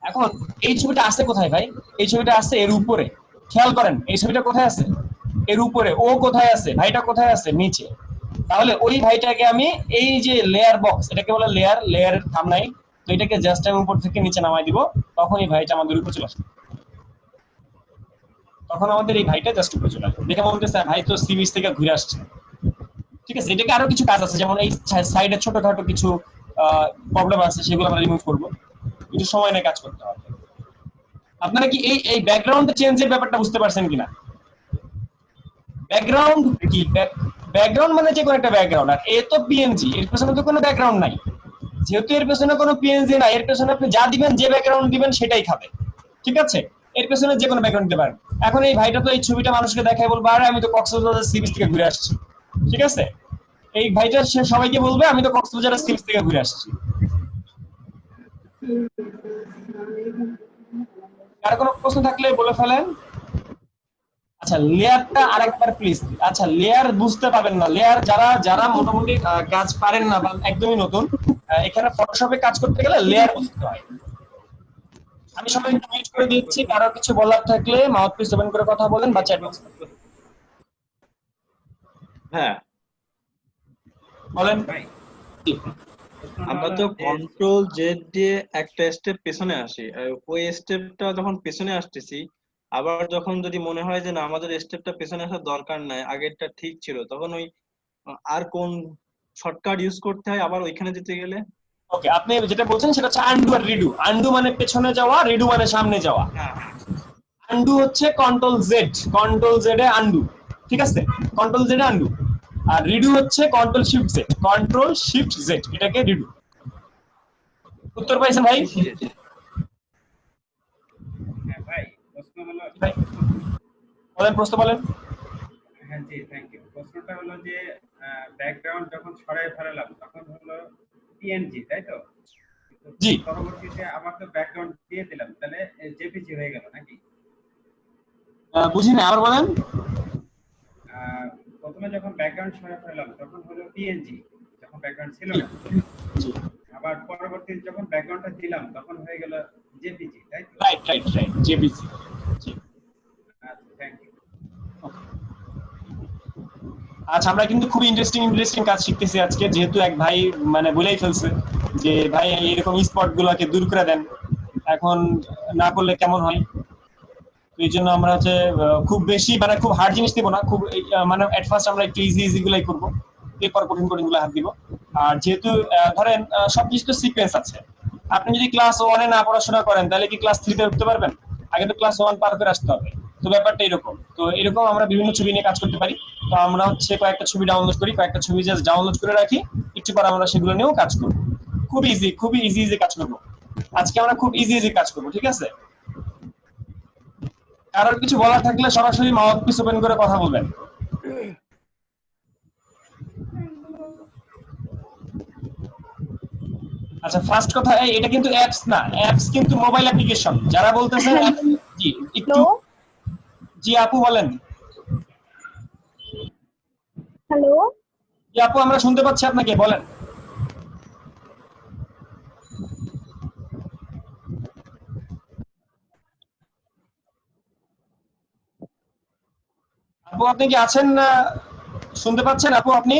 এখন এই ছবিটা আছে কোথায় ভাই? এই ছবিটা আছে এর উপরে। খেয়াল করেন এই ছবিটা কোথায় আছে? এর উপরে। ও কোথায় আছে? ভাইটা কোথায় আছে? নিচে। তাহলে ওই ভাইটাকে আমি এই যে লেয়ার বক্স, এটাকে বলে লেয়ার, লেয়ারের থাম্বনেইল, তো এটাকে জাস্ট আমি উপর থেকে নিচে নামাই দিব, তখন এই ভাইটা আমাদের উপরে চলে আসবে। তখন আমাদের এই ভাইটা জাস্ট উপরে চলে আসবে, দেখে বলতেছে ভাই তো সি বিচ থেকে ঘুরে আসছে। ঠিক আছে, এটাকে আরো কিছু কাজ আছে, যেমন এই সাইডে ছোটখাটো কিছু প্রবলেম আছে, সেগুলো আমরা রিমুভ করবো, কিছু সময় নিয়ে কাজ করতে হবে। আপনারা কি এই ব্যাকগ্রাউন্ড চেঞ্জের ব্যাপারটা বুঝতে পারছেন কিনা? ব্যাকগ্রাউন্ড কি? ব্যাকগ্রাউন্ড মানে যে কোনো একটা ব্যাকগ্রাউন্ড, আর এ তো পিএনজি, এর পেছনে তো কোনো ব্যাকগ্রাউন্ড নাই। যেহেতু এর পেছনে কোনো পিএনজি নাই, এর পেছনে আপনি যা দিবেন, যে ব্যাকগ্রাউন্ড দিবেন সেটাই খাবে। ঠিক আছে, এর পেছনে যে কোনো ব্যাকগ্রাউন্ড দিতে পারেন। এখন এই ভাইটা তো এই ছবিটা মানুষকে দেখায় বলবে আরে আমি তো কক্সবাজার সি বিচ থেকে ঘুরে আসছি। ঠিক আছে, এই ভাইটা সে সবাইকে বলবে আমি তো কক্সবাজার সি বিচ থেকে ঘুরে আসছি। আর কোনো প্রশ্ন থাকলে বলে ফেলেন। আচ্ছা, লেয়ারটা আরেকবার প্লিজ। আচ্ছা, লেয়ার বুঝতে পাবেন না, লেয়ার যারা যারা মোটামুটি কাজ পারেন না বা একদমই নতুন, এখানে ফটোশপে কাজ করতে গেলে লেয়ার বুঝতে হয়। আমি সবাই মিউট করে দিচ্ছি, কারো কিছু বলার থাকলে মাউথপিস ওপেন করে কথা বলেন বা চ্যাট বক্স হ্যাঁ বলেন। ভাই আমরা তো কন্ট্রোল জেড দিয়ে একটা স্টেপ পেছনে আসি, আর ওই স্টেপটা যখন পেছনে আসতেছি, আবার যখন যদি মনে হয় যে না আমাদের স্টেপটা পেছনে আসার দরকার নাই, আগেরটা ঠিক ছিল, তখন ওই আর কোন শর্টকাট ইউজ করতে হয় আবার ওইখানে যেতে গেলে? ওকে, আপনি যেটা বলছেন সেটা হচ্ছে আনডু আর রিডু। আনডু মানে পেছনে যাওয়া, রিডু মানে সামনে যাওয়া। আনডু হচ্ছে কন্ট্রোল জেড এ আনডু। ঠিক আছে, কন্ট্রোল জেড এ আনডু। আর রিডু হচ্ছে কন্ট্রোল শিফট জেড, এটাকে রিডু। উত্তর পাইছেন ভাই? হ্যাঁ ভাই, প্রশ্ন হলো ভাই বলেন, প্রশ্ন বলেন। হ্যাঁ জি, থ্যাংক ইউ। প্রশ্নটা হলো যে ব্যাকগ্রাউন্ড যখন সরাই ফেলালাম তখন হলো পিএনজি, তাই তো? জি। পরবর্তীতে আবার তো ব্যাকগ্রাউন্ড দিয়ে দিলাম, তাহলে জেপিজি হয়ে গেল নাকি? বুঝি না, আবার বলেন। প্রথমে যখন ব্যাকগ্রাউন্ড সরাই ফেলালাম তখন হলো পিএনজি, যখন ব্যাকগ্রাউন্ড ছিল না। আবার পরবর্তীতে যখন ব্যাকগ্রাউন্ডটা দিলাম তখন হয়ে গেল জেপিজি, তাই তো? Right, JPG. আচ্ছা, থ্যাংক ইউ। আচ্ছা, আমরা কিন্তু খুব ইন্টারেস্টিং কাজ শিখতেছি আজকে, যেহেতু এক ভাই মানে বলেই ফেলছে যে ভাই এরকম স্পট গুলোকে দূর করে দেন, এখন না করলে কেমন হয়। এই জন্য আমরা হচ্ছে খুব বেশি মানে খুব হার্ড জিনিস দিব না, খুব মানে এট ফার্স্ট আমরা একটু ইজি গুলাই করবো, এরপর কঠিন গুলো হাত দিব। আর যেহেতু ধরেন সবকিছু তো সিকোয়েন্স আছে, আপনি যদি ক্লাস 1 এ না পড়াশোনা করেন তাহলে কি ক্লাস 3 তে উঠতে পারবেন? আগে তো ক্লাস 1 পার করে আসতে হবে। তো ব্যাপারটা এরকম। তো এরকম আমরা বিভিন্ন ছবি নিয়ে কাজ করতে পারি। তো আমরা হচ্ছে কয়েকটা ছবি ডাউনলোড করি, কয়েকটা ছবি জাস্ট ডাউনলোড করে রাখি, একটু পর আমরা সেগুলো নিয়েও কাজ করব। খুবই ইজি কাজ করব আজকে, আমরা খুব ইজি কাজ করব। ঠিক আছে, কারোর কিছু বলার থাকলে সরাসরি মাউথপিস ওপেন করে কথা বলবেন। আচ্ছা, ফার্স্ট কথা, এটা কিন্তু অ্যাপস না, অ্যাপস কিন্তু মোবাইল অ্যাপ্লিকেশন। যারা বলতেছেন জি একটু, জি আপু বলেন। হ্যালো, জি আপু, আমরা শুনতে পাচ্ছি আপনাকে, বলেন। আপু আপনি কি আছেন না? শুনতে পাচ্ছেন আপু আপনি?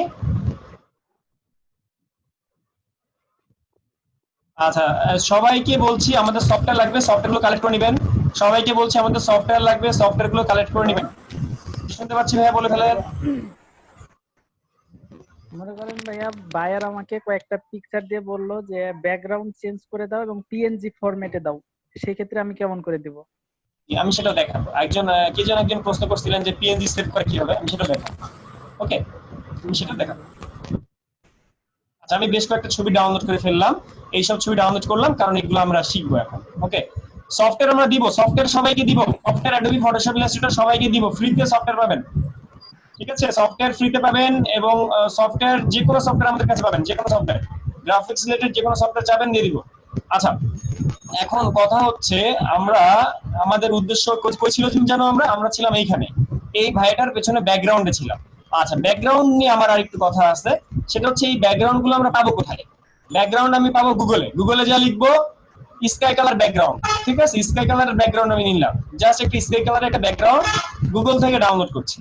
আচ্ছা, সবাইকে বলছি আমাদের সফটওয়্যার লাগবে, সফটওয়্যারগুলো কালেক্ট করে নেবেন। সবাইকে বলছি আমাদের সফটওয়্যার লাগবে, সফটওয়্যারগুলো কালেক্ট করে নেবেন। শুনতে পাচ্ছি ভাইয়া, বলে ফেলেন। মনে করেন ভাইয়া, বায়ার আমাকে কয়েকটা পিকচার দিয়ে বললো যে ব্যাকগ্রাউন্ড চেঞ্জ করে দাও এবং পিএনজি ফরম্যাটে দাও, সেই ক্ষেত্রে আমি কেমন করে দিব? আমি সেটাও দেখাবো। একজন প্রশ্ন করছিলেন যে পিএনজি সেভ করে কিভাবে, আমি সেটা দেখাবো। ওকে, আমি সেটা দেখাবো। আচ্ছা, আমি বেশ কয়েকটা ছবি ডাউনলোড করে ফেললাম, এইসব ছবি ডাউনলোড করলাম কারণ এগুলো আমরা শিখবো এখন। ওকে, সফটওয়্যার আমরা দিব, সফটওয়্যার সবাইকে দিব, সফটওয়্যার অ্যাডোবি ফটোশপ ইলাস্ট্রেটর সবাইকে দিব, ফ্রিতে সফটওয়্যার পাবেন। ঠিক আছে, সফটওয়্যার ফ্রিতে পাবেন, এবং সফটওয়্যার যে কোনো সফটওয়্যার আমাদের কাছে পাবেন, যে কোনো সফটওয়্যার, গ্রাফিক্স রিলেটেড যে কোনো সফটওয়্যার চাবেন দিয়ে দিব। আচ্ছা, এখন কথা হচ্ছে আমরা আমাদের উদ্দেশ্য কই ছিল তুমি জানো? আমরা ছিলাম এইখানে, এই ভাইটার পেছনে ব্যাকগ্রাউন্ডে ছিলাম। আচ্ছা, ব্যাকগ্রাউন্ড নিয়ে আমার আরেকটু কথা আছে, সেটা হচ্ছে এই ব্যাকগ্রাউন্ড গুলো আমরা পাবো কোথায়? ব্যাকগ্রাউন্ড আমি পাবো গুগলে যা লিখবো স্কাই কালার ব্যাকগ্রাউন্ড, ঠিক আছে, স্কাই কালারের ব্যাকগ্রাউন্ড আমি নিলাম, জাস্ট একটা স্কাই কালারের একটা ব্যাকগ্রাউন্ড গুগল থেকে ডাউনলোড করছি।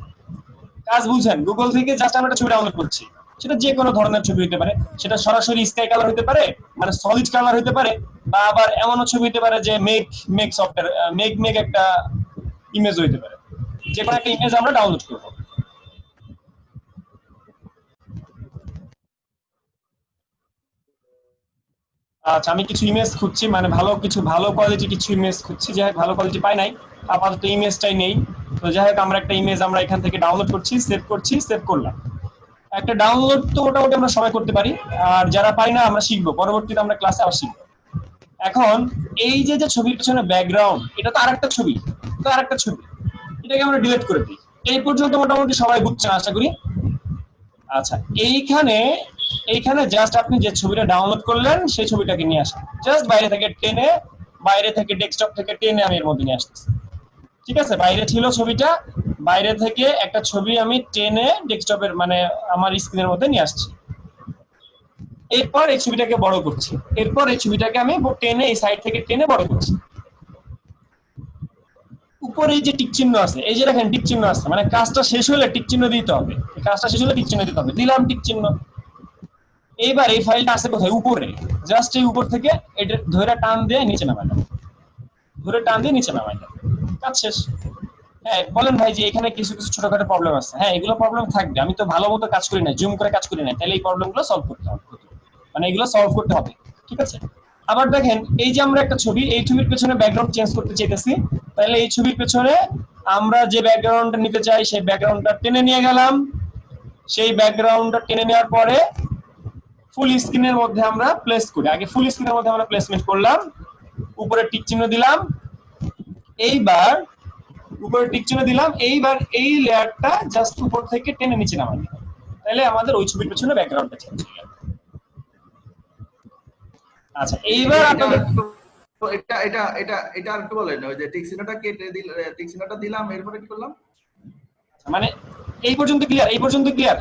কাজ বুঝছেন, গুগল থেকে জাস্ট আমরা একটা ছবি ডাউনলোড করছি, সেটা যে কোনো ধরনের ছবি হতে পারে, সেটা সরাসরি স্কাই কালার হতে পারে, মানে সলিড কালার হতে পারে, বা আবার এমনও ছবি হতে পারে যে মেক সফটওয়্যার মেক একটা ইমেজ হতে পারে, যে কোনো একটা ইমেজ আমরা ডাউনলোড করব। আচ্ছা, আমি কিছু ইমেজ খুঁজছি, মানে ভালো কোয়ালিটি কিছু ইমেজ খুঁজছি, যাই হোক ভালো কোয়ালিটি পাই নাই, আপাতত ইমেজটাই নেই। তো যাই হোক আমরা একটা ইমেজ আমরা এখান থেকে ডাউনলোড করছি, সেভ করলাম। একটা ডাউনলোড তো মোটামুটি আমরা সবাই করতে পারি, আর যারা পারি না আমরা শিখবো, পরবর্তীতে আমরা ক্লাসে আবার শিখবো। এখন এই যে ছবির পিছনে ব্যাকগ্রাউন্ড, এটা তো আরেকটা ছবি, এটাকে আমরা ডিলিট করে দিই। এই পর্যন্ত মোটামুটি সবাই বুঝছেন আশা করি। আচ্ছা, এইখানে জাস্ট আপনি যে ছবিটা ডাউনলোড করলেন সেই ছবিটাকে নিয়ে আসেন, জাস্ট বাইরে থেকে ডেস্কটপ থেকে টেনে আমি এর মধ্যে নিয়ে আসতেছি, ঠিক আছে। বাইরে ছিল ছবিটা, বাইরে থেকে একটা ছবি আমি টেনে ডেস্কটপের মানে আমার স্ক্রিনের মধ্যে নিয়ে আসছি। এরপর এই ছবিটাকে বড় করছি, এরপর এই ছবিটাকে আমি টেনে এই সাইড থেকে টেনে বড় করছি। উপরে এই যে টিক চিহ্ন আছে, এই যে দেখেন টিক চিহ্ন আছে, মানে কাজটা শেষ হলে টিক চিহ্ন দিতে হবে, দিলাম টিক চিহ্ন। এইবার এই ফাইলটা আছে কোথায়? উপরে, জাস্ট এই উপর থেকে এটা ধরে টান দিয়ে নিচে নামাইলাম, কাজ শেষ। হ্যাঁ বলেন ভাই যে এখানে কিছু ছোটখাটো প্রবলেম আছে। হ্যাঁ, এগুলো প্রবলেম থাকবে, আমি তো ভালো মতো কাজ করি না, জুম করে কাজ করি না, তাহলে এই প্রবলেমগুলো সলভ করতে হবে, মানে এগুলো সলভ করতে হবে, ঠিক আছে। আবার দেখেন এই যে আমরা একটা ছবি, এই ছবির পেছনে ব্যাকগ্রাউন্ড চেঞ্জ করতে চাইতেছি, তাহলে এই ছবির পেছনে আমরা যে ব্যাকগ্রাউন্ডটা নিতে চাই সেই ব্যাকগ্রাউন্ডটা টেনে নিয়ে গেলাম, সেই ব্যাকগ্রাউন্ডটা টেনে নেওয়ার পরে ফুল স্ক্রিনের মধ্যে আমরা প্লেস করি, আগে ফুল স্ক্রিনের মধ্যে আমরা প্লেসমেন্ট করলাম, উপরে টিক চিহ্ন দিলাম, এইবার এই লেয়ারটা জাস্ট উপর থেকে টেনে নিচে নামাই, তাহলে আমাদের ওই ছবির পেছনে ব্যাকগ্রাউন্ডটা চেঞ্জ হয়ে গেল। আচ্ছা, এইবার আপনাদের এটা একটু বলেন, ওই যে টিক চিহ্নটা কেটে টিক চিহ্নটা দিলাম, এরপরে কি করলাম? মানে এই পর্যন্ত ক্লিয়ার,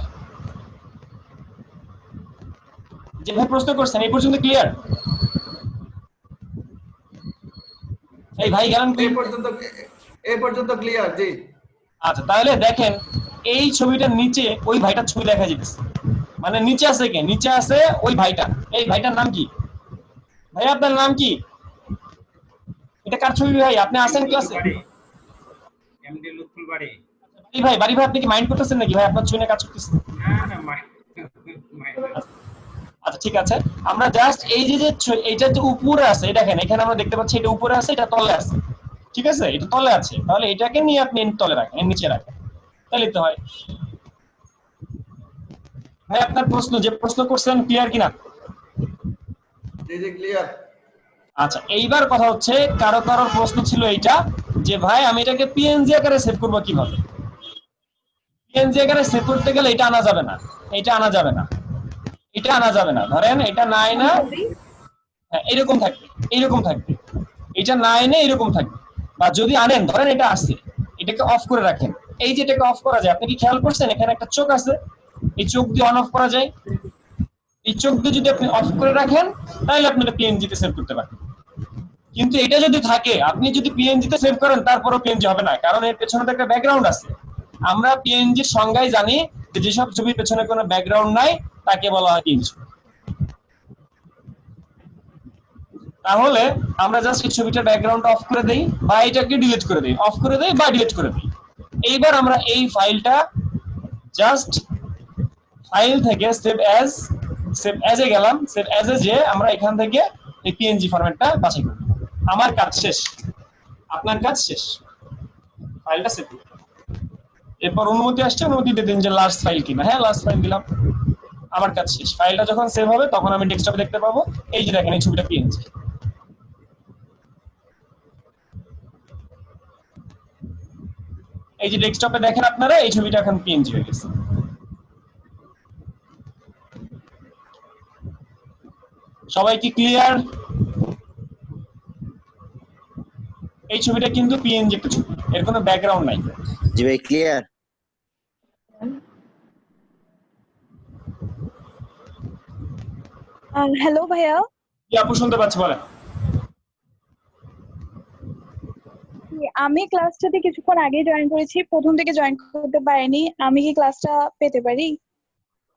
যেভাবে প্রশ্ন করছেন এই পর্যন্ত ক্লিয়ার? এই ভাই গেলেন এই পর্যন্ত ক্লিয়ার, জি। আচ্ছা, তাহলে দেখেন এই ছবিটার নিচে ওই ভাইটার ছবি দেখা যাচ্ছে, মানে নিচে আছে কে? নিচে আছে ওই ভাইটা। এই ভাইটার নাম কি ভাই? আপনার নাম কি? এটা কার ছবি ভাই? আপনি আছেন ক্লাসে? এমডি লুৎফুল বাড়ি। বাড়ি ভাই আপনি কি মাইন্ড করতেছেন নাকি ভাই? আপনার ছবি নিয়ে কাজ করতেছেন? না মাইন্ড। আচ্ছা ঠিক আছে, আমরা জাস্ট এই যে এইটা যে উপরে আছে, দেখেন এখানে আমরা দেখতে পাচ্ছি এটা উপরে আছে, এটা তলে আছে, ঠিক আছে, এটা তলে আছে, তাহলে এটাকে নিয়ে আপনি তলে রাখেন, নিচে রাখেন, তাহলে তো হয়। ভাই আপনার যে প্রশ্ন করছেন ক্লিয়ার কিনা? জি জি ক্লিয়ার। আচ্ছা, এইবার কথা হচ্ছে কারোর প্রশ্ন ছিল এইটা যে ভাই আমি এটাকে পিএনজি আকারে সেভ করব কিভাবে? পিএনজি আকারে সেভ করতে গেলে এটা আনা যাবে না, ধরেন এটা নাই না, হ্যাঁ এরকম থাকবে, এটা নাই না এরকম থাকবে, বা যদি আনেন ধরেন এটা আছে, এটাকে অফ করে রাখেন। এই যে এটাকে অফ করা যায়, আপনি কি খেয়াল করছেন এখানে একটা চোখ আছে, এই চোখ দিয়ে অন অফ করা যায়। এই চোখ দিয়ে যদি আপনি অফ করে রাখেন তাহলে আপনি এটা পিএনজি তে সেভ করতে পারবেন। কিন্তু এটা যদি থাকে, আপনি যদি পিএনজি তে সেভ করেন তারপরও পিএনজি হবে না, কারণ এর পেছনে তো একটা ব্যাকগ্রাউন্ড আছে। আমরা পিএনজির সংজ্ঞায় জানি যে যেসব ছবির পেছনে কোনো ব্যাকগ্রাউন্ড নাই তাকে বলা হয় পিএনজি। তাহলে আমরা জাস্ট এই ছবিটার ব্যাকগ্রাউন্ড অফ করে দেই বা এটাকে ডিলিট করে দেই, অফ করে দেই বা ডিলিট করে দেই। এইবার আমরা এই ফাইলটা জাস্ট ফাইল থেকে সেভ অ্যাজ এ গেলাম, সেভ অ্যাজ এ যে আমরা এখান থেকে এই পিএনজি ফরম্যাটটা বাছাই করব। আমার কাজ শেষ, আপনার কাজ শেষ, ফাইলটা সেভ করব। এরপর অনুমতি আসছে, অনুমতি দিয়ে দিন যে লাস্ট ফাইল কিনা, হ্যাঁ লাস্ট ফাইল দিলাম, আমার কাজ শেষ। ফাইলটা যখন সেভ হবে তখন আমি ডেস্কটপে দেখতে পাবো এই যে দেখেন এই ছবিটা পিএনজি। এই যে ডেস্কটপে দেখেন আপনারা এই ছবিটা এখন পিএনজি হয়ে গেছে। সবাই কি ক্লিয়ার? এই ছবিটা কিন্তু পিএনজি একটা ছবি, এর কোনো ব্যাকগ্রাউন্ড নাই। জি ভাই ক্লিয়ার। হ্যালো ভাইয়া, কি আপু শুনতে পাচ্ছি, বলেন। আমি ক্লাসটাতে কিছুক্ষণ আগে জয়েন করেছি, প্রথম থেকে জয়েন করতে পারিনি। আমি কি ক্লাসটা পেতে পারি?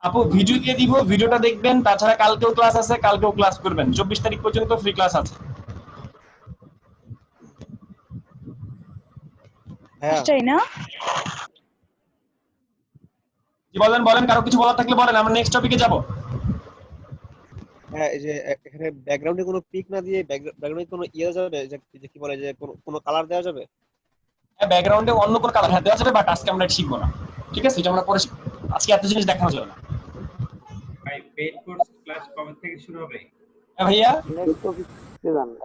আপু ভিডিও দিয়ে দিব, ভিডিওটা দেখবেন। তাছাড়া কালকেও ক্লাস আছে, কালকেও ক্লাস করবেন। 24 তারিখ পর্যন্ত ফ্রি ক্লাস আছে। ক্লাসটাই না? জি বলেন বলেন, কারো কিছু বলার থাকলে বলেন, আমরা নেক্সট টপিকে যাব। হ্যাঁ, এই যে এখানে ব্যাকগ্রাউন্ডে কোনো পিক না দিয়ে ব্যাকগ্রাউন্ডে কোনো ইয়ে যাবে, যে কি বলে, যে কোনো কালার দেওয়া যাবে? হ্যাঁ, ব্যাকগ্রাউন্ডে অন্য কোনো কালার দেওয়া যাবে, বাট আজকে আমরা শিখবো না। ঠিক আছে, এটা আমরা পরে শিখবো। আজকে এত জিনিস দেখানো যাবে না। ভাই পেইড কোর্স ক্লাস কবে থেকে শুরু হবে? হ্যাঁ ভাইয়া,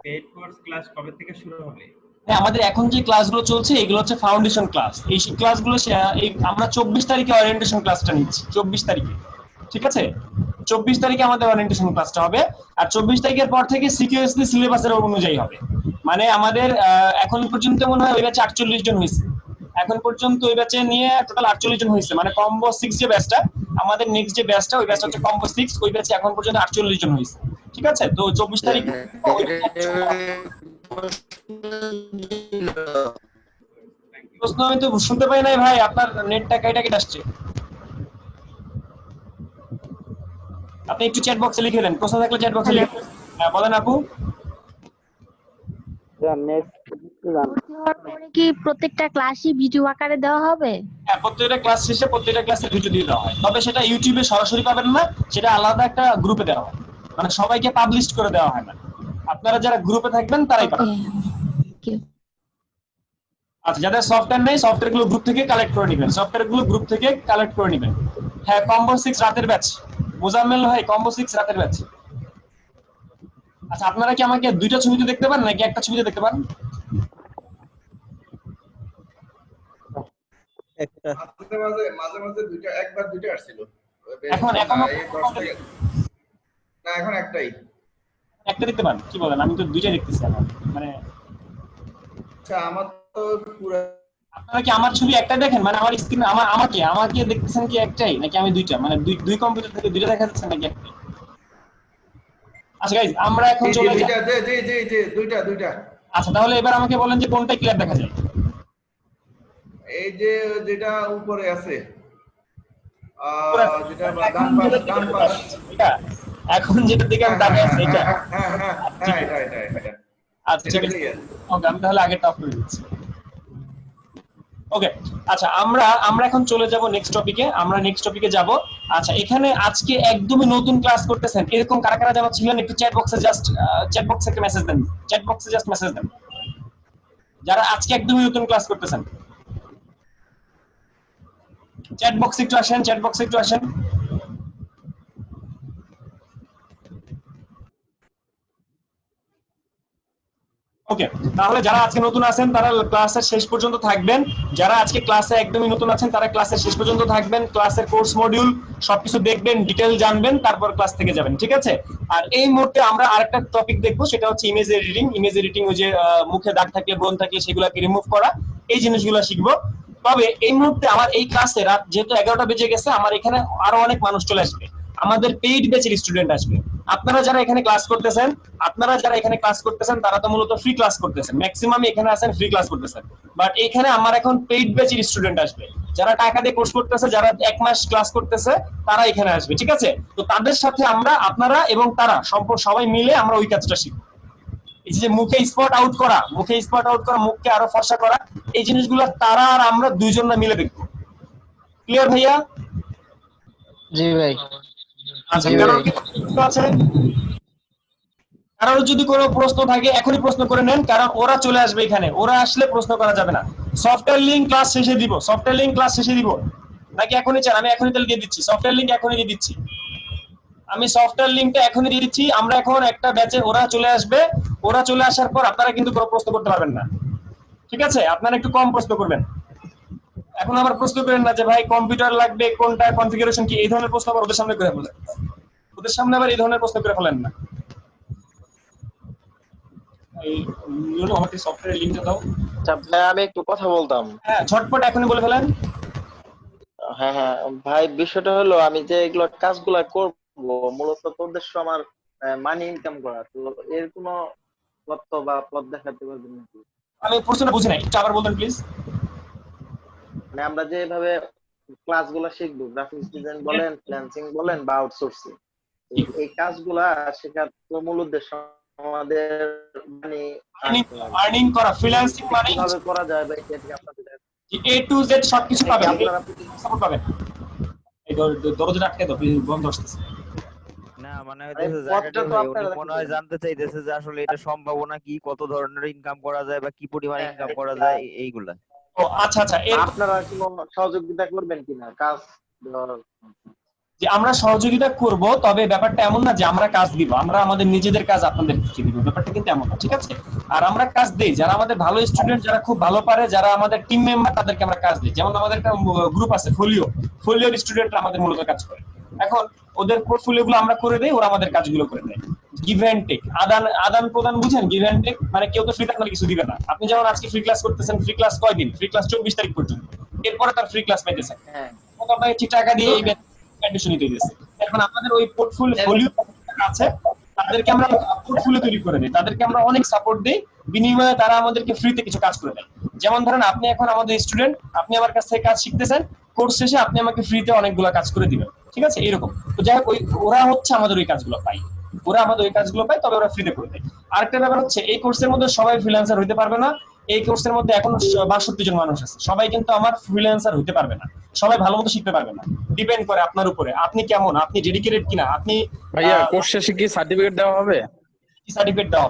পেইড কোর্স ক্লাস কবে থেকে শুরু হবে? হ্যাঁ, আমাদের এখন যে ক্লাসগুলো চলছে এগুলো হচ্ছে ফাউন্ডেশন ক্লাস। এই ক্লাসগুলো আমরা 24 তারিখে ওরিয়েন্টেশন ক্লাসটা নিচ্ছি, 24 তারিখে। ঠিক আছে, 24 তারিখে আমাদের ওরিয়েন্টেশন ক্লাসটা হবে। আর 24 তারিখের পর থেকে সিকিউএসসি সিলেবাসের অনুযায়ী হবে। মানে আমাদের এখন পর্যন্ত মনে হয় ওই ব্যাচে 48 জন হয়েছে। এখন পর্যন্ত ওই ব্যাচে নিয়ে টোটাল 48 জন হয়েছে। মানে কম্বো 6 যে ব্যাচটা, আমাদের নেক্সট যে ব্যাচটা, ওই ব্যাচটা হচ্ছে কম্বো 6। ওই ব্যাচে এখন পর্যন্ত 48 জন হয়েছে। ঠিক আছে, তো 24 তারিখ প্রশ্ন আমি তো শুনতে পাই নাই ভাই, আপনার নেটটা কেটে কেটে আসছে। আপনি একটু চ্যাট বক্সে লিখে দেন, প্রশ্ন থাকলে চ্যাট বক্সে লিখে দেন। হ্যাঁ বলেন আপু। কি প্রত্যেকটা ক্লাসই ভিডিও আকারে দেওয়া হবে? হ্যাঁ, প্রত্যেকটা ক্লাস শেষে প্রত্যেকটা ক্লাসের ভিডিও দিয়ে দেওয়া হয়। তবে সেটা ইউটিউবে সরাসরি পাবেন না, সেটা আলাদা একটা গ্রুপে দেওয়া হয়। মানে সবাইকে পাবলিশ করে দেওয়া হয় না। আপনারা যারা গ্রুপে থাকবেন তারাই পাবেন। আচ্ছা, যাদের সফটওয়্যার নেই, সফটওয়্যার গুলো গ্রুপ থেকে কালেক্ট করে নেবেন। সফটওয়্যার গুলো গ্রুপ থেকে কালেক্ট করে নেবেন। হ্যাঁ, কম্বো 6 রাতের ব্যাচ। মোজাম্মেল ভাই, কম্বো 6 রাতের ব্যাচ। আচ্ছা, আপনারা কি আমাকে দুইটা ছবিতে দেখতে পান নাকি একটা ছবিতে দেখতে পান? একটা মাঝে মাঝে মাঝে দুইটা, একবার দুইটা আসছিল। এখন না, এই 10 থেকে না, এখন একটাই। একটা দেখতে পান? কি বলেন, আমি তো দুইটা দেখতেছি এখন। মানে আচ্ছা, আমার তো পুরো আপনারা কি আমার ছবি একটা দেখেন? মানে আমার স্ক্রিন আমাকে দেখতেছেন কি একটাই, নাকি আমি দুইটা, মানে দুই কম্পিউটার থেকে দুইটা দেখা যাচ্ছে নাকি একটা? আচ্ছা গাইস, আমরা এখন চলে যাই। দুইটা। আচ্ছা, তাহলে এবার আমাকে বলেন যে কোনটা ক্লিয়ার দেখা যায়। এই যে যেটা উপরে আছে, যেটা ডান পাশ, এটা এখন যেটা দিকে আমি তাকিয়ে আছি এটা। হ্যাঁ, এটা। আচ্ছা ঠিক আছে, ওকে, আমি তাহলে আগেরটা অফ করে দিচ্ছি। ওকে, আচ্ছা, আমরা এখন চলে যাব নেক্সট টপিকে। আমরা নেক্সট টপিকে যাব। আচ্ছা, এখানে আজকে একদমই নতুন ক্লাস করতেছেন এরকম কারা কারা জানা ছিলেন? একটু চ্যাট বক্সে একটা মেসেজ দেন। চ্যাট বক্সে জাস্ট মেসেজ দেন যারা আজকে একদমই নতুন ক্লাস করতেছেন। চ্যাট বক্সে একটু আসেন। ওকে, তাহলে যারা আজকে নতুন আছেন তারা ক্লাসের শেষ পর্যন্ত থাকবেন। যারা আজকে ক্লাসে একদমই নতুন আছেন তারা ক্লাসের শেষ পর্যন্ত থাকবেন। ক্লাসের কোর্স মডিউল সবকিছু দেখবেন, ডিটেইল জানবেন, তারপর ক্লাস থেকে যাবেন। ঠিক আছে? আর এই মুহূর্তে আমরা আরেকটা টপিক দেখবো, সেটা হচ্ছে ইমেজ এডিটিং। ওই যে মুখে দাগ থাকলে, ব্রণ থাকলে সেগুলোকে রিমুভ করা, এই জিনিসগুলো শিখবো। তবে এই মুহূর্তে আমার এই ক্লাসে রাত যেহেতু 11টা বেজে গেছে, আমার এখানে আরো অনেক মানুষ চলে আসবে। আমাদের পেইড ব্যাচের স্টুডেন্ট আসবে। আপনারা যারা এখানে ক্লাস করতেছেন তারা তো মূলত ফ্রি ক্লাস করতেছেন, ম্যাক্সিমাম এখানে আছেন ফ্রি ক্লাস করতেছেন। বাট এখানে আমার এখন পেইড ব্যাচের স্টুডেন্ট আসবে, যারা টাকা দিয়ে কোর্স করতেছে, যারা 1 মাস ক্লাস করতেছে, তারা এখানে আসবে। ঠিক আছে? তো তাদের সাথে আপনারা এবং তারা সবাই মিলে আমরা ওই কাজটা শিখব। এই যে মুখে স্পট আউট করা, মুখকে আরো ফর্সা করা, এই জিনিসগুলো তারা আর আমরা দুইজন না মিলে দেখবো। ক্লিয়ার ভাইয়া? জি ভাই। আচ্ছা, কারোর যদি কোনো প্রশ্ন থাকে এখনই প্রশ্ন করে নেন, কারণ ওরা চলে আসবে এখানে। ওরা আসলে প্রশ্ন করা যাবে না। সফটওয়্যার লিংক ক্লাস শেষে দিব নাকি এখনই চান? আমি এখনই তাহলে দিয়ে দিচ্ছি। সফটওয়্যার লিংক এখনই দিয়ে দিচ্ছি। সফটওয়্যার লিংকটা এখনই দিয়ে দিচ্ছি। আমরা এখন একটা ব্যাচে ওরা চলে আসবে। ওরা চলে আসার পর আপনারা কিন্তু কোনো প্রশ্ন করতে পারবেন না। ঠিক আছে? আপনারা একটু কম প্রশ্ন করবেন। এখন আবার প্রশ্ন করেন না যে ভাই কম্পিউটার লাগবে, কোনটা কনফিগারেশন কি, এই ধরনের প্রশ্ন আবার ওদের সামনে করে ফেলেন। ওদের সামনে আবার এই ধরনের প্রশ্ন করে ফেলেন না। আমাকে সফটওয়্যার লিংকটা দাও। আচ্ছা ভাই, আমি একটু কথা বলতাম। হ্যাঁ, ঝটপট এখনই বলে ফেলেন। হ্যাঁ ভাই, বিষয়টা হলো আমি যে এগুলো কাজগুলা করব, মূলত উদ্দেশ্য আমার মানি ইনকাম করা, তো এর কোনো তথ্য বা পথ দেখাতে পারবেন নাকি? আমি প্রশ্নটা বুঝি নাই, একটু আবার বলবেন প্লিজ। মানে আমরা যেভাবে ক্লাসগুলো শিখবো, গ্রাফিক্স ডিজাইন বলেন, ফ্রিল্যান্সিং বলেন বা আউটসোর্সিং, এই কাজগুলা শেখার তো মূল উদ্দেশ্য আমাদের মানে আর্নিং করা, ফ্রিল্যান্সিং মানে কিভাবে করা যায় বা এটা থেকে আপনাদের এ টু জেড সবকিছু পাবেন, আপনারা সাপোর্ট পাবেন। এই দরজাটা আটকে দাও, বন্ধ আসতেছে। না মানে পথটা জায়গাটা তো ভাই, আপনারা উনি মনে হয় জানতে চাইতেছে যে আসলে এটা সম্ভাবনা কি, কত ধরনের ইনকাম করা যায় বা কি পরিমাণ হ্যাঁ, ইনকাম হ্যাঁ, করা এটা- যায় এইগুলা। ও আচ্ছা আচ্ছা, আপনারা কোনো সহযোগিতা করবেন কিনা কাজ দেওয়ার? যে আমরা সহযোগিতা করব, তবে ব্যাপারটা এমন না যে আমরা কাজ দিব, আমরা আমাদের নিজেদের কাজ আপনাদেরকে দিব, ব্যাপারটা কিন্তু এমন না, ঠিক আছে? আর আমরা কাজ দেই যারা আমাদের ভালো স্টুডেন্ট, যারা খুব ভালো পারে, যারা আমাদের টিম মেম্বার, তাদেরকে আমরা কাজ দিই। যেমন আমাদের একটা গ্রুপ আছে ফোলিওর স্টুডেন্টরা আমাদের মূলত কাজ করে। এখন ওদের পোর্টফোলিও গুলো আমরা করে দেই, ওরা আমাদের কাজগুলো করে দেয়। গিভ অ্যান্ড টেক, আদান প্রদান, বুঝেন? গিভ অ্যান্ড টেক মানে কেউ তো ফ্রিতে আপনার কিছু দিবে না। আপনি যেমন আজকে ফ্রি ক্লাস করতেছেন, ফ্রি ক্লাস কয়দিন? ফ্রি ক্লাস 24 তারিখ পর্যন্ত, এরপরে তার ফ্রি ক্লাস পাইতেছেন, হ্যাঁ, আপনাকে ঠিক টাকা দিয়ে অ্যাডমিশন নিতে দিয়েছে। এখন আপনাদের ওই পোর্টফোলিও আছে, তাদেরকে আমরা পোর্টফোলিও তৈরি করে দিই, তাদেরকে আমরা অনেক সাপোর্ট দিই, বিনিময়ে তারা আমাদেরকে ফ্রিতে কিছু কাজ করে দেয়। যেমন ধরেন আপনি এখন আমাদের স্টুডেন্ট, আপনি আমার কাছ থেকে কাজ শিখতেছেন, কোর্স শেষে আপনি আমাকে ফ্রিতে অনেকগুলো কাজ করে দিবেন, ঠিক আছে? এরকম। তো যাই হোক, ওরা হচ্ছে আমাদের ওই কাজগুলো পায়, ওরা আমাদের ওই কাজগুলো পায়, তবে ওরা ফ্রিতে করে দেয়। আরেকটা ব্যাপার হচ্ছে, এই কোর্সের মধ্যে সবাই ফ্রিল্যান্সার হইতে পারবে না। এই কোর্সের মধ্যে এখন 62 জন মানুষ আছে, সবাই কিন্তু আমার ফ্রিল্যান্সার হইতে পারবে না, সবাই ভালো মতো শিখতে পারবে না। ডিপেন্ড করে আপনার উপরে, আপনি কেমন, আপনি ডেডিকেটেড কিনা, আপনি ভাইয়া কোর্স শেষে কি সার্টিফিকেট দেওয়া হবে? কি সার্টিফিকেট দাও,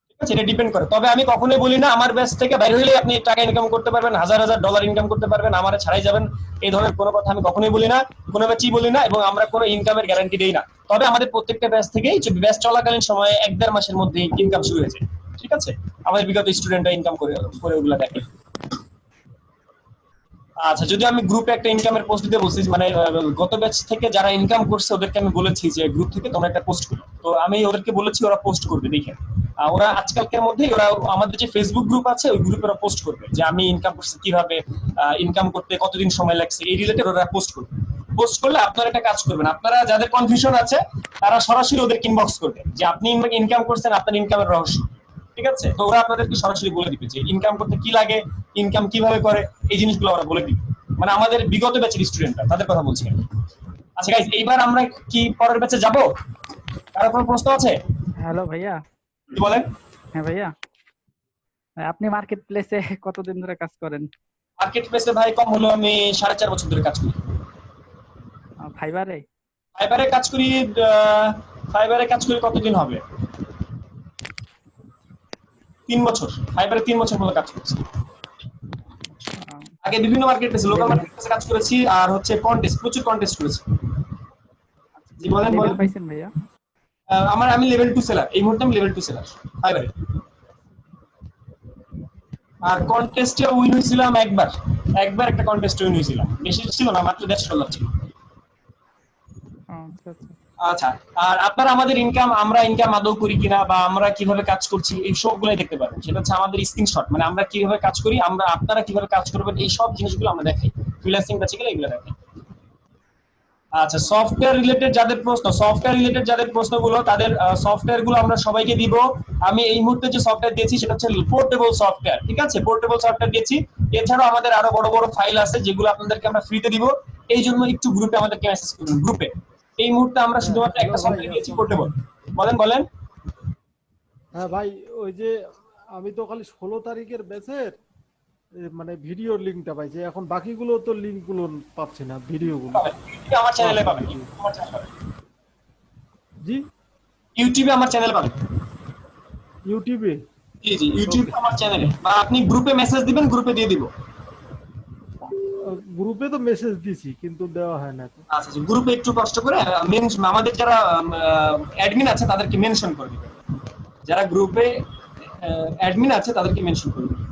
ঠিক আছে? এটা ডিপেন্ড করে। তবে আমি কখনোই বলি না আমার ব্যাচ থেকে বাইরে হলে আপনি টাকা ইনকাম করতে পারবেন, হাজার হাজার ডলার ইনকাম করতে পারবেন, আমার ছাড়াই যাবেন, এই ধরনের কোনো কথা আমি কখনোই বলি না, কোনো ব্যাচই বলি না, এবং আমরা কোনো ইনকামের গ্যারান্টি দেই না। তবে আমাদের প্রত্যেকটা ব্যাচ থেকেই ব্যাচ চলাকালীন সময়ে 1-1.5 মাসের মধ্যে ইনকাম শুরু হয়েছে, ঠিক আছে? আমাদের বিগত স্টুডেন্টরা ইনকাম করে ওগুলা দেখে। আচ্ছা, যদি আমি গ্রুপে একটা ইনকামের পোস্ট দিতে বলছি, মানে গত ব্যাচ থেকে যারা ইনকাম করছে ওদেরকে আমি বলেছি যে গ্রুপ থেকে তোমরা একটা পোস্ট করো, তো আমি ওদেরকে বলেছি ওরা পোস্ট করবে, দেখেন ওরা আজকালকার মধ্যে ওরা আমাদের যে ফেসবুক গ্রুপ আছে ওই গ্রুপে ওরা পোস্ট করবে যে আমি ইনকাম করছি কিভাবে, ইনকাম করতে কতদিন সময় লাগছে, এই রিলেটেড ওরা পোস্ট করবে। পোস্ট করলে আপনারা একটা কাজ করবেন, আপনারা যাদের কনফিউশন আছে তারা সরাসরি ওদেরকে ইনবক্স করবেন যে আপনি ইনকাম করছেন, আপনার ইনকামের রহস্য, ঠিক আছে? তো ওরা আপনাদেরকে সরাসরি বলে দিবে যে ইনকাম করতে কি লাগে, ইনকাম কিভাবে করে, এই জিনিসগুলো ওরা বলে দিবে। মানে আমাদের বিগত ব্যাচের স্টুডেন্টরা, তাদের কথা বলছি আমি। আচ্ছা গাইস, এইবার আমরা কি পরের ব্যাচে যাব? কারো কোনো প্রশ্ন আছে? হ্যালো ভাইয়া। কি বলেন? হ্যাঁ ভাইয়া, আপনি মার্কেট প্লেসে কতদিন ধরে কাজ করেন? মার্কেট প্লেসে ভাই কম হলো আমি 4.5 বছর ধরে কাজ করি। ফাইবারে? ফাইবারে কাজ করি, ফাইবারে কাজ করি কতদিন হবে? 3 বছর। ফাইবারে 3 বছর মতো কাজ করছি। আগে বিভিন্ন মার্কেট প্লেসে, লোকাল মার্কেট প্লেসে কাজ করেছি, আর হচ্ছে কন্টেস্ট, প্রচুর কন্টেস্ট করেছি। জি বলেন বলেন। পাইছেন ভাইয়া? আমি লেভেল 2 সেলার, এই মুহূর্তে আমি লেভেল 2 সেলার ফাইবারে। আর কন্টেস্টে উইন হয়েছিলাম একবার একটা কন্টেস্টে উইন হয়েছিলাম, বেশি ছিল না, মাত্র $150 ছিল। আচ্ছা, আর আপনারা আমাদের আমরা ইনকাম আদৌ করি কিনা বা আমরা কিভাবে কাজ করছি এই সবগুলাই দেখতে পারেন। সেটা হচ্ছে আমাদের স্ক্রিনশট, মানে আমরা কিভাবে কাজ করি, আপনারা কিভাবে কাজ করবেন, এই সব জিনিসগুলো আমরা দেখাই, ফ্রিল্যান্সিং ব্যাচে গেলে এগুলো দেখাই। আচ্ছা, সফটওয়্যার রিলেটেড যাদের প্রশ্নগুলো, তাদের সফটওয়্যার গুলো আমরা সবাইকে দিব। আমি এই মুহূর্তে যে সফটওয়্যার দিয়েছি সেটা হচ্ছে পোর্টেবল সফটওয়্যার, ঠিক আছে? পোর্টেবল সফটওয়্যার দিয়েছি। এছাড়াও আমাদের আরো বড় বড় ফাইল আছে যেগুলো আপনাদেরকে আমরা ফ্রিতে দিব। এই জন্য একটু গ্রুপে আমাদেরকে মেসেজ করুন। গ্রুপে এই মুহূর্তে আমরা শুধুমাত্র একটা সফটওয়্যার দিয়েছি, পোর্টেবল। বলেন। হ্যাঁ ভাই, ওই যে আমি তো খালি 16 তারিখের ব্যাচের মানে ভিডিও লিংকটা পাইছি, এখন বাকিগুলো তো লিংক গুলো পাচ্ছি না, ভিডিওগুলো। আমার চ্যানেলে পাবেন, জি ইউটিউবে আমার চ্যানেল পাবেন। ইউটিউবে? জি জি, ইউটিউবে আমার চ্যানেলে, বা আপনি গ্রুপে মেসেজ দিবেন, গ্রুপে দিয়ে দিব। গ্রুপে তো মেসেজ দিছি কিন্তু দেওয়া হয় না। আচ্ছা, গ্রুপে একটু কষ্ট করে আমাদের যারা অ্যাডমিন আছে তাদেরকে মেনশন করে দিবেন, যারা গ্রুপে অ্যাডমিন আছে তাদেরকে মেনশন করে দিবেন।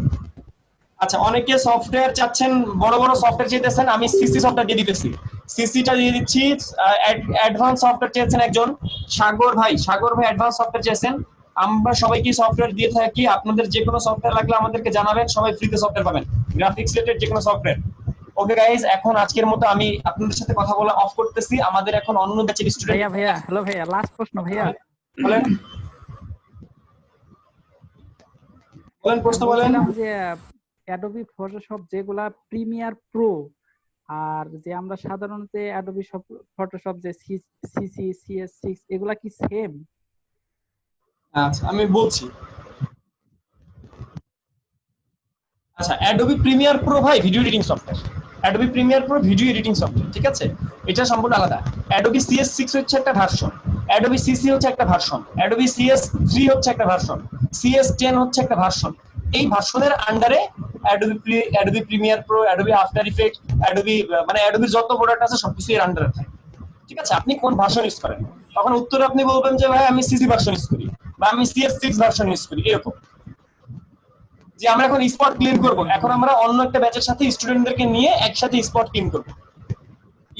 আচ্ছা, অনেকে সফটওয়্যার চাচ্ছেন, বড় বড় সফটওয়্যার চাইতেছেন, আমি সিসি সফটওয়্যার দিয়ে দিতেছি, সিসিটা দিয়ে দিচ্ছি। অ্যাডভান্স সফটওয়্যার চেয়েছেন একজন সাগর ভাই অ্যাডভান্স সফটওয়্যার চেয়েছেন। আমরা সবাইকে সফটওয়্যার দিয়ে থাকি, আপনাদের যে কোনো সফটওয়্যার লাগলে আমাদেরকে জানাবেন, সবাই ফ্রিতে সফটওয়্যার পাবেন, গ্রাফিক্স রিলেটেড যে কোনো সফটওয়্যার। ওকে গাইজ, এখন আজকের মতো আমি আপনাদের সাথে কথা বলা অফ করতেছি। আমাদের এখন অন্য ব্যাচের স্টুডেন্ট। ভাইয়া হ্যালো ভাইয়া, লাস্ট প্রশ্ন ভাইয়া। বলেন বলেন, প্রশ্ন বলেন। বলছিলাম যে অ্যাডোবি ফটোশপ যেগুলা প্রিমিয়ার প্রো, আর যে আমরা সাধারণত অ্যাডোবি ফটোশপ যে সিসি CS6 এগুলা কি সেম? আচ্ছা আমি বলছি। আচ্ছা, অ্যাডোবি প্রিমিয়ার প্রো ভাই video editing software. Adobe Premiere Pro video editing software, ঠিক আছে? এটা সম্পূর্ণ আলাদা। অ্যাডোবি CS6 হচ্ছে একটা ভার্সন, অ্যাডোবি সিসি হচ্ছে একটা ভার্সন, অ্যাডোবি CS3 হচ্ছে একটা ভার্সন, CS10 হচ্ছে একটা ভার্সন। এই ভার্সনের আন্ডারে Adobe Premiere Pro, Adobe after effect, Adobe মানে অ্যাডোবির যত প্রোডাক্ট আছে সবকিছু এর আন্ডারে থাকে, ঠিক আছে? আপনি কোন ভার্সন ইউজ করেন, তখন উত্তরে আপনি বলবেন যে ভাই আমি সিসি ভার্সন ইউজ করি বা আমি CS6 ভার্সন ইউজ করি, এরকম। যে আমরা এখন স্পট ক্লিন করব, এখন আমরা অন্য একটা ব্যাচের সাথে স্টুডেন্টদেরকে নিয়ে একসাথে স্পট ক্লিন করব।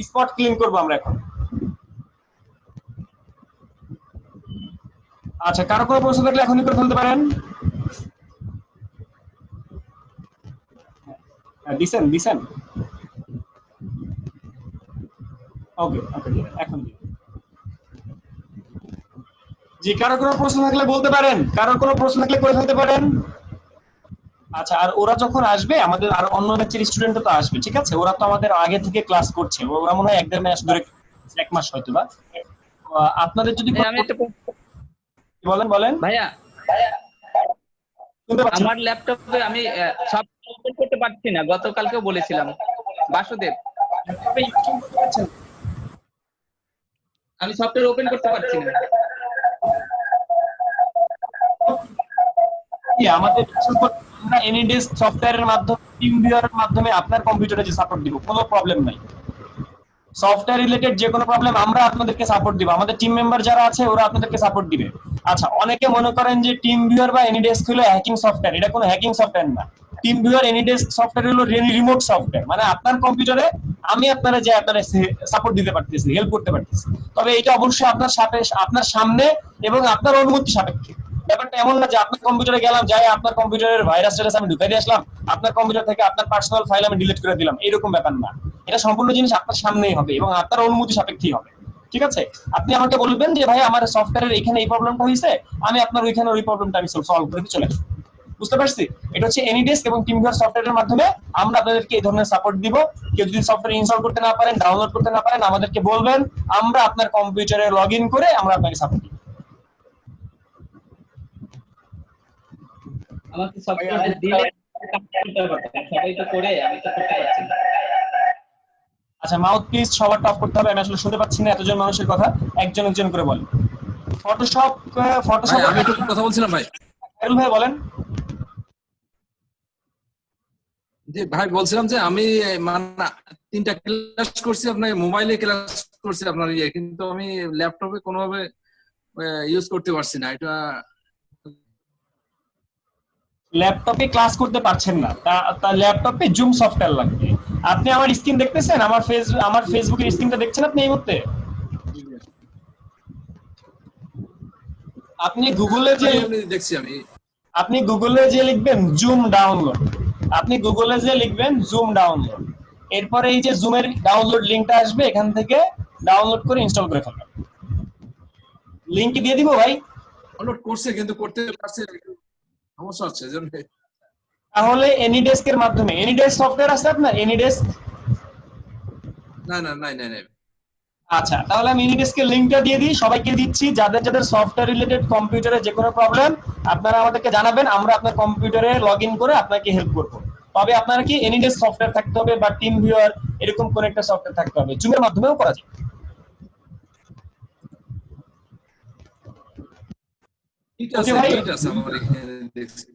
স্পট ক্লিন করব আমরা এখন। আচ্ছা, কারো কোনো প্রশ্ন থাকলে এখনই করে ফেলতে পারেন। দিছেন ওকে ওকে, এখন জি, কারো কোনো প্রশ্ন থাকলে বলতে পারেন, কারো কোনো প্রশ্ন থাকলে করে ফেলতে পারেন। আচ্ছা, আর ওরা যখন আসবে, আমাদের আর অন্য ব্যাচের স্টুডেন্টও তো আসবে, ঠিক আছে? ওরা তো আমাদের আগে থেকে ক্লাস করছে, ওরা মনে হয় 1-1.5 মাস ধরে, 1 মাস হয়তো বা। আপনাদের যদি বলেন ভাইয়া, আমার ল্যাপটপে আমি সব ওপেন করতে পারছি না, গতকালকেও বলেছিলাম বাসুদেব। আমি সফটওয়্যার ওপেন করতে পারছি না। আমাদের আমরা এনিডেস্ক সফটওয়্যারের মাধ্যমে, টিম ভিউয়ারের মাধ্যমে আপনার কম্পিউটারে যে সাপোর্ট দিব, কোনো প্রবলেম নাই। সফটওয়্যার রিলেটেড যে কোনো প্রবলেম আমরা আপনাদেরকে সাপোর্ট দিব, আমাদের টিম মেম্বার যারা আছে ওরা আপনাদেরকে সাপোর্ট দিবে। আচ্ছা, অনেকে মনে করেন যে টিম ভিউয়ার বা এনিডেস্ক হলো হ্যাকিং সফটওয়্যার, এটা কোনো হ্যাকিং সফটওয়্যার না। টিম ভিউয়ার, এনিডেস্ক সফটওয়্যার হলো রিমোট সফটওয়্যার, মানে আপনার কম্পিউটারে আমি আপনারা যে আপনারা সাপোর্ট দিতে পারতেছি, হেল্প করতে পারতেছি, তবে এটা অবশ্যই আপনার সামনে এবং আপনার অনুমতি সাপেক্ষে। ব্যাপারটা এমন না যে আপনার কম্পিউটারে গেলাম, যাই আপনার কম্পিউটারের ভাইরাস টাইরাস আমি ঢুকাই দিয়ে আসলাম, আপনার কম্পিউটার থেকে আপনার পার্সোনাল ফাইল আমি ডিলিট করে দিলাম, এরকম ব্যাপার না। এটা সম্পূর্ণ জিনিস আপনার সামনেই হবে এবং আপনার অনুমতি সাপেক্ষেই হবে, ঠিক আছে? আপনি আমাকে বলবেন যে ভাই আমার সফটওয়্যারের এখানে এই প্রবলেমটা হয়েছে, আমি আপনার ওইখানে ওই প্রবলেমটা আমি সলভ করে দিয়ে চলে আসবো। বুঝতে পারছি? এটা হচ্ছে এনিডেস্ক এবং টিম ভিউয়ার সফটওয়্যারের মাধ্যমে আমরা আপনাদেরকে এই ধরনের সাপোর্ট দিব। কেউ যদি সফটওয়্যার ইনস্টল করতে না পারেন, ডাউনলোড করতে না পারেন, আমাদেরকে বলবেন, আমরা আপনার কম্পিউটারে লগ ইন করে আমরা আপনাকে সাপোর্ট দিব। আমাকে সফটওয়্যার দিলে সবাই তো করে, আমি তো করতে পারছি না। আচ্ছা, মাউথ পিস সবার টপ করতে হবে, আমি আসলে শুনতে পাচ্ছি না এতজন মানুষের কথা, একজন একজন করে বলেন। ফটোশপ আমি একটু কথা বলছিলাম ভাই। ভাই বলেন। জি ভাই, বলছিলাম যে আমি মানে 3টা ক্লাস করছি আপনার মোবাইলে, ক্লাস করছি আপনার কিন্তু আমি ল্যাপটপে কোনোভাবে ইউজ করতে পারছি না। এটা ল্যাপটপে ক্লাস করতে পারছেন না, তা ল্যাপটপে জুম সফটওয়্যার লাগবে। আপনি আমার স্ক্রিন দেখতেছেন, আমার ফেসবুকের স্ক্রিনটা দেখছেন আপনি এই মুহূর্তে? আপনি গুগলে যে দেখছি আমি, আপনি গুগলে যে লিখবেন জুম ডাউনলোড, আপনি গুগলে যে লিখবেন জুম ডাউনলোড, এরপরে এই যে জুমের ডাউনলোড লিংকটা আসবে, এখান থেকে ডাউনলোড করে ইনস্টল করে ফেলবেন। লিংক দিয়ে দিব ভাই। ডাউনলোড করছে কিন্তু করতে পারছে সমস্যা হচ্ছে জন্য। তাহলে এনিডেস্কের মাধ্যমে, এনিডেস্ক সফটওয়্যার আছে আপনার? এনিডেস্ক না না নাই নাই নাই। আচ্ছা, তাহলে আমি এনিডেস্কের লিংকটা দিয়ে দিই, সবাইকে দিচ্ছি। যাদের যাদের সফটওয়্যার রিলেটেড কম্পিউটারে যে কোনো প্রবলেম আপনারা আমাদেরকে জানাবেন, আমরা আপনার কম্পিউটারে লগ ইন করে আপনাকে হেল্প করব। তবে আপনার কি এনিডেস্ক সফটওয়্যার থাকতে হবে বা টিম ভিউয়ার এরকম কোন একটা সফটওয়্যার থাকতে হবে, জুমের মাধ্যমেও করা যায়। ঠিক আছে, ঠিক আছে, আমরা এখানে দেখছি।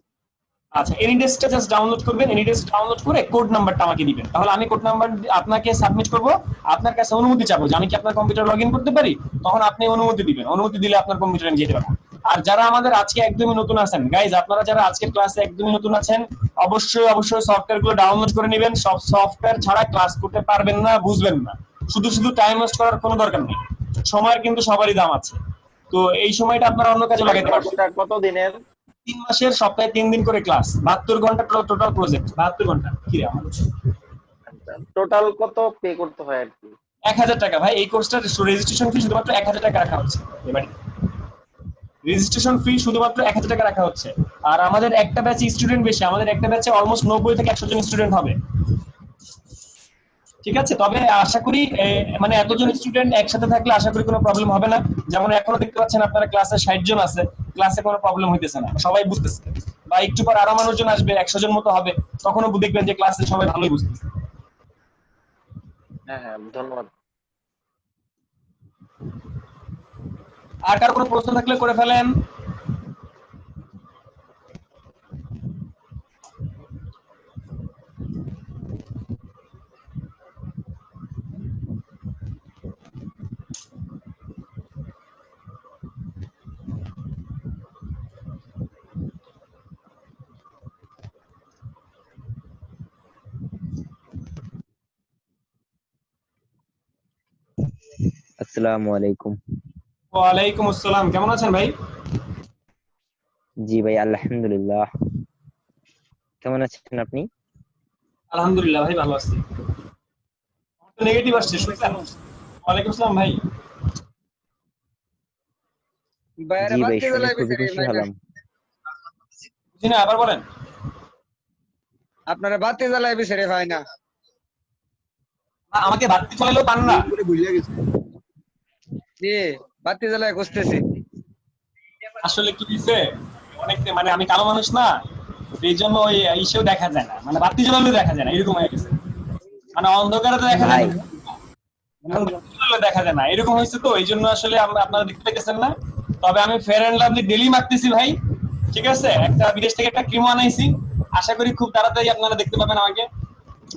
আচ্ছা, এনিডেস্কটা জাস্ট ডাউনলোড করবেন, এনিডেস্ক ডাউনলোড করে কোড নাম্বারটা আমাকে দিবেন, তাহলে আমি কোড নাম্বার আপনাকে সাবমিট করব। আপনার কাছে অনুমতি চাবো যে আমি কি আপনার কম্পিউটার লগ ইন করতে পারি, তখন আপনি অনুমতি দিবেন, অনুমতি দিলে আপনার কম্পিউটারে আমি যেতে পারবো। আর যারা আমাদের আজকে একদমই নতুন আছেন গাইজ, আপনারা যারা আজকের ক্লাসে একদমই নতুন আছেন, অবশ্যই অবশ্যই সফটওয়্যারগুলো ডাউনলোড করে নেবেন। সব সফটওয়্যার ছাড়া ক্লাস করতে পারবেন না, বুঝবেন না। শুধু শুধু টাইম ওয়েস্ট করার কোনো দরকার নেই, সময়ের কিন্তু সবারই দাম আছে। তো এই সময়টা আপনারা অন্য কাজে লাগাতে পারবেন। কত দিনের? 3 মাসের, সপ্তাহে 3 দিন করে ক্লাস, 72 ঘন্টা টোটাল প্রজেক্ট, 72 ঘন্টা। কি রে আমার টোটাল কত পে করতে হয় আর কি? 1000 টাকা ভাই। এই কোর্সটার রেজিস্ট্রেশন ফি শুধুমাত্র 1000 টাকা রাখা হচ্ছে এবারে। রেজিস্ট্রেশন ফি শুধুমাত্র 1000 টাকা রাখা হচ্ছে। আর আমাদের একটা ব্যাচে স্টুডেন্ট বেশি, আমাদের একটা ব্যাচে অলমোস্ট 90 থেকে 100 জন স্টুডেন্ট হবে। ঠিক আছে, তবে আশা করি মানে এতজন স্টুডেন্ট একসাথে থাকলে আশা করি কোনো প্রবলেম হবে না। যেমন এখনো দেখতে পাচ্ছেন আপনারা ক্লাসে 60 জন আছে, ক্লাসে কোনো প্রবলেম হইতেছে না, সবাই বুঝতেছে। বা একটু পর আরো মানুষজন আসবে, 100 জন মতো হবে, তখনও দেখবেন যে ক্লাসে সবাই ভালোই বুঝতেছে। হ্যাঁ হ্যাঁ, ধন্যবাদ। আর কার কোনো প্রশ্ন থাকলে করে ফেলেন। আসসালামু আলাইকুম। ওয়ালাইকুম আসসালাম, কেমন আছেন ভাই? জি ভাই, আলহামদুলিল্লাহ। কেমন আছেন আপনি? আলহামদুলিল্লাহ ভাই, ভালো আছি। নেগেটিভ আসছে, শুনছেন? ওয়ালাইকুম আসসালাম ভাই। জি ভাই, শুনে খুবই খুশি হলাম। জি না, আবার বলেন। আপনারা বাতি জ্বালাই বিছারে ভাই না, আমাকে বাতি জ্বালালেও পান না? জি বাতি জ্বালাই খুঁজতেছি। আসলে কি হইছে, অনেক মানে আমি কালো মানুষ না, এই জন্য ওই ইসেও দেখা যায় না, মানে বাতি জ্বালালেও দেখা যায় না, এরকম হয়ে গেছে। মানে অন্ধকারে তো দেখা যায় না, দেখা যায় না, এরকম হয়েছে। তো এই জন্য আসলে আপনারা দেখতে পেতেছেন না। তবে আমি ফেয়ার এন্ড লাভলি ডেলি মারতেছি ভাই, ঠিক আছে? একটা বিদেশ থেকে একটা ক্রিম আনাইছি, আশা করি খুব তাড়াতাড়ি আপনারা দেখতে পাবেন আমাকে।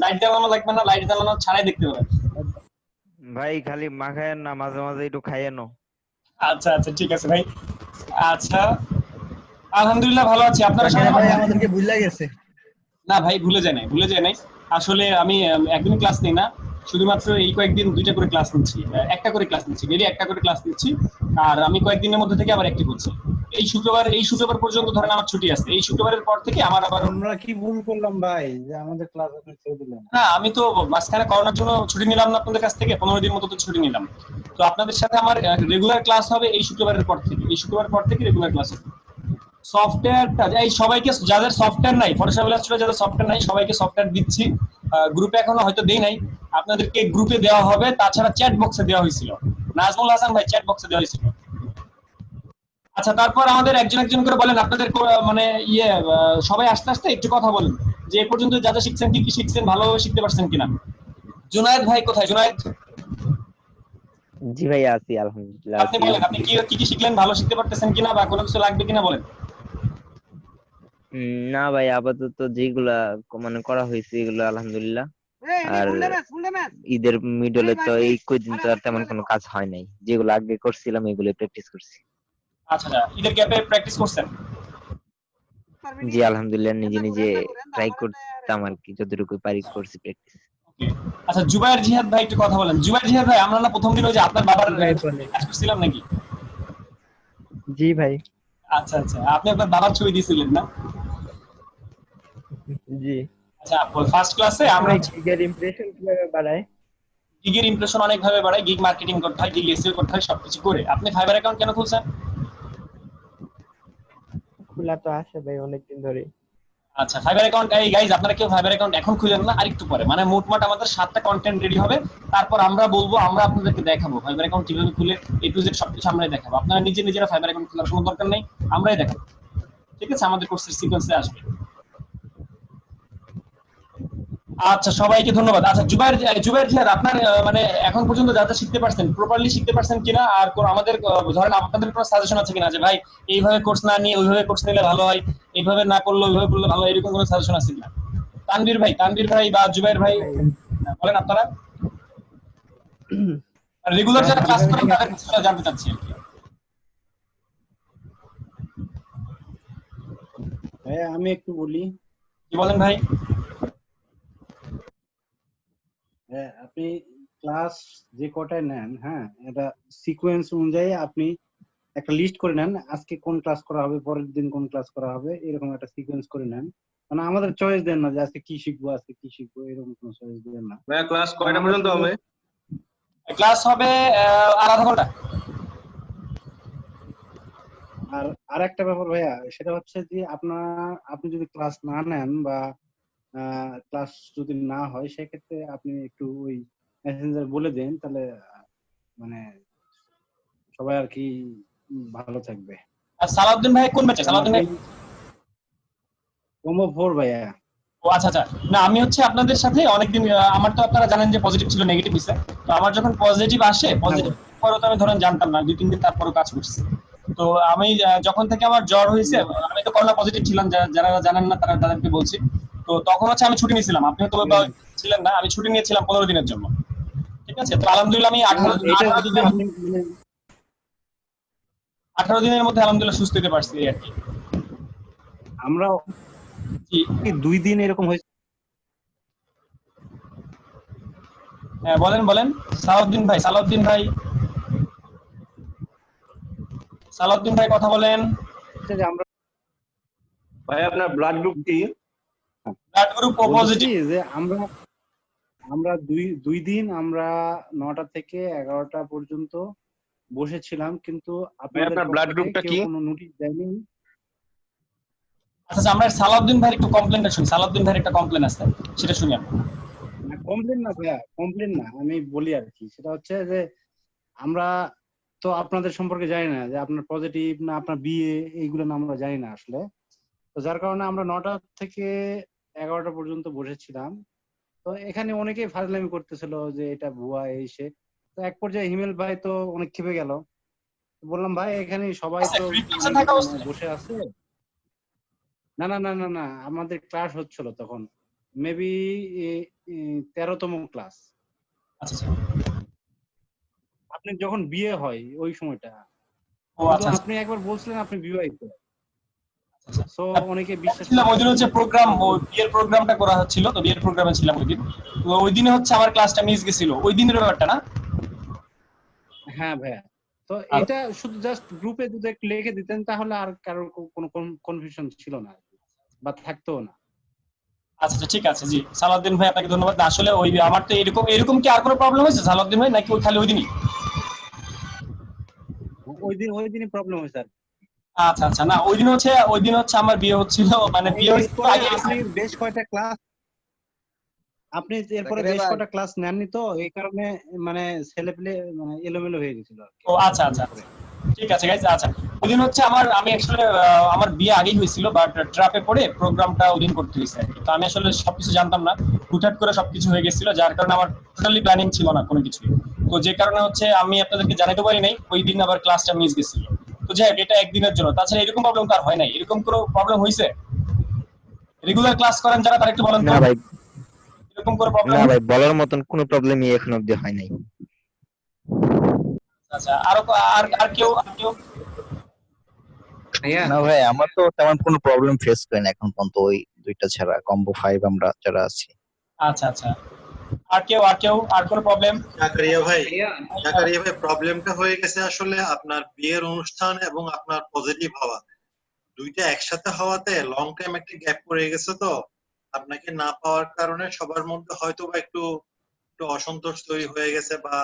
লাইট জ্বালানো লাগবে না, লাইট জ্বালানো ছাড়াই দেখতে পাবেন। ভাই খালি মাখায়েন না, মাঝে মাঝে একটু খাইয়েনো। আচ্ছা আচ্ছা, ঠিক আছে ভাই। আচ্ছা, আলহামদুলিল্লাহ ভালো আছি। আপনারা সবাই ভাই আমাদেরকে ভুলে গেছে। না ভাই, ভুলে যায় নাই, ভুলে যায় নাই। আসলে আমি একদিন ক্লাস নিই না, শুধুমাত্র এই কয়েকদিন 2টা করে ক্লাস নিচ্ছি, একটা করে ক্লাস নিচ্ছি, ডেইলি একটা করে ক্লাস নিচ্ছি। আর আমি কয়েকদিনের মধ্যে থেকে আবার অ্যাক্টিভ হচ্ছি। এই শুক্রবার পর্যন্ত ধরেন আমার ছুটি আছে, এই শুক্রবারের পর থেকে আমার আবার। আমরা কি ভুল করলাম ভাই যে আমাদের ক্লাস আপনি ছেড়ে দিলেন? না, আমি তো মাঝখানে করোনার জন্য ছুটি নিলাম না আপনাদের কাছ থেকে, 15 দিন মতো তো ছুটি নিলাম। তো আপনাদের সাথে আমার রেগুলার ক্লাস হবে এই শুক্রবারের পর থেকে, এই শুক্রবার পর থেকে রেগুলার ক্লাস হবে। সফটওয়্যারটা এই সবাইকে, যাদের সফটওয়্যার নাই, ফটোশপ ইলাস্ট্রেটর যাদের সফটওয়্যার নাই, সবাইকে সফটওয়্যার দিচ্ছি। গ্রুপে এখনো হয়তো দেই নাই, আপনাদেরকে গ্রুপে দেওয়া হবে। তাছাড়া চ্যাট বক্সে দেওয়া হয়েছিল, নাজমুল হাসান ভাই চ্যাট বক্সে দেওয়া হয়েছিল। আচ্ছা, তারপর আমাদের একজন একজন করে বলেন আপনাদের মানে সবাই আস্তে আস্তে একটু কথা বলেন যে এ পর্যন্ত যা যা শিখছেন, কি কি শিখছেন, ভালোভাবে শিখতে পারছেন কিনা। জুনায়েদ ভাই কোথায়? জুনায়েদ, জি ভাই, আছি আলহামদুলিল্লাহ। আপনি বলেন, আপনি কি কি শিখলেন, ভালো শিখতে পারতেছেন কিনা, বা কোনো কিছু লাগবে কিনা বলেন। না ভাই, আপাতত যেগুলা মানে করা হয়েছে এগুলো আলহামদুলিল্লাহ। আর ঈদের মিডলে তো এই কয়দিন তো আর তেমন কোনো কাজ হয় নাই, যেগুলো আগে করছিলাম এগুলো প্র্যাকটিস করছি। আচ্ছা, ঈদের গ্যাপে প্র্যাকটিস করছেন? জি আলহামদুলিল্লাহ, নিজে নিজে ট্রাই করতাম আর কি, যতটুকু পারি করছি প্র্যাকটিস। আচ্ছা, জুবায়ের জিহাদ ভাই একটু কথা বলেন। জুবায়ের জিহাদ ভাই, আমরা না প্রথম দিন ওই যে আপনার বাবার কাজ করছিলাম নাকি? জি ভাই। আচ্ছা আচ্ছা, আপনি আপনার বাবার ছবি দিয়েছিলেন না? জি। আচ্ছা, ফার্স্ট ক্লাসে আমরা গিগের ইমপ্রেশন কিভাবে বাড়ায়? গিগের ইমপ্রেশন অনেক ভাবে বাড়ায়, গিগ মার্কেটিং করতে হয়, গিগ এসইও করতে হয়, সবকিছু করে। আপনি ফাইবার অ্যাকাউন্ট কেন খুলছেন? খোলা তো আছে ভাই অনেকদিন ধরে। আচ্ছা, ফাইবার অ্যাকাউন্ট, এই গাইস আপনারা কেউ ফাইবার অ্যাকাউন্ট এখন খুলেন না, আরেকটু পরে, মানে মোটমাট আমাদের 7টা কন্টেন্ট রেডি হবে, তারপর আমরা বলবো, আমরা আপনাদেরকে দেখাবো ফাইবার অ্যাকাউন্ট কিভাবে খুলে, এ টু জেড সবকিছু আমরাই দেখাবো। আপনারা নিজেরা ফাইবার অ্যাকাউন্ট খোলার কোনো দরকার নেই, আমরাই দেখাবো। ঠিক আছে, আমাদের কোর্সের সিকোয়েন্সে আসবে। আচ্ছা, সবাইকে ধন্যবাদ। আচ্ছা, জুবায়ের জিহাদ, আপনার মানে এখন পর্যন্ত যা যা শিখতে পারছেন, প্রপারলি শিখতে পারছেন কিনা, আর আমাদের ধরেন আপনাদের কোনো সাজেশন আছে কিনা যে ভাই এইভাবে কোর্স না নিয়ে ওইভাবে কোর্স নিলে ভালো হয়, এইভাবে না করলে ওইভাবে করলে ভালো হয়, এরকম কোনো সাজেশন আছে কিনা? তানভীর ভাই বা জুবায়ের ভাই বলেন আপনারা। রেগুলার যারা ক্লাস করেন তাদের কিছু জানতে চাচ্ছি আর কি। ভাই আমি একটু বলি। কি বলেন ভাই? হ্যাঁ, আপনি ক্লাস যে কটায় নেন, হ্যাঁ, এটা সিকোয়েন্স অনুযায়ী আপনি একটা লিস্ট করে নেন, আজকে কোন ক্লাস করা হবে, পরের দিন কোন ক্লাস করা হবে, এরকম একটা সিকোয়েন্স করে নেন। মানে আমাদের চয়েস দেন না যে আজকে কি শিখবো এরকম কোনো চয়েস দেন না। ভাইয়া ক্লাস কয়টা পর্যন্ত হবে? ক্লাস হবে আর আধা ঘন্টা। আর আরেকটা ব্যাপার ভাইয়া, সেটা হচ্ছে যে আপনি যদি ক্লাস না নেন বা ক্লাস যদি না হয়, সেক্ষেত্রে আপনি একটু ওই মেসেঞ্জার বলে দেন, তাহলে মানে সবাই আর কি ভালো থাকবে। আর সালাউদ্দিন ভাই কোন ব্যাচে? সালাউদ্দিন ভাই কম্বো 4 ভাইয়া। ও আচ্ছা আচ্ছা, না আমি হচ্ছে আপনাদের সাথে অনেকদিন আমার তো আপনারা জানেন যে পজিটিভ ছিল নেগেটিভ হইছে, তো আমার যখন পজিটিভ আসে পজিটিভ পরে তো আমি ধরেন জানতাম না, 2-3 দিন তারপরও কাজ করছি। তো আমি যখন থেকে আমার জ্বর হয়েছে, আমি তো করোনা পজিটিভ ছিলাম, যারা জানেন না তারা তাদেরকে বলছি। তো তখন হচ্ছে আমি ছুটি নিয়েছিলাম, আপনি হয়তো ছিলেন না, আমি ছুটি নিয়েছিলাম 15 দিনের জন্য, ঠিক আছে? তো আলহামদুলিল্লাহ আমি 18 দিনের মধ্যে আলহামদুলিল্লাহ সুস্থ হতে পারছি আর কি। আমরা 2 দিন এরকম হয়েছে। হ্যাঁ বলেন বলেন সালাউদ্দিন ভাই, সালাউদ্দিন ভাই কথা বলেন। ভাই আপনার ব্লাড গ্রুপ কি? ব্লাড গ্রুপ ও পজিটিভ। যে আমরা দুই দিন আমরা 9টা থেকে 11টা পর্যন্ত বসেছিলাম, কিন্তু আপনার ব্লাড গ্রুপটা কি? কোনো নোটিশ দেয়নি। আচ্ছা আমরা সালাউদ্দিন ভাইয়ের একটু কমপ্লেইনটা শুনি, সালাউদ্দিন ভাইয়ের একটা কমপ্লেইন আছে সেটা শুনি আমরা। কমপ্লেন না ভাইয়া, কমপ্লেন না, আমি বলি আর কি। সেটা হচ্ছে যে আমরা তো আপনাদের সম্পর্কে জানি না যে আপনার পজিটিভ না আপনার বিয়ে, এইগুলো না আমরা জানি না আসলে। তো যার কারণে আমরা 9টা থেকে 11টা পর্যন্ত বসেছিলাম। তো এখানে অনেকেই ফাজলামি করতেছিল যে এটা ভুয়া এই সে। তো এক পর্যায়ে হিমেল ভাই তো অনেক ক্ষেপে গেল। বললাম ভাই এখানে সবাই তো বসে আছে। না না না না না, আমাদের ক্লাস হচ্ছিল তখন মেবি 13তম ক্লাস। আচ্ছা আপনি যখন বিয়ে হয় ওই সময়টা। ও আচ্ছা, আপনি একবার বলছিলেন আপনি বিবাহিত, সো অনেকে বিশ্বাস ছিলাম ওই দিন হচ্ছে প্রোগ্রাম, বিয়ের প্রোগ্রামটা করা হচ্ছিল, তো বিয়ের প্রোগ্রামে ছিলাম ওই দিন। তো ওই দিনে হচ্ছে আমার ক্লাসটা মিস গেছিল, ওই দিনের ব্যাপারটা না? হ্যাঁ ভাইয়া, তো এটা শুধু জাস্ট গ্রুপে যদি একটু লিখে দিতেন তাহলে আর কারোর কোনো কনফিউশন ছিল না বা থাকতো না। আচ্ছা ঠিক আছে জি, সালাউদ্দিন ভাই আপনাকে ধন্যবাদ। আসলে ওই আমার তো এরকম কি আর কোনো প্রবলেম হয়েছে সালাউদ্দিন ভাই, নাকি ওই খালি ওই দিনই? ওই দিনই প্রবলেম হয়েছে আর। আচ্ছা আচ্ছা, না ওই দিন হচ্ছে আমার বিয়ে হচ্ছিল, মানে বিয়ে আপনি বেশ কয়টা ক্লাস আপনি এরপরে বেশ কয়টা ক্লাস নেননি, তো এই কারণে মানে ছেলেপেলে মানে এলোমেলো হয়ে গেছিল। ও আচ্ছা আচ্ছা ঠিক আছে গাইস। আচ্ছা ওই দিন হচ্ছে আমি অ্যাকচুয়ালি আমার বিয়ে আগেই হয়েছিল, বাট ট্রাপে পড়ে প্রোগ্রামটা ওই দিন করতে হয়েছে। তো আমি আসলে সবকিছু জানতাম না, হুটহাট করে সবকিছু হয়ে গেছিল, যার কারণে আমার টোটালি প্ল্যানিং ছিল না কোনো কিছু। তো যে কারণে হচ্ছে আমি আপনাদেরকে জানাতে পারি নাই, ওই দিন আবার ক্লাসটা মিস গেছিল। তো যাই হোক, এটা একদিনের জন্য, তাছাড়া এরকম প্রবলেম তো আর হয় নাই। এরকম কোনো প্রবলেম হয়েছে? রেগুলার ক্লাস করেন যারা, তারা একটু বলেন তো। না ভাই, এরকম কোনো প্রবলেম? না ভাই, বলার মতন কোনো প্রবলেমই এখন অবধি হয় নাই। আচ্ছা আর কেউ না ভাই, আমার তো তেমন কোনো প্রবলেম ফেস করি না এখন পর্যন্ত, ওই দুইটা ছাড়া কম্বো 5 আমরা যারা আছি। আচ্ছা আচ্ছা, আর কোনো প্রবলেম? জাকারিয়া ভাই প্রবলেমটা হয়ে গেছে আসলে আপনার বিয়ের অনুষ্ঠান এবং আপনার পজিটিভ হওয়া, দুইটা একসাথে হওয়াতে লং টাইম একটা গ্যাপ পড়ে গেছে। তো আপনাকে না পাওয়ার কারণে সবার মধ্যে হয়তো বা একটু অসন্তোষ তৈরি হয়ে গেছে, বা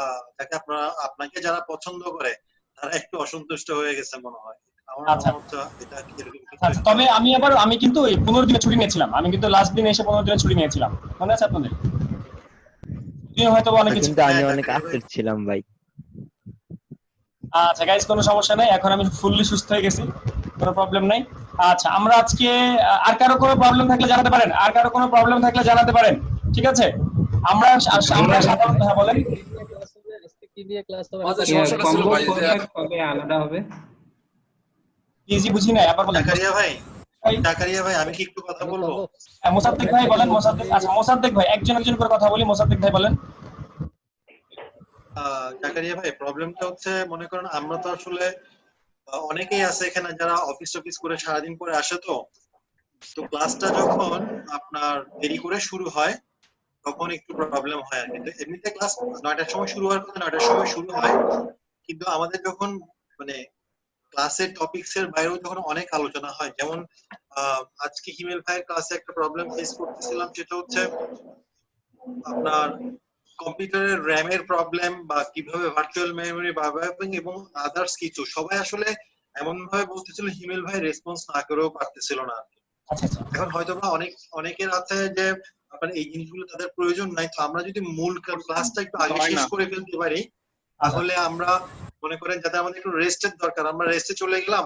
আপনাকে যারা পছন্দ করে তারা একটু অসন্তুষ্ট হয়ে গেছে মনে হয়। তবে আমি কিন্তু 15 দিনের ছুটি নিয়েছিলাম, আমি কিন্তু লাস্ট দিনে এসে 15 দিনের ছুটি নিয়েছিলাম, মনে আছে আপনাদের? হয়তো অনেক কিছু, কিন্তু আমি অনেক আপসেট ছিলাম ভাই। আচ্ছা গাইস, কোনো সমস্যা নাই, এখন আমি ফুললি সুস্থ হয়ে গেছি, কোনো প্রবলেম নাই। আচ্ছা আমরা আজকে আর কারো কোনো প্রবলেম থাকলে জানাতে পারেন, ঠিক আছে? আমরা সাধারণত হ্যাঁ বলেন। কি দিয়ে ক্লাস হবে? সমস্যাটা ছিল ভাই যে কবে আলাদা হবে? জি বুঝি না, আবার বলেন। জাকারিয়া ভাই আমি কি একটু কথা বলবো? মোসাদ্দেক ভাই বলেন। আচ্ছা মোসাদ্দেক ভাই, একজন করে কথা বলি। মোসাদ্দেক ভাই বলেন। জাকারিয়া ভাই প্রবলেমটা হচ্ছে, মনে করেন আমরা তো আসলে অনেকেই আছে এখানে যারা অফিস করে সারাদিন পরে আসে, তো ক্লাসটা যখন আপনার দেরি করে শুরু হয় তখন একটু প্রবলেম হয় আর কি। এমনিতে ক্লাস 9টার সময় শুরু হওয়ার কথা 9টার সময় শুরু হয়, কিন্তু আমাদের যখন মানে ক্লাসের টপিকস এর বাইরেও যখন অনেক আলোচনা হয়, যেমন আজকে হিমেল ভাইয়ের ক্লাসে একটা প্রবলেম ফেস করতেছিলাম, সেটা হচ্ছে আপনার কম্পিউটারের র্যামের প্রবলেম বা কিভাবে ভার্চুয়াল মেমরি বাবাইং এবং আদার্স কিছু সবাই আসলে এমন ভাবে বলতেছিল হিমেল ভাই রেসপন্স না করেও পারতেছিল না। এখন হয়তো বা অনেকের আছে যে আপনার এই জিনিসগুলো তাদের প্রয়োজন নাই, তো আমরা যদি মূল ক্লাসটা একটু আগে শেষ করে ফেলতে পারি তাহলে আমরা মনে করেন যাতে আমাদের একটু রেস্টের দরকার, আমরা রেস্টে চলে গেলাম,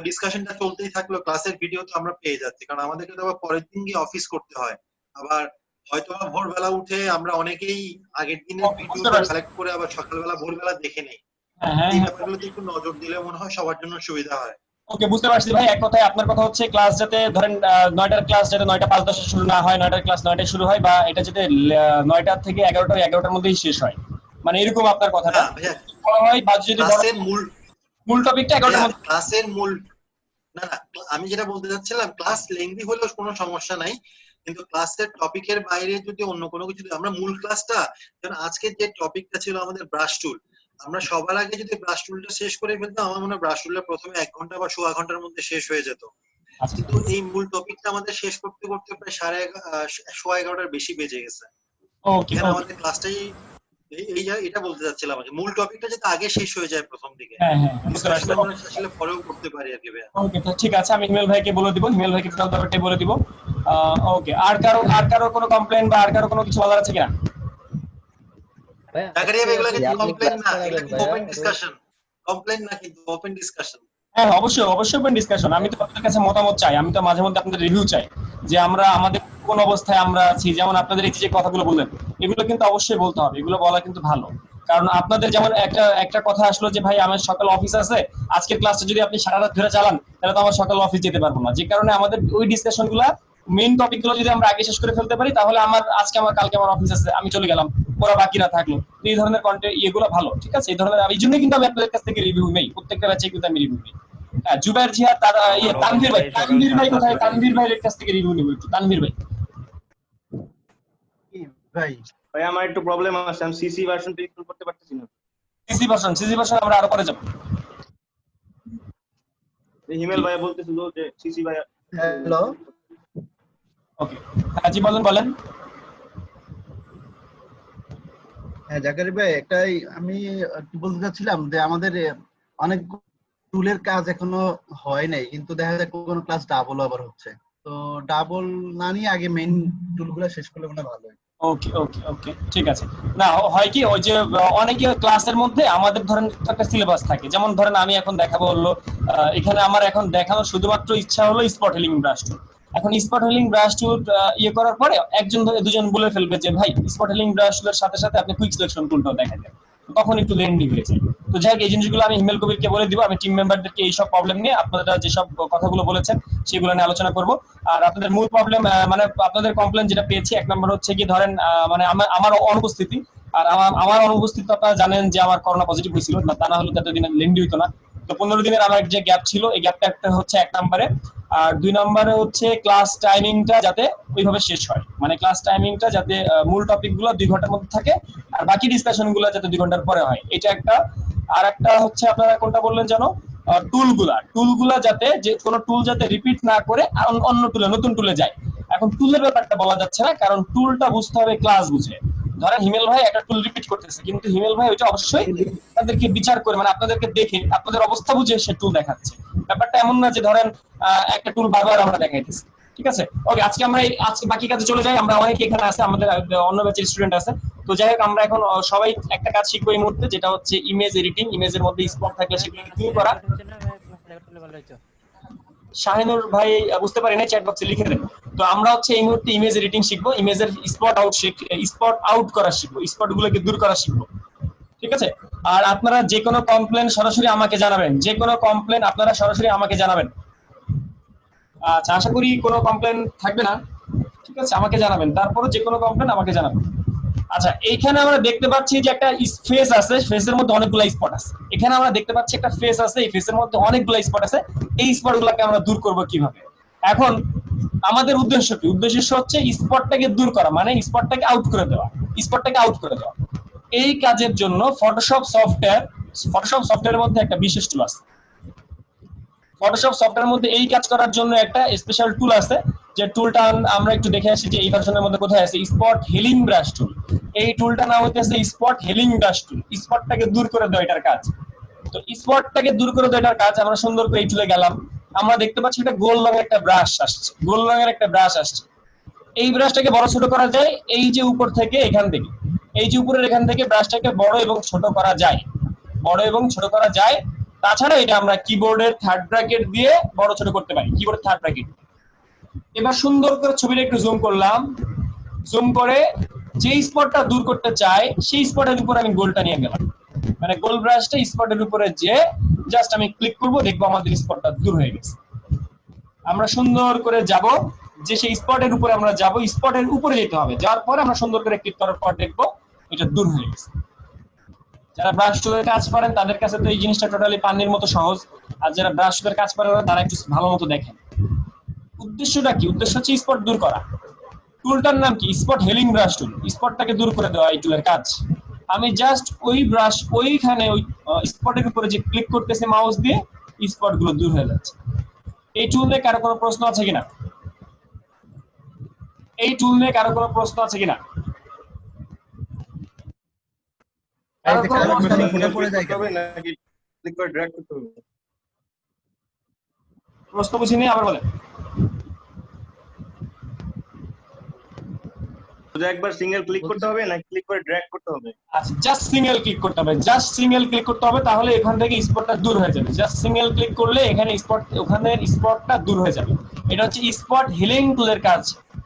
ডিসকাশনটা চলতেই থাকলো, ক্লাসের ভিডিও তো আমরা পেয়ে যাচ্ছি, কারণ আমাদেরকে তো আবার পরের দিন গিয়ে অফিস করতে হয়। আবার হয়তো ভোরবেলা উঠে আমরা অনেকেই আগের দিনের ভিডিও কালেক্ট করে আবার সকালবেলা ভোরবেলা দেখে নেই। এই ব্যাপারগুলোতে একটু নজর দিলে মনে হয় সবার জন্য সুবিধা হয়। ওকে, বুঝতে পারছি ভাই। এক কথায় আপনার কথা হচ্ছে ক্লাস যাতে ধরেন 9টার ক্লাস যাতে 9:05 শুরু না হয়, 9টার ক্লাস 9টায় শুরু হয়, বা এটা যাতে 9টা থেকে 11টার মধ্যেই শেষ হয়, মানে এরকম আপনার কথাটা হয়। বা যদি ক্লাসের মূল টপিকটা 11টার মধ্যে ক্লাসের মূল না আমি যেটা বলতে চাচ্ছিলাম, ক্লাস লেংদি হলেও কোনো সমস্যা নাই, কিন্তু ক্লাসের টপিকের বাইরে যদি অন্য কোনো কিছু, আমরা মূল ক্লাসটা, যেমন আজকে যে টপিকটা ছিল আমাদের ব্রাশ টুল, আমরা সবার আগে যদি ব্রাশ টুলটা শেষ করে ফেলতাম, আমার মনে হয় ব্রাশ টুলটা প্রথমে 1 ঘন্টা বা 1.25 ঘন্টার মধ্যে শেষ হয়ে যেত। কিন্তু এই মূল টপিকটা আমাদের শেষ করতে করতে প্রায় 11:30 বেশি বেজে গেছে। আমাদের ক্লাসটাই এটা বলতে চাচ্ছিলাম, মূল টপিকটা যাতে আগে শেষ হয়ে যায় প্রথম দিকে, আসলে পরেও করতে পারি আর কি। ওকে, তো ঠিক আছে, আমি হিমেল ভাইকে বলে দিব, হিমেল ভাইকে টোটাল ব্যাপারটাই বলে দিব। ওকে, আর কারো কোনো কমপ্লেইন বা আর কারো কোনো কিছু বলার আছে কিনা? জাকারিয়া ভাই, এগুলো কি কমপ্লেইন না, এগুলো কি ওপেন ডিসকাশন? কমপ্লেইন না, কিন্তু ওপেন ডিসকাশন। হ্যাঁ, অবশ্যই ওপেন ডিসকাশন। আমি তো আপনাদের কাছে মতামত চাই, আমি তো মাঝে মধ্যে আপনাদের রিভিউ চাই যে আমরা আমাদের কোন অবস্থায় আমরা আছি। যেমন আপনাদের এই যে কথাগুলো বললেন, এগুলো কিন্তু অবশ্যই বলতে হবে, এগুলো বলা কিন্তু ভালো। কারণ আপনাদের যেমন একটা কথা আসলো যে ভাই আমার সকাল অফিস আছে, আজকের ক্লাসটা যদি আপনি সারা রাত ধরে চালান তাহলে তো আমার সকাল অফিস যেতে পারবো না। যে কারণে আমাদের ওই ডিসকাশনগুলো, মেইন টপিকগুলো যদি আমরা আগে শেষ করে ফেলতে পারি তাহলে কালকে আমার অফিস আছে, আমি চলে গেলাম, ওরা বাকিরা থাকলো। এই ধরনের কন্টেন্ট এগুলো ভালো, ঠিক আছে। এই ধরনের এই জন্যই কিন্তু আমি আপনাদের কাছ থেকে রিভিউ নেই, প্রত্যেকটা ব্যাচে কিন্তু আমি রিভিউ নেই। হ্যাঁ, জুবাইর জিয়া, তানভীর ভাই কোথায়? তানভীর ভাইয়ের কাছ থেকে রিভিউ নেব একটু। তানভীর ভাই। ভাই আমার একটু প্রবলেম আছে, আমি সিসি ভার্সনটা ইনস্টল করতে পারতেছি না। সিসি ভার্সন আমরা আরো পরে যাব। হিমেল ভাই বলতেছিল যে সিসি ভাই। হ্যালো, ওকে, হ্যাঁ জি বলেন। হ্যাঁ জাকারি ভাই, একটাই আমি একটু বলতে চাচ্ছিলাম যে আমাদের অনেক টুলের কাজ এখনো হয় নাই, কিন্তু দেখা যায় কোনো ক্লাস ডাবল আবার হচ্ছে, তো ডাবল না নিয়ে আগে মেইন টুলগুলো শেষ করলে মনে ভালো হয়। ওকে, ঠিক আছে। না হয় কি, ওই যে অনেকে ক্লাসের মধ্যে আমাদের ধরেন একটা সিলেবাস থাকে, যেমন ধরেন আমি এখন দেখাবো হলো এখানে আমার এখন দেখানো শুধুমাত্র ইচ্ছা হলো স্পট হিলিং ব্রাশ টুল। এখন স্পট হিলিং ব্রাশ টুল করার পরে একজন দুজন বলে ফেলবে যে ভাই স্পট হিলিং ব্রাশ টুলের সাথে সাথে আপনি কুইক সিলেকশন টুলটাও দেখা দেন, তখন একটু লেন্দি হয়ে যায়। তো যাই হোক, এই জিনিসগুলো আমি হিমেল কবিরকে বলে দিব, আমি টিম মেম্বারদেরকে এইসব প্রবলেম নিয়ে আপনারা যেসব কথাগুলো বলেছেন সেগুলো নিয়ে আলোচনা করব। আর আপনাদের মূল প্রবলেম, মানে আপনাদের কমপ্লেন যেটা পেয়েছি, 1 নম্বর হচ্ছে কি ধরেন মানে আমার অনুপস্থিতি। আর আমার অনুপস্থিতি আপনারা জানেন যে আমার করোনা পজিটিভ হয়েছিল, তা না হলে এতদিন লেন্দি হইতো না। তো 15 দিনের আমার যে গ্যাপ ছিল, এই গ্যাপটা একটা হচ্ছে 1 নম্বরে। আর 2 নম্বরে হচ্ছে ক্লাস টাইমিংটা যাতে ওইভাবে শেষ হয়, মানে ক্লাস টাইমিংটা যাতে মূল টপিকগুলো 2 ঘন্টার মধ্যে থাকে আর বাকি ডিসকাশনগুলো যাতে 2 ঘন্টার পরে হয়, এটা একটা। আর একটা হচ্ছে আপনারা কোনটা বললেন জানো, টুলগুলা যাতে, যে কোনো টুল যাতে রিপিট না করে অন্য টুলে, নতুন টুলে যায়। এখন টুলের ব্যাপারটা বলা যাচ্ছে না, কারণ টুলটা বুঝতে হবে ক্লাস বুঝে। ধরেন হিমেল ভাই একটা টুল রিপিট করতেছে, কিন্তু হিমেল ভাই ওইটা অবশ্যই আপনাদেরকে বিচার করে, মানে আপনাদেরকে দেখে আপনাদের অবস্থা বুঝে সে টুল দেখাচ্ছে। ব্যাপারটা এমন না যে ধরেন একটা টুল বারবার আমরা দেখাইতেছি, ঠিক আছে। ওকে, আজকে আমরা আজকে বাকি কাজে চলে যাই। আমরা অনেকে এখানে আছে, আমাদের অন্য ব্যাচের স্টুডেন্ট আছে। তো যাই হোক, আমরা এখন সবাই একটা কাজ শিখবো এই মুহূর্তে, যেটা হচ্ছে ইমেজ এডিটিং। ইমেজের মধ্যে স্পট থাকলে সেগুলো ক্লিন করা। শাহিনুর ভাই বুঝতে পারি না, চ্যাট বক্সে লিখে দেন। তো আমরা হচ্ছে এই মুহূর্তে ইমেজ এডিটিং শিখবো, ইমেজের স্পট আউট করা শিখবো, স্পট গুলোকে দূর করা শিখবো, ঠিক আছে। আর আপনারা যে কোনো কমপ্লেন সরাসরি আমাকে জানাবেন, যে কোনো কমপ্লেন আপনারা সরাসরি আমাকে জানাবেন। আচ্ছা, আশা করি কোনো কমপ্লেন থাকবে না, ঠিক আছে, আমাকে জানাবেন। তারপরে যে কোনো কমপ্লেন আমাকে জানাবেন। আচ্ছা, এইখানে আমরা দেখতে পাচ্ছি যে একটা ফেস আছে, ফেসের মধ্যে অনেকগুলো স্পট আছে। এখানে আমরা দেখতে পাচ্ছি একটা ফেস আছে, এই ফেসের মধ্যে অনেকগুলো স্পট আছে। এই স্পটগুলোকে আমরা দূর করব কিভাবে? এখন আমাদের উদ্দেশ্য কি? উদ্দেশ্য হচ্ছে স্পটটাকে দূর করা, মানে স্পটটাকে আউট করে দেওয়া। এই কাজের জন্য ফটোশপ সফটওয়্যারের মধ্যে একটা বিশেষ টুল আছে। ফটোশপ সফটওয়্যারের মধ্যে এই কাজ করার জন্য একটা স্পেশাল টুল আছে, যে টুলটা আমরা একটু দেখে আসি যে এই ভার্সনের মধ্যে কোথায় আছে, স্পট হিলিং ব্রাশ টুল। এই টুলটা নাম হচ্ছে স্পট হিলিং ব্রাশ টুল। স্পটটাকে দূর করে দেয় এটার কাজ। তো স্পটটাকে দূর করে দেয় এটার কাজ। আমরা সুন্দর করে এই টুলে গেলাম, আমরা দেখতে পাচ্ছি এটা গোল রঙের একটা ব্রাশ আসছে, গোল রঙের একটা ব্রাশ আসছে। এই ব্রাশটাকে বড় ছোট করা যায় এই যে উপর থেকে, এখান থেকে, এই যে উপরের এখান থেকে ব্রাশটাকে বড় এবং ছোট করা যায়, বড় এবং ছোট করা যায়। তাছাড়া এটা আমরা কিবোর্ডের থার্ড ব্র্যাকেট দিয়ে বড় ছোট করতে পারি, কিবোর্ডের থার্ড ব্র্যাকেট। এবার সুন্দর করে ছবিটা একটু জুম করলাম, জুম করে যে স্পটটা দূর করতে চাই সেই স্পটের উপর আমি গোলটা নিয়ে গেলাম, মানে গোল ব্রাশটা স্পটের উপরে যে জাস্ট আমি ক্লিক করব, দেখবো আমাদের স্পটটা দূর হয়ে গেছে। আমরা সুন্দর করে যাব, যে সেই স্পটের উপরে আমরা যাব, স্পটের উপরে যেতে হবে, যাওয়ার পরে আমরা সুন্দর করে ক্লিক করার পর দেখবো এটা দূর হয়ে গেছে। যারা ব্রাশ টুলের কাজ করেন তাদের কাছে তো এই জিনিসটা টোটালি পানির মতো সহজ, আর যারা ব্রাশ টুলের কাজ করেন তারা একটু ভালো মতো দেখেন। উদ্দেশ্যটা কি? উদ্দেশ্য হচ্ছে স্পট দূর করা। টুলটার নাম কি? Spot healing brush tool. স্পটটাকে দূর করে দেওয়া এই টুলের কাজ। আমি জাস্ট ওই ব্রাশ ওইখানে ওই স্পটের উপরে যে ক্লিক করতেছি মাউস দিয়ে, স্পট গুলো দূর হয়ে যাচ্ছে। এই টুল নিয়ে কারো কোনো প্রশ্ন আছে কিনা? এই টুল নিয়ে কারো কোনো প্রশ্ন আছে কিনা? প্রশ্ন বুঝিনি, আবার বলেন। শুধু একবার সিঙ্গেল ক্লিক করতে হবে না ক্লিক করে ড্র্যাগ করতে হবে? আচ্ছা, জাস্ট সিঙ্গেল ক্লিক করতে হবে, জাস্ট সিঙ্গেল ক্লিক করতে হবে, তাহলে এখান থেকে স্পটটা দূর হয়ে যাবে। জাস্ট সিঙ্গেল ক্লিক করলে এখানে স্পট, ওখানে স্পটটা দূর হয়ে যাবে। এটা হচ্ছে স্পট হিলিং টুলের কাজ।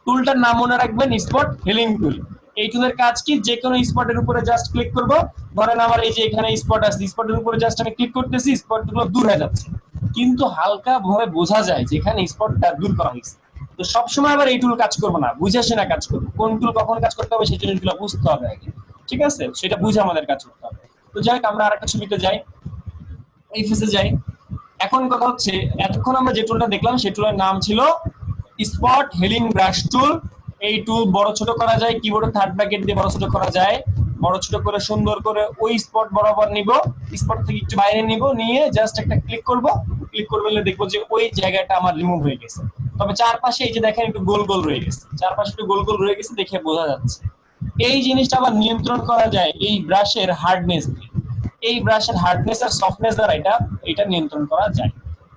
টুলটার নাম মনে রাখবেন, স্পট হিলিং টুল। এই টুলের কাজ কি? যে কোনো স্পটের উপরে জাস্ট ক্লিক করব, ধরেন আমার এই যে এখানে স্পট আছে, স্পটের উপরে জাস্ট আমি ক্লিক করতেছি, স্পটগুলো দূর হয়ে যাচ্ছে, কিন্তু হালকা ভাবে বোঝা যায় যে এখানে স্পটটা দূর করা হয়েছে। তো সবসময় আবার এই টুল কাজ করবো না, বুঝে শুনে কাজ করবো। কোন টুল কখন কাজ করতে হবে সেই জিনিসগুলো বুঝতে হবে আগে, ঠিক আছে? সেটা বুঝে আমাদের কাজ করতে হবে। তো যাই হোক, আমরা আরেকটা ছবিতে যাই, এই ফেসে যাই। এখন কথা হচ্ছে, এতক্ষণ আমরা যে টুলটা দেখলাম সেই টুলের নাম ছিল স্পট হিলিং ব্রাশ টুল। এই টুল বড় ছোট করা যায়, কিবোর্ডের থার্ড ব্র্যাকেট দিয়ে বড় ছোট করা যায়। বড় ছোট করে সুন্দর করে ওই স্পট বরাবর নিব, স্পট থেকে একটু বাইরে নিব, নিয়ে জাস্ট একটা ক্লিক করব। ক্লিক করলে দেখবো যে ওই জায়গাটা আমার রিমুভ হয়ে গেছে। তবে চারপাশে এই যে দেখেন একটু গোল গোল রয়ে গেছে, চারপাশে একটু গোল গোল রয়ে গেছে, দেখে বোঝা যাচ্ছে। এই জিনিসটা আবার নিয়ন্ত্রণ করা যায় এই ব্রাশের হার্ডনেস দিয়ে। এই ব্রাশের হার্ডনেস আর সফটনেস দ্বারা এটা নিয়ন্ত্রণ করা যায়।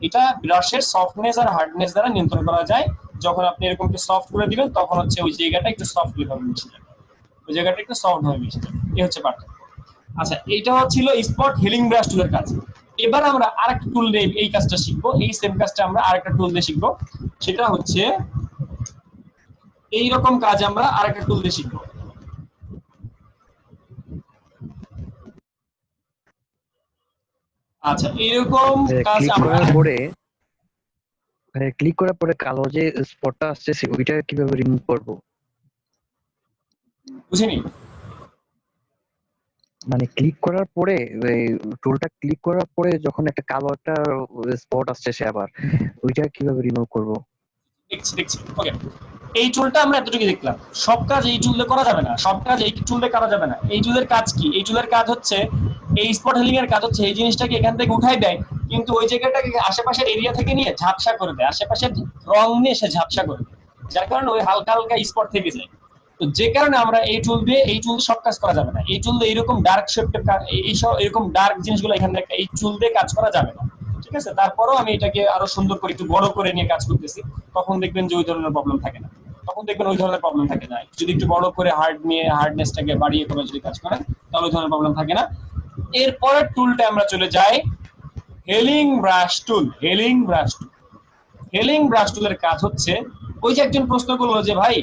এটা ব্রাশের সফটনেস আর হার্ডনেস দ্বারা নিয়ন্ত্রণ করা যায়। যখন আপনি এরকম একটু সফট করে দিবেন তখন হচ্ছে ওই জায়গাটা একটু সফট হবে, মিশে যাবে, ওই জায়গাটা একটু সফট হয়ে মিশে যাবে। এই হচ্ছে পার্থক্য। আচ্ছা, এইটা ছিল স্পট হিলিং ব্রাশ টুলের কাজ। এবার আমরা আরেকটা টুল দিয়ে এই কাজটা শিখবো, এই সেম কাজটা আমরা আরেকটা টুল দিয়ে শিখবো। সেটা হচ্ছে এইরকম কাজ আমরা আরেকটা টুল দিয়ে শিখবো। আচ্ছা, এরকম কাজ আমরা ক্লিক করার পরে কালো যে স্পটটা আসছে ওইটা কিভাবে রিমুভ করব? বুঝিনি। মানে ক্লিক করার পরে টুলটা ক্লিক করার পরে যখন একটা কালো একটা স্পট আসছে সে আবার ওইটা কিভাবে রিমুভ করব? দেখছি ওকে। এই টুলটা আমরা এতটুকু দেখলাম। সব কাজ এই টুল দিয়ে করা যাবে না, সব কাজ এই টুল দিয়ে করা যাবে না। এই টুলের কাজ কি? এই টুলের কাজ হচ্ছে, এই স্পট হিলিং এর কাজ হচ্ছে এই জিনিসটাকে এখান থেকে উঠাই দেয়, কিন্তু ওই জায়গাটাকে আশেপাশের এরিয়া থেকে নিয়ে ঝাপসা করে দেয়, আশেপাশের রং নিয়ে সে ঝাপসা করে দেয়, যার কারণে ওই হালকা হালকা স্পট থেকে যায়। তো যে কারণে আমরা এই টুল দিয়ে সব কাজ করা যাবে না। এই টুল দিয়ে এরকম ডার্ক শেপের এরকম ডার্ক জিনিসগুলো এখান থেকে এই টুল দিয়ে কাজ করা যাবে না, ঠিক আছে? তারপরেও আমি এটাকে আরো সুন্দর করে একটু বড় করে নিয়ে কাজ করতেছি, তখন দেখবেন যে ওই ধরনের প্রবলেম থাকে না, তখন দেখবেন ওই ধরনের প্রবলেম থাকে না। যদি একটু বড় করে হার্ডনেসটাকে বাড়িয়ে করে যদি কাজ করেন তাহলে ওই ধরনের প্রবলেম থাকে না। এরপরের টুলটা আমরা চলে যাই হিলিং ব্রাশ টুল। হিলিং ব্রাশ টুল, হিলিং ব্রাশ টুলের কাজ হচ্ছে, ওই যে একজন প্রশ্ন করলো যে ভাই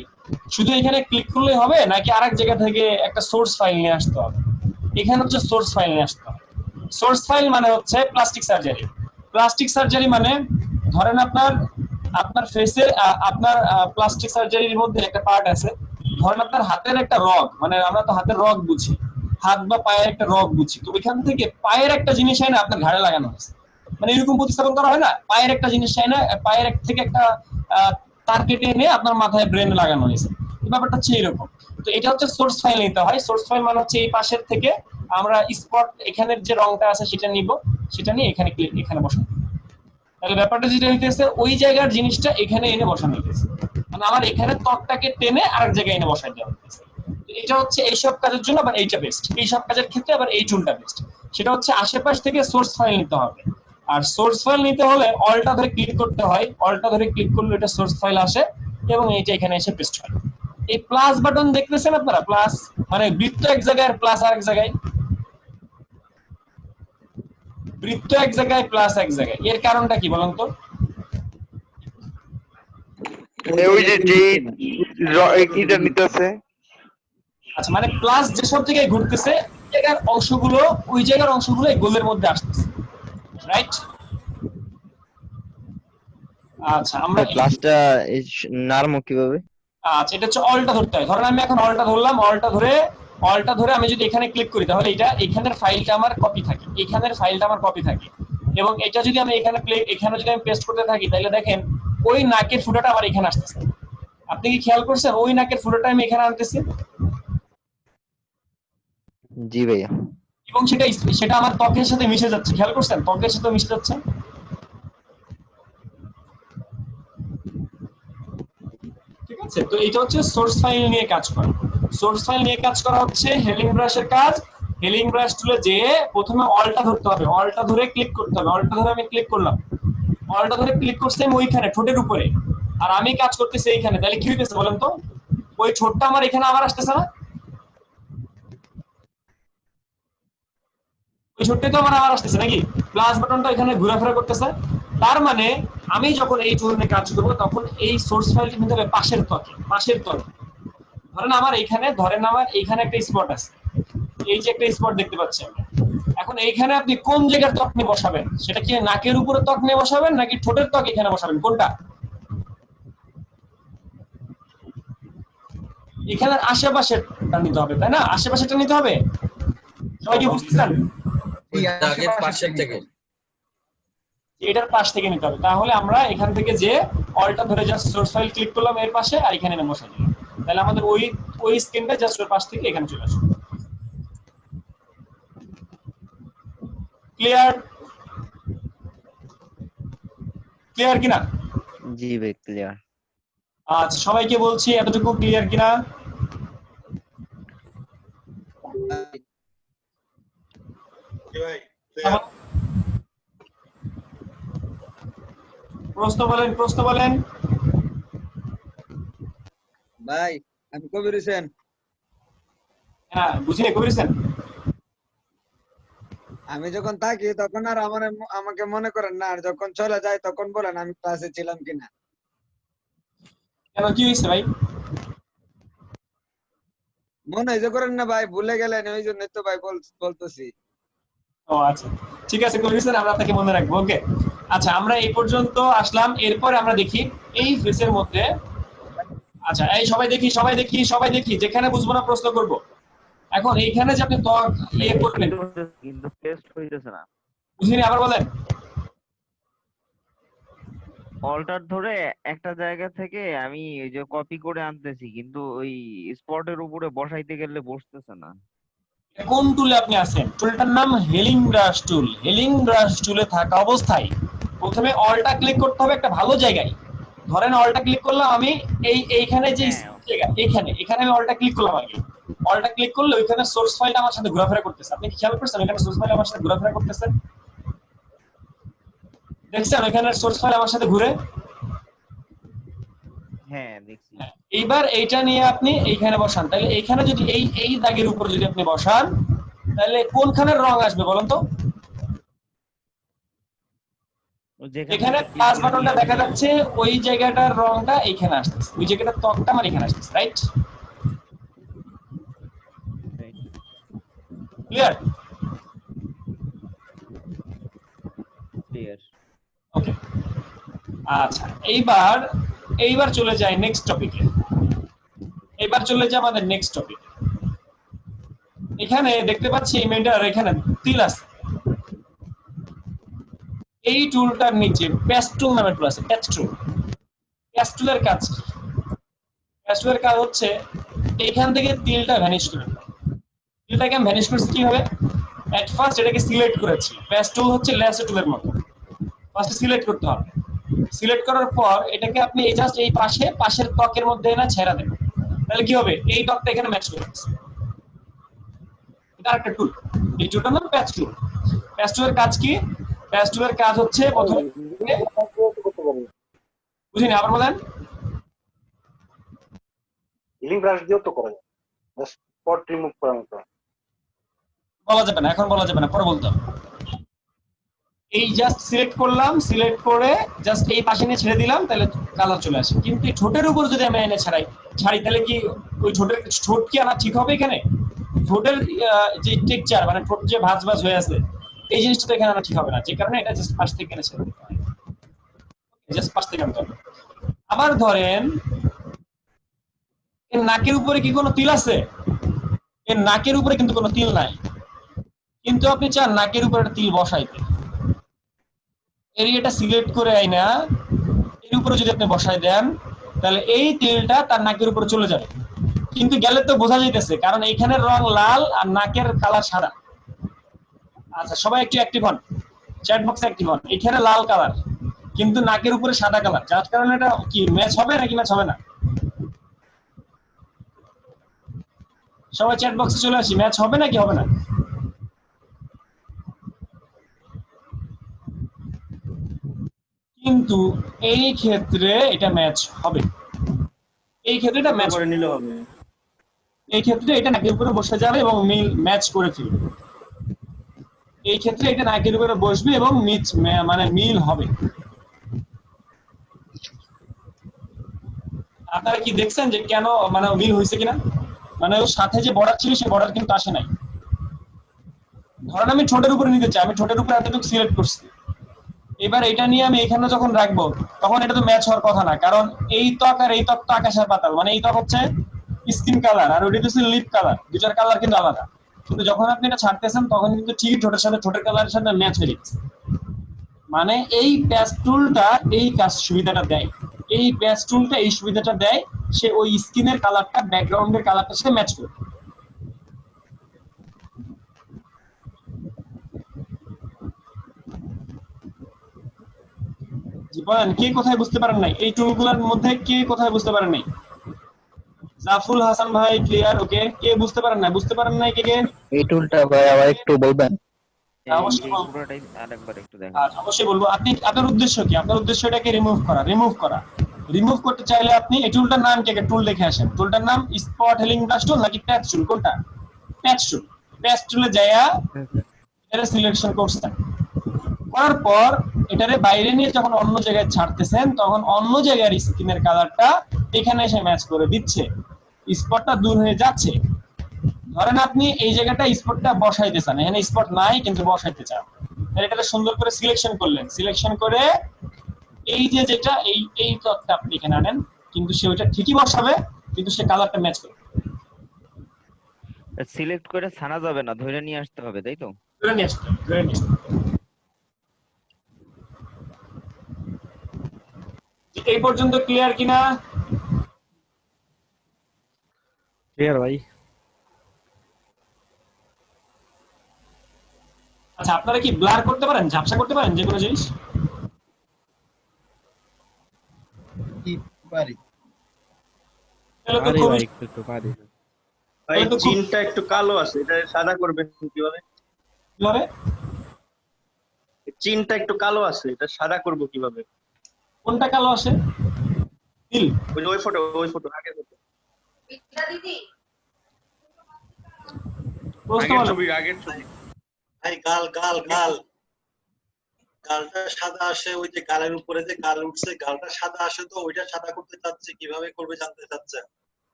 শুধু এখানে ক্লিক করলেই হবে নাকি আরেক জায়গা থেকে একটা সোর্স ফাইল নিয়ে আসতে হবে? এখানে হচ্ছে সোর্স ফাইল নিয়ে আসতে হবে। সোর্স ফাইল মানে হচ্ছে প্লাস্টিক সার্জারি। প্লাস্টিক সার্জারি মানে ধরেন আপনার ফেসের আপনার প্লাস্টিক সার্জারির মধ্যে একটা পার্ট আছে, ধরেন আপনার হাতের একটা রগ, মানে আমরা তো হাতের রগ বুঝি, হাত বা পায়ের একটা রগ বুঝি, তো ওইখান থেকে পায়ের একটা জিনিস হয় না আপনার ঘাড়ে লাগানো হয়েছে, মানে এরকম প্রতিস্থাপন করা হয় না, পায়ের একটা জিনিস হয় না, পায়ের থেকে একটা তার কেটে এনে আপনার মাথায় ব্রেনে লাগানো হয়েছে, ব্যাপারটা হচ্ছে এরকম। তো এটা হচ্ছে সোর্স ফাইল নিতে হয়। সোর্স ফাইল মানে হচ্ছে এই পাশের থেকে আমরা স্পট এখানের যে রংটা আছে সেটা নিব, সেটা নিয়ে এখানে বসাবো। তাহলে ব্যাপারটা যেটা হইতেছে ওই জায়গার জিনিসটা এখানে এনে বসানো হইতেছে, মানে আমার এখানে ত্বকটাকে টেনে আরেক জায়গায় এনে বসাই দেওয়া হইতেছে। এটা হচ্ছে এইসব কাজের জন্য আবার এইটা বেস্ট, এইসব কাজের ক্ষেত্রে আবার এই টুলটা বেস্ট। সেটা হচ্ছে আশেপাশ থেকে সোর্স ফাইল নিতে হবে, আর সোর্স ফাইল নিতে হলে অলটা ধরে ক্লিক করতে হয়, অলটা ধরে ক্লিক করলে এটা সোর্স ফাইল আসে এবং এইটা এখানে এসে পেস্ট হয়। এই প্লাস বাটন দেখতেছেন আপনারা, প্লাস মানে বৃত্ত এক জায়গায় আর প্লাস আরেক জায়গায়, বৃত্ত এক জায়গায় প্লাস এক জায়গায়, এর কারণটা কি বলুন তো? ওই যে এটা নিতেছে, আচ্ছা মানে প্লাস যেসব জায়গায় ঘুরতেছে জায়গার অংশগুলো, ওই জায়গার অংশগুলো এই গোলের মধ্যে আসতেছে, রাইট? আচ্ছা আমরা ক্লাসটা নাড়ামো কিভাবে? আচ্ছা এটা হচ্ছে অলটা ধরতে হয়। ধরেন আমি এখন অলটা ধরলাম, অলটা ধরে আমি যদি এখানে ক্লিক করি তাহলে এটা এখানের ফাইলটা আমার কপি থাকে, এখানের ফাইলটা আমার কপি থাকে, এবং এটা যদি আমি এখানে যদি আমি পেস্ট করতে থাকি তাহলে দেখেন ওই নাকের ফুটাটা আবার এখানে আসতেছে। আপনি কি খেয়াল করছেন ওই নাকের ফুটাটা আমি এখানে আনতেছি? জি ভাইয়া। এবং সেটা আমার ত্বকের সাথে মিশে যাচ্ছে, খেয়াল করছেন? ত্বকের সাথে মিশে যাচ্ছে। ঠিক আছে, তো এটা হচ্ছে সোর্স ফাইল নিয়ে কাজ করা। সোর্স ফাইল নিয়ে কাজ করা হচ্ছে হেলিং ব্রাশের কাজ। হেলিং ব্রাশ টুলে যেয়ে প্রথমে অলটা ধরতে হবে, অলটা ধরে ক্লিক করতে হবে। অলটা ধরে আমি ক্লিক করলাম, অলটা ধরে ক্লিক করছি আমি ওইখানে ঠোঁটের উপরে, আর আমি কাজ করতেছি এইখানে। তাহলে কি হইতেছে বলেন তো? ওই ঠোঁটটা আমার এখানে আবার আসতেছে না? ওই ঠোঁটটা তো আমার আবার আসতেছে নাকি? প্লাস বাটনটা এখানে ঘোরাফেরা করতেছে। তার মানে আমি যখন এই টুল নিয়ে কাজ করব তখন এই সোর্স ফাইলটি নিতে হবে পাশের ত্বকে, পাশের ত্বকে। ধরেন আমার এইখানে একটা স্পট আছে, এই যে একটা স্পট দেখতে পাচ্ছেন। এখন এইখানে আপনি কোন জায়গার ত্বক নিয়ে বসাবেন? সেটা কি নাকের উপরে ত্বক নিয়ে বসাবেন নাকি ঠোঁটের ত্বক এখানে বসাবেন? কোনটা? এখানে আশেপাশেটা নিতে হবে, তাই না? আশেপাশেটা নিতে হবে। সবাই কি বুঝতেছেন? এটার পাশ থেকে নিতে হবে। তাহলে আমরা এখান থেকে যে অলটা ধরে জাস্ট সোর্স ফাইল ক্লিক করলাম এর পাশে, আর এখানে এনে বসাই দিলাম। তাহলে আমাদের ওই স্ক্রিনটা জাস্ট ওর পাশ থেকে এখানে চলে আসবে। ক্লিয়ার কিনা? জি ভাই ক্লিয়ার। আচ্ছা সবাইকে বলছি এতটুকু ক্লিয়ার কিনা? প্রশ্ন বলেন। ভাই আমি কবির হোসেন। হ্যাঁ বুঝিনি, কবির হোসেন। আমি যখন থাকি তখন আর আমাকে মনে করেন না, আর যখন চলে যায় তখন বলেন আমি ক্লাসে ছিলাম কিনা। কেন, কি হয়েছে ভাই? মনে হয় যে করেন না ভাই, ভুলে গেলেন, ওই জন্যই তো ভাই বলতেছি। ও আচ্ছা ঠিক আছে কবির হোসেন, আমরা আপনাকে মনে রাখবো। ওকে আচ্ছা আমরা এই পর্যন্ত আসলাম। এরপরে আমরা দেখি এই ফেসের মধ্যে। আচ্ছা এই সবাই দেখি যেখানে বুঝবো না প্রশ্ন করব। এখন এইখানে যে আপনি ত্বক ইয়ে করবেন কিন্তু টেস্ট হইতেছে না, বুঝিনি, আবার বলেন। অল্টার ধরে একটা জায়গা থেকে আমি এই যে কপি করে আনতেছি, কিন্তু ওই স্পটের উপরে বসাইতে গেলে বসতেছে না। কোন টুলে আপনি আছেন? টুলটার নাম হেলিং ব্রাশ টুল। হেলিং ব্রাশ টুলে থাকা অবস্থায় প্রথমে অলটা ক্লিক করতে হবে একটা ভালো জায়গায়। ধরেন অলটা ক্লিক করলাম আমি এইখানে যে জায়গা, এখানে আমি অলটা ক্লিক করলাম। আগে অলটা ক্লিক করলে ওইখানে সোর্স ফাইলটা আমার সাথে ঘোরাফেরা করতেছে। আপনি কি খেয়াল করছেন এখানে সোর্স ফাইল আমার সাথে ঘোরাফেরা করতেছে? দেখছেন এখানে সোর্স ফাইল আমার সাথে ঘুরে? হ্যাঁ দেখছি। এইবার এইটা নিয়ে আপনি এইখানে বসান। তাহলে এইখানে যদি এই দাগের উপর যদি আপনি বসান তাহলে কোনখানের রং আসবে বলেন তো? এখানে প্লাস বাটনটা দেখা যাচ্ছে, ওই জায়গাটার রংটা এইখানে আসতেছে, ওই জায়গাটার ত্বকটা আমার এখানে আসতেছে, রাইট? ক্লিয়ার? ক্লিয়ার। ওকে আচ্ছা এইবার চলে যাই নেক্সট টপিকে। আমাদের নেক্সট টপিক। এখানে দেখতে পাচ্ছি এই মেয়েটার এখানে তিল আছে। এই টুলটার নিচে পেস্টুল নামের টুল আছে। পেস্টুলের কাজ কি? পেস্টুলের কাজ হচ্ছে এইখান থেকে তিলটা ভ্যানিশ করে দেওয়া। তিলটাকে আমি ভ্যানিশ করছি কিভাবে? এট ফার্স্ট এটাকে সিলেক্ট করেছি। পেস্টুল হচ্ছে ল্যাসো টুলের মতো। ফার্স্ট সিলেক্ট করতে হবে। সিলেক্ট করার পর এটাকে আপনি এই জাস্ট এই পাশের ত্বকের মধ্যে এনে ছেড়া দেবেন, তাহলে কি হবে এই ত্বকটা এখানে ম্যাচ করে যাচ্ছে। এটা একটা টুল, এই টুলটার নাম প্যাচ টুল। প্যাচ টুলের কাজ কি? প্যাচ টুলের কাজ হচ্ছে প্রথমে, বুঝিনি আবার বলেন। হিলিং ব্রাশ দিয়েও তো করা যায়, জাস্ট স্পট রিমুভ করার মতো। বলা যাবে না, এখন বলা যাবে না, পরে বলতে হবে। এই জাস্ট সিলেক্ট করলাম, সিলেক্ট করে জাস্ট এই পাশে নিয়ে ছেড়ে দিলাম, তাহলে কালার চলে আসে। কিন্তু এই ঠোঁটের উপর যদি আমি এনে ছাড়ি তাহলে কি ওই ঠোঁট কি আনা ঠিক হবে? এখানে ঠোঁটের যে টেক্সচার মানে ঠোঁট যে ভাঁজ হয়ে আছে এই জিনিসটা তো এখানে আনা ঠিক হবে না, যে কারণে এটা জাস্ট পাশ থেকে এনে ছেড়ে দিতে হয়, জাস্ট পাশ থেকে আনতে হবে। আবার ধরেন এর নাকের উপরে কি কোনো তিল আছে? এর নাকের উপরে কিন্তু কোনো তিল নাই, কিন্তু আপনি চান নাকের উপরে একটা তিল বসাইতে। এরিয়াটা সিলেক্ট করে আইনা এর উপরে যদি আপনি বসাই দেন তাহলে এই তিলটা তার নাকের উপরে চলে যাবে, কিন্তু গেলে তো বোঝা যাইতেছে কারণ এইখানের রং লাল আর নাকের কালার সাদা। আচ্ছা সবাই একটু অ্যাক্টিভ হন, চ্যাট বক্সে অ্যাক্টিভ হন। এখানে লাল কালার কিন্তু নাকের উপরে সাদা কালার, যার কারণে এটা কি ম্যাচ হবে নাকি ম্যাচ হবে না? সবাই চ্যাট বক্সে চলে আসি, ম্যাচ হবে নাকি হবে না? কিন্তু এই ক্ষেত্রে এটা ম্যাচ হবে, এই ক্ষেত্রে এটা ম্যাচ করে নিলে হবে, এই ক্ষেত্রে এটা নাকের উপরে বসে যাবে এবং ম্যাচ করে ফেলবে। এই ক্ষেত্রে এটা নাকের উপরে বসবে এবং মানে মিল হবে। আপনারা কি দেখছেন যে কেন মানে মিল হয়েছে কিনা? মানে ওর সাথে যে বর্ডার ছিল সেই বর্ডার কিন্তু আসে নাই। ধরেন আমি ঠোঁটের উপরে নিতে চাই, আমি ঠোঁটের উপরে এতটুকু সিলেক্ট করছি, এবার এটা নিয়ে আমি এখানে যখন রাখবো তখন এটা তো ম্যাচ হওয়ার কথা না, কারণ এই ত্বক আর এই ত্বক তো আকাশের পাতাল। মানে এই ত্বক হচ্ছে স্কিন কালার আর ওইটা হচ্ছে লিপ কালার, দুটার কালার কিন্তু আলাদা। কিন্তু যখন আপনি এটা ছাড়তেছেন তখন কিন্তু ঠিকই ঠোঁটের সাথে ঠোঁটের কালারের সাথে ম্যাচ হয়ে যাচ্ছে। মানে এই প্যাচ টুলটা এই কাজ সুবিধাটা দেয়, এই প্যাচ টুলটা এই সুবিধাটা দেয়, সে ওই স্কিনের কালারটা ব্যাকগ্রাউন্ডের কালারটার সাথে ম্যাচ করে। বলেন কে কোথায় বুঝতে পারেন নাই? এই টুলগুলোর মধ্যে কে কোথায় বুঝতে পারেন নাই? জাফুল হাসান ভাই ক্লিয়ার? ওকে, কে বুঝতে পারেন না? বুঝতে পারেন নাই কে? এই টুলটা ভাই আবার একটু বলবেন? অবশ্যই পুরোটাই আরেকবার একটু দেখেন। অবশ্যই বলবো। আপনার উদ্দেশ্য কি? আপনার উদ্দেশ্য এটাকে রিমুভ করা। রিমুভ করতে চাইলে আপনি এই টুলটার নাম কি? টুল দেখে আসেন। টুলটার নাম স্পট হিলিং ব্রাশ টুল নাকি প্যাচ টুল? কোনটা? প্যাচ টুল। প্যাচ টুলে যায়া এটা সিলেকশন করছেন, করার পর এটারে বাইরে নিয়ে যখন অন্য জায়গায় ছাড়তেছেন তখন অন্য জায়গার স্কিনের কালারটা এখানে এসে ম্যাচ করে দিচ্ছে, স্পটটা দূর হয়ে যাচ্ছে। ধরেন আপনি এই জায়গাটা স্পটটা বসাইতে চান, এখানে স্পট নাই কিন্তু বসাইতে চান, এটাকে সুন্দর করে সিলেকশন করলেন, সিলেকশন করে এই যে যেটা এই ত্বকটা আপনি এখানে আনেন, কিন্তু সে ওইটা ঠিকই বসাবে কিন্তু সে কালারটা ম্যাচ করবে। সিলেক্ট করে ছানা যাবে না, ধরে নিয়ে আসতে হবে, তাই তো? ধরে নিয়ে আসতে হবে। এই পর্যন্ত ক্লিয়ার কিনা? ক্লিয়ার ভাই। আচ্ছা আপনারা কি ব্লার করতে পারেন, ঝাপসা করতে পারেন যে কোনো জিনিস? পারি ভাই, একটু পারি। ভাই চিনটা একটু কালো আছে, এটা সাদা করবেন কিভাবে? কিভাবে? চিনটা একটু কালো আছে, এটা সাদা করব কিভাবে? কোনটা কালো আছে? তিল। ওই ফটো আগের ফটো। দিদি আগের ছবি। ভাই গালটা সাদা আসে, ওই যে গালের উপরে যে গাল উঠছে গালটা সাদা আসে, তো ওইটা সাদা করতে চাচ্ছে, কিভাবে করবে জানতে চাচ্ছে।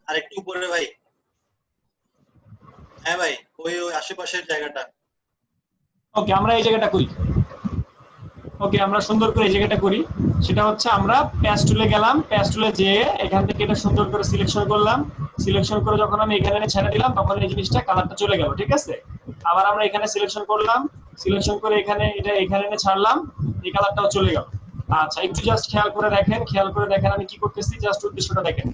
আর একটু উপরে ভাই, হ্যাঁ ভাই ওই আশেপাশের জায়গাটা। ওকে আমরা এই জায়গাটা করি, ওকে আমরা সুন্দর করে এই জায়গাটা করি। সেটা হচ্ছে আমরা প্যাচ টুলে গেলাম, প্যাচ টুলে যেয়ে এখান থেকে এটা সুন্দর করে সিলেকশন করলাম, সিলেকশন করে যখন আমি এখানে ছেড়ে দিলাম তখন এই জিনিসটা কালারটা চলে গেল, ঠিক আছে? আবার আমরা এখানে সিলেকশন করলাম, সিলেকশন করে এখানে এনে ছাড়লাম, এই কালারটাও চলে গেল। আচ্ছা একটু জাস্ট খেয়াল করে দেখেন আমি কি করতেছি, জাস্ট উদ্দেশ্যটা দেখেন,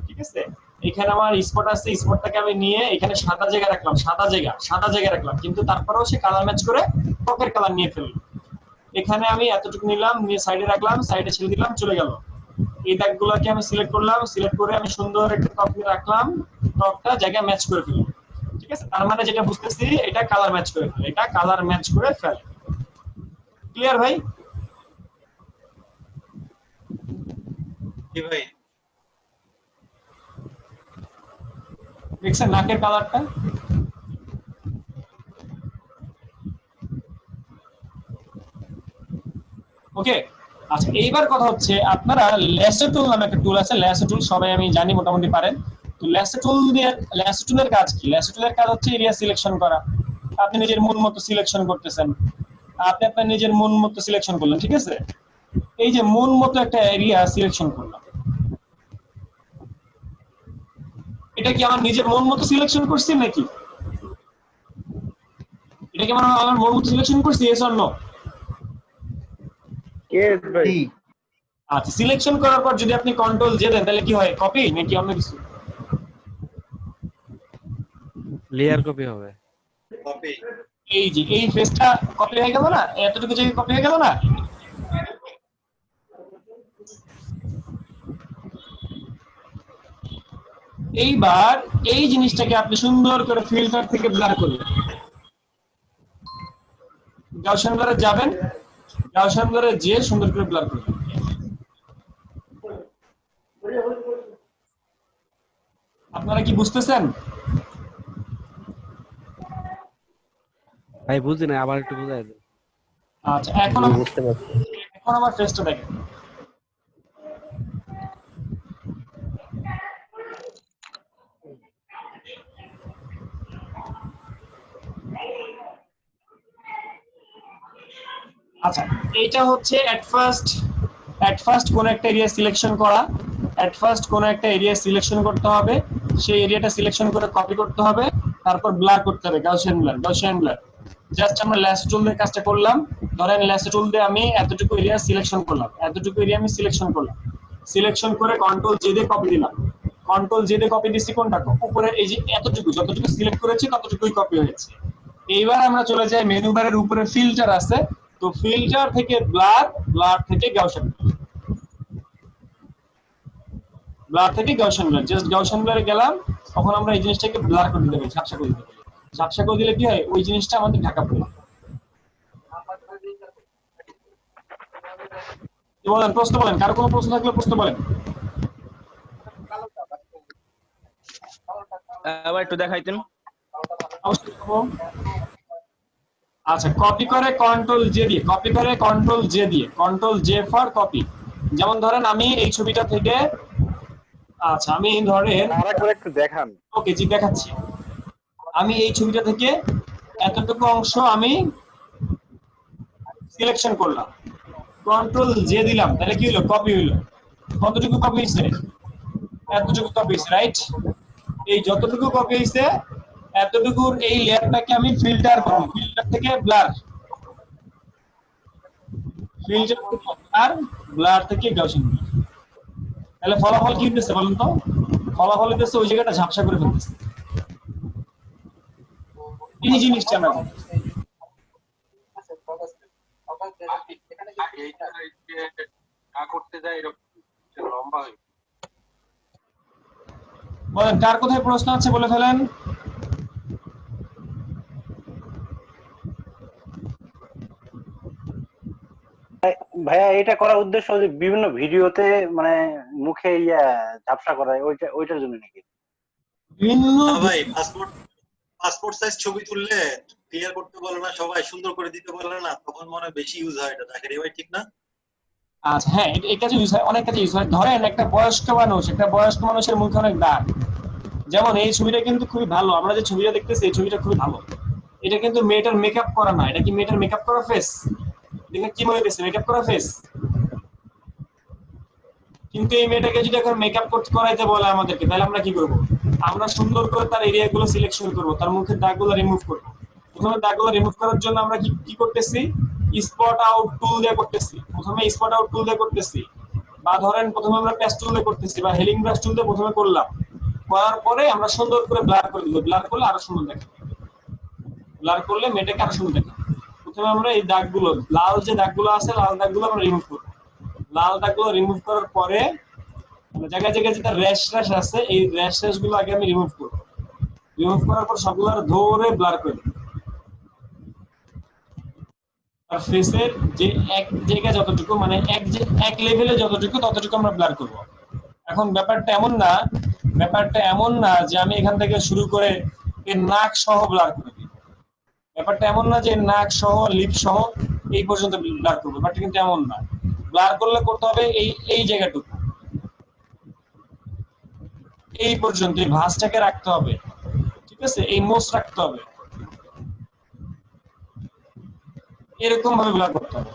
ঠিক আছে? এখানে আমার স্পট আছে, স্পটটাকে আমি নিয়ে এখানে সাদা জায়গা রাখলাম, কিন্তু তারপরেও সে কালার ম্যাচ করে ত্বকের কালার নিয়ে ফেললো। এখানে আমি এতটুকু নিলাম, নিয়ে সাইডে রাখলাম, সাইডে ছেড়ে দিলাম, চলে গেল। এই দাগগুলোকে আমি সিলেক্ট করলাম, সিলেক্ট করে আমি সুন্দর একটা টপ রাখলাম, টপটা জায়গায় ম্যাচ করে ফেললাম। ঠিক আছে, তার মানে যেটা বুঝতেছি এটা কালার ম্যাচ করে ফেলে, এটা কালার ম্যাচ করে ফেলে। ক্লিয়ার ভাই? জি ভাই। দেখছেন নাকের কালারটা? ওকে, আচ্ছা এইবার কথা হচ্ছে আপনারা ল্যাসো টুল নামে একটা টুল আছে, ল্যাসো টুল সবাই আমি জানি মোটামুটি পারেন। তো ল্যাসো টুল দিয়ে, ল্যাসো টুলের কাজ কি? ল্যাসো টুলের কাজ হচ্ছে এরিয়া সিলেকশন করা। আপনি নিজের মন মতো সিলেকশন করতেছেন, আপনি আপনার নিজের মন মতো সিলেকশন করলেন। ঠিক আছে, এই যে মন মতো একটা এরিয়া সিলেকশন করলাম, এটা কি আমার নিজের মন মতো সিলেকশন করছি নাকি? এটা কি আমার মন মতো সিলেকশন করছি? Yes or no? আচ্ছা, সিলেকশন করার পর যদি আপনি কন্ট্রোল জে দেন তাহলে কি হয়? কপি নাকি অন্য কিছু? লেয়ার কপি হবে। কপি। এই যে এই ফেসটা কপি হয়ে গেল না, এতটুকু জায়গায় কপি হয়ে গেল না? এইবার এই জিনিসটাকে আপনি সুন্দর করে ফিল্টার থেকে ব্লার করবেন। গাউসিয়ান ব্লারে যাবেন, গাউসিয়ান ব্লারে যে সুন্দর করে ব্লার করবেন। আপনারা কি বুঝতেছেন? ভাই বুঝি না, আবার একটু বুঝাই দেন। আচ্ছা, এখন বুঝতে পারছি। এখন আমার ফেসটা দেখেন। আচ্ছা, এটা হচ্ছে এট ফার্স্ট কোন একটা এরিয়া সিলেকশন করা। এট ফার্স্ট কোন একটা এরিয়া সিলেকশন করতে হবে, সেই এরিয়াটা সিলেকশন করে কপি করতে হবে, তারপর ব্লার করতে হবে, গাউসিয়ান ব্লার। জাস্ট আমরা ল্যাসো টুল দিয়ে কাজটা করলাম। ধরেন ল্যাসো টুল দিয়ে আমি এতটুকু এরিয়া সিলেকশন করলাম, এতটুকু এরিয়া আমি সিলেকশন করলাম, সিলেকশন করে কন্ট্রোল জে দিয়ে কপি দিলাম। কন্ট্রোল জে দিয়ে কপি দিচ্ছি কোনটা? উপরে এই যে এতটুকু, যতটুকু সিলেক্ট করেছি ততটুকুই কপি হয়েছে। এইবার আমরা চলে যাই মেনু বারের উপরে ফিল্টার আছে, তো ফিল্টার থেকে ব্লার, ব্লার থেকে গাউসিয়ান ব্লার, জাস্ট গাউসিয়ান ব্লারে গেলাম। তখন আমরা এই জিনিসটাকে ব্লার করে দিতে পারি, ঝাপসা করে দিতে পারি। ঝাপসা করে দিলে কি হয়? ওই জিনিসটা আমাদের ঢাকা পড়ে। বলেন, প্রশ্ন বলেন, কারো কোনো প্রশ্ন থাকলে প্রশ্ন বলেন। আবার একটু দেখাইতেন। আচ্ছা, কপি করে কন্ট্রোল জে দিয়ে, কন্ট্রোল জে ফর কপি। যেমন ধরেন আমি এই ছবিটা থেকে, আচ্ছা আমি ধরেন আরেকবার একটু দেখান। ওকে জি দেখাচ্ছি। আমি এই ছবিটা থেকে এতটুকু অংশ আমি সিলেকশন করলাম, কন্ট্রোল জে দিলাম, তাহলে কি হলো? কপি হইলো। কতটুকু কপি হয়েছে? এতটুকু কপি হয়েছে, রাইট? এই যতটুকু কপি হয়েছে এতটুকুর এই লেয়ারটাকে আমি ফিল্টার করব, ফিল্টার থেকে ব্লার, ব্লার থেকে গাউসিয়ান ব্লার। তাহলে ফলাফল কি হইতেছে বলুন তো? ফলাফল হইতেছে ওই জায়গাটা ঝাপসা করে ফেলতেছে। এই জিনিসটা না বলেন, কার কোথায় প্রশ্ন আছে বলে ফেলেন। ভাইয়া এটা করার উদ্দেশ্য যে বিভিন্ন ভিডিওতে মানে মুখে ঝাপসা করা, ওইটার জন্য নাকি? ভাই পাসপোর্ট সাইজ ছবি তুললে ক্লিয়ার করতে বলে না সবাই, সুন্দর করে দিতে বলে না, তখন মনে হয় বেশি ইউজ হয় এটা। জাকির ভাই ঠিক না? আচ্ছা হ্যাঁ, এই কাজে ইউজ হয়, অনেক কাজে ইউজ হয়। ধরেন একটা বয়স্ক মানুষের মুখে অনেক দাগ, যেমন এই ছবিটা কিন্তু খুবই ভালো, আমরা যে ছবিটা দেখতেছি এই ছবিটা খুবই ভালো। এটা কিন্তু মেয়েটার মেকআপ করা না, এটা কি মেয়েটার মেকআপ করা ফেস? দেখে কি মনে হচ্ছে? মেকআপ করা ফেস। কিন্তু এই মেয়েটাকে যদি এখন মেকআপ করাইতে বলে আমাদেরকে, তাহলে আমরা কি করব? আমরা সুন্দর করে তার এরিয়াগুলো সিলেকশন করব, তার মুখের দাগগুলো রিমুভ করব। প্রথমে দাগগুলো রিমুভ করার জন্য আমরা কি করতেছি? স্পট আউট টুল দিয়ে করতেছি। বা ধরেন প্রথমে আমরা পেস্ট টুল দিয়ে করতেছি, বা হেলিং ব্রাশ টুল দিয়ে প্রথমে করলাম, করার পরে আমরা সুন্দর করে ব্লার করে দিব। ব্লার করলে আরো সুন্দর দেখাবে, ব্লার করলে মেয়েটাকে আরো সুন্দর দেখাবে। প্রথমে আমরা এই দাগগুলো, লাল যে দাগগুলো আছে, লাল দাগগুলো আমরা রিমুভ করব। লাল দাগগুলো রিমুভ করার পরে জায়গায় জায়গায় যেটা র্যাশ র্যাশ আছে, এই র্যাশ র্যাশ গুলো আগে আমি রিমুভ করব। রিমুভ করার পর সবগুলো ধরে ব্লার করে দেব। আর ফেসের যে এক জায়গায় যতটুকু, মানে এক লেভেলে যতটুকু, ততটুকু আমরা ব্লার করব। এখন ব্যাপারটা এমন না যে আমি এখান থেকে শুরু করে এর নাক সহ ব্লার করে দিই। ব্যাপারটা এমন না যে নাক সহ, লিপ সহ এই পর্যন্ত ব্লার করবো, ব্যাপারটা কিন্তু এমন না। ব্লার করলে করতে হবে এই জায়গাটুকু, এই পর্যন্ত এই ভাঁজটাকে রাখতে হবে, ঠিক আছে? এই মোস রাখতে হবে, এরকম ভাবে ব্লার করতে হবে।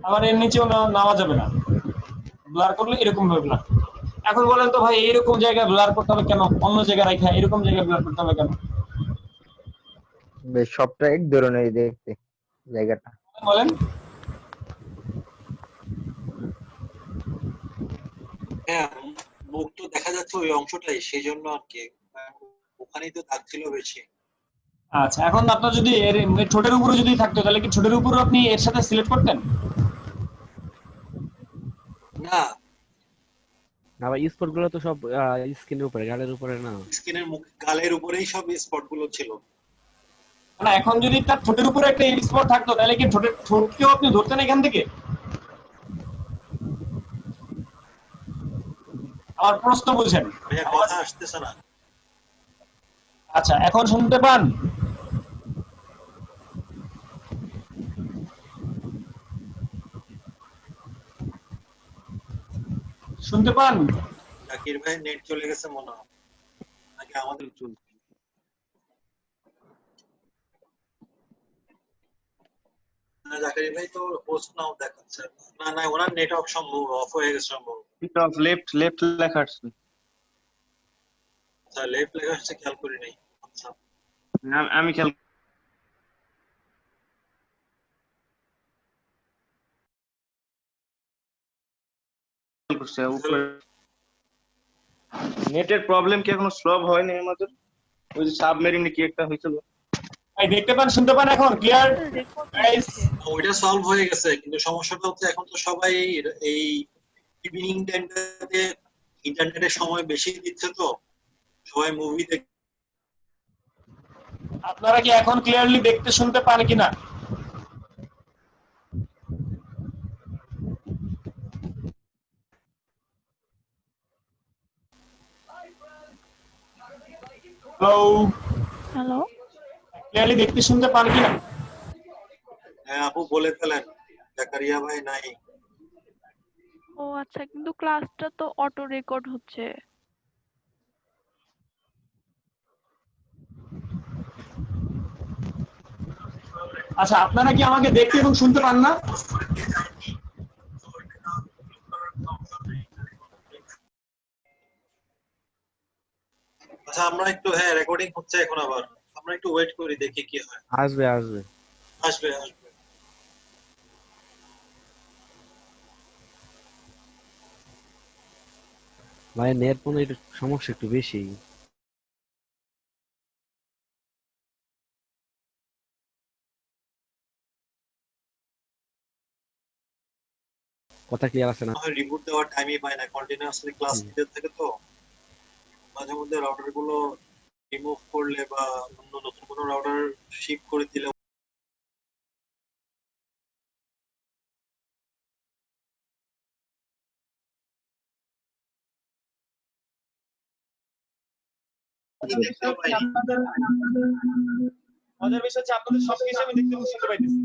আবার এর নিচেও নামা যাবে না, ব্লার করলে এরকম ভাবে ব্লার। এখন বলেন তো ভাই, এইরকম জায়গায় ব্লার করতে হবে কেন? অন্য জায়গায় রাখা এরকম জায়গায় ব্লার করতে হবে কেন? বেশ সবটা এক ধরনের দেখতে জায়গাটা। বলেন। হ্যাঁ, মুখ তো দেখা যাচ্ছে ওই অংশটাই, সেই জন্য আর কি, ওখানেই তো দাগ ছিল বেশি। আচ্ছা, এখন আপনার যদি এর ঠোঁটের উপরে যদি থাকতো, তাহলে কি ঠোঁটের উপরে আপনি এর সাথে সিলেক্ট করতেন? না, না ভাই, স্পট গুলো তো সব স্কিনের উপরে, গালের উপরে না। স্কিনের মুখ, গালের উপরেই সব স্পট গুলো ছিল। না, এখন যদি তার ঠোঁটের উপরে একটা স্পট থাকতো, তাহলে কি ঠোঁটকেও আপনি ধরতেন এখান থেকে? আমার প্রশ্ন বুঝেন। ভাইয়া কথা আসতেছে না। আচ্ছা, এখন শুনতে পান? শুনতে পান? জাকির ভাই নেট চলে গেছে মনে হয়, নাকি আমাদের চলছে? না, জাকির ভাই তো হোস্ট নাও দেখাচ্ছে। না না, ওনার নেট অফ সম্ভব, অফ হয়ে গেছে সম্ভব। এটা লেফট লেখা আসছে। আচ্ছা, লেফট লেখা আসছে, খেয়াল করি নাই। আচ্ছা, আমি খেয়াল করছি উপরে। নেটের প্রবলেম কি এখনো সলভ হয়নি আমাদের? ওই যে সাবমেরিনে কি একটা হয়েছিল। ভাই দেখতে পান, শুনতে পান এখন ক্লিয়ার? গাইস, ওইটা সলভ হয়ে গেছে, কিন্তু সমস্যাটা হচ্ছে এখন তো সবাই এই ইভিনিং টাইমটাতে ইন্টারনেটে সময় বেশি দিচ্ছে, তো সবাই মুভি দেখে। আপনারা কি এখন ক্লিয়ারলি দেখতে শুনতে পান কিনা? হ্যালো, ক্লিয়ারলি দেখতে শুনতে পান কিনা? হ্যাঁ আপু, বলে ফেলেন, জাকারিয়া ভাই নাই। ও আচ্ছা, কিন্তু ক্লাসটা তো অটো রেকর্ড হচ্ছে। আচ্ছা, আপনারা কি আমাকে দেখতে এবং শুনতে পান না? আচ্ছা, আমরা একটু, হ্যাঁ রেকর্ডিং হচ্ছে এখন, আবার আমরা একটু ওয়েট করি, দেখি কি হয়। আসবে আসবে। আসবে আসবে। ভাই নেট মনে হয় একটু সমস্যা একটু বেশি। কথা ক্লিয়ার আছে না? রিবুট দেওয়ার টাইমই পায় না, কন্টিনিউয়াসলি ক্লাস নিতে থাকে, তো মাঝে মধ্যে রাউটার গুলো রিমুভ করলে বা অন্য নতুন কোনো রাউটার শিফট করে দিলে দেখতে পাই। মজার বিষয় হচ্ছে আপনাদের সবকিছু আমি দেখতে এবং শুনতে পাইতেছি।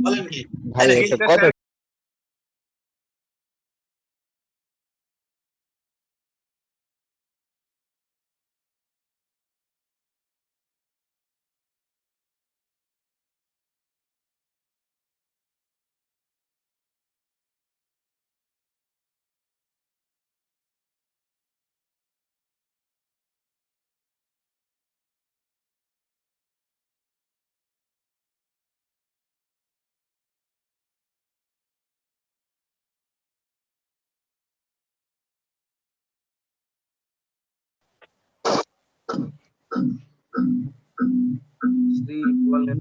বলেন কি ভাই একটা কথা শ্রী বলেন।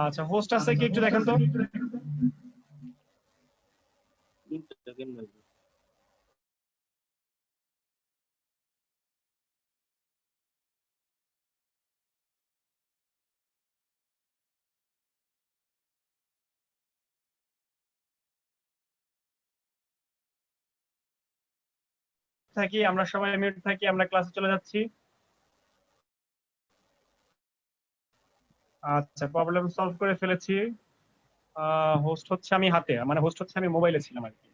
আচ্ছা, হোস্ট আছে কি একটু দেখেন তো। থাকি আমরা সবাই মিউট থাকি, আমরা ক্লাসে চলে যাচ্ছি। আচ্ছা, প্রবলেম সলভ করে ফেলেছি। হোস্ট হচ্ছে আমি হাতে, মানে হোস্ট হচ্ছে আমি মোবাইলে ছিলাম আর কি,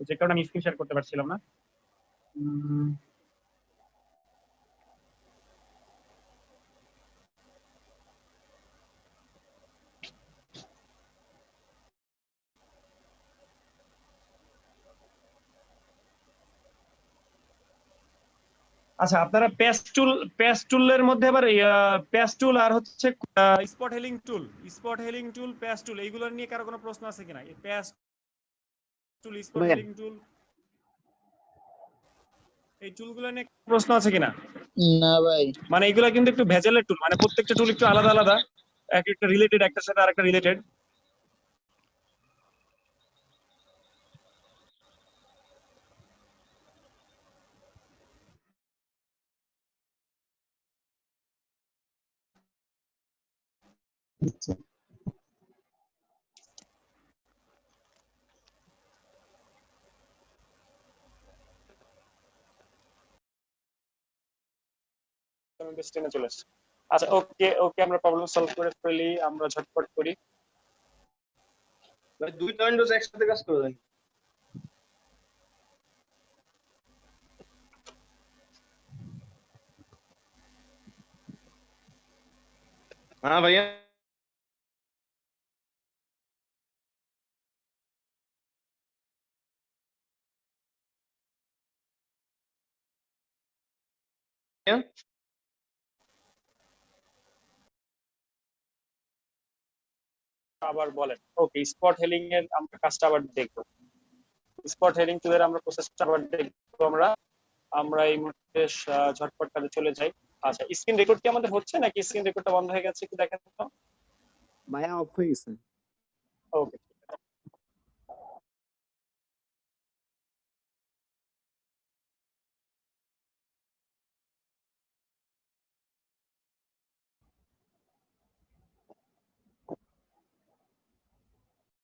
যে কারণে আমি স্ক্রিন শেয়ার করতে পারছিলাম না। আচ্ছা, আপনারা পেস্টুলের মধ্যে আবার পেস্টুল আর হচ্ছে স্পট হেলিং টুল পেস্টুল এইগুলো নিয়ে কারো কোনো প্রশ্ন আছে কিনা? এই পেস্টুল, স্পট হেলিং টুল, এই টুলগুলো নিয়ে প্রশ্ন আছে কিনা? না ভাই। মানে এগুলা কিন্তু একটু ভেজালের টুল, মানে প্রত্যেকটা টুল একটু আলাদা আলাদা, এক একটা রিলেটেড, একটার সাথে আরেকটা রিলেটেড। চলে আসছে। আচ্ছা, ওকে ওকে, আমরা প্রবলেম সলভ করে ফেলি, আমরা ঝটপট করি। ভাই দুইটা উইন্ডোজ একসাথে কাজ করে দেন। হ্যাঁ ভাইয়া। আবার বলেন। ওকে, স্পট হেলিং এর আমরা কাজটা আবার দেখবো। স্পট হেলিং টুলের আমরা প্রসেসটা আবার দেখবো। আমরা এই মুহূর্তে ঝটপট কাজে চলে যাই। আচ্ছা, স্ক্রিন রেকর্ড কি আমাদের হচ্ছে নাকি স্ক্রিন রেকর্ডটা বন্ধ হয়ে গেছে, একটু দেখেন তো। ভাইয়া অফ হয়ে গেছে। ওকে।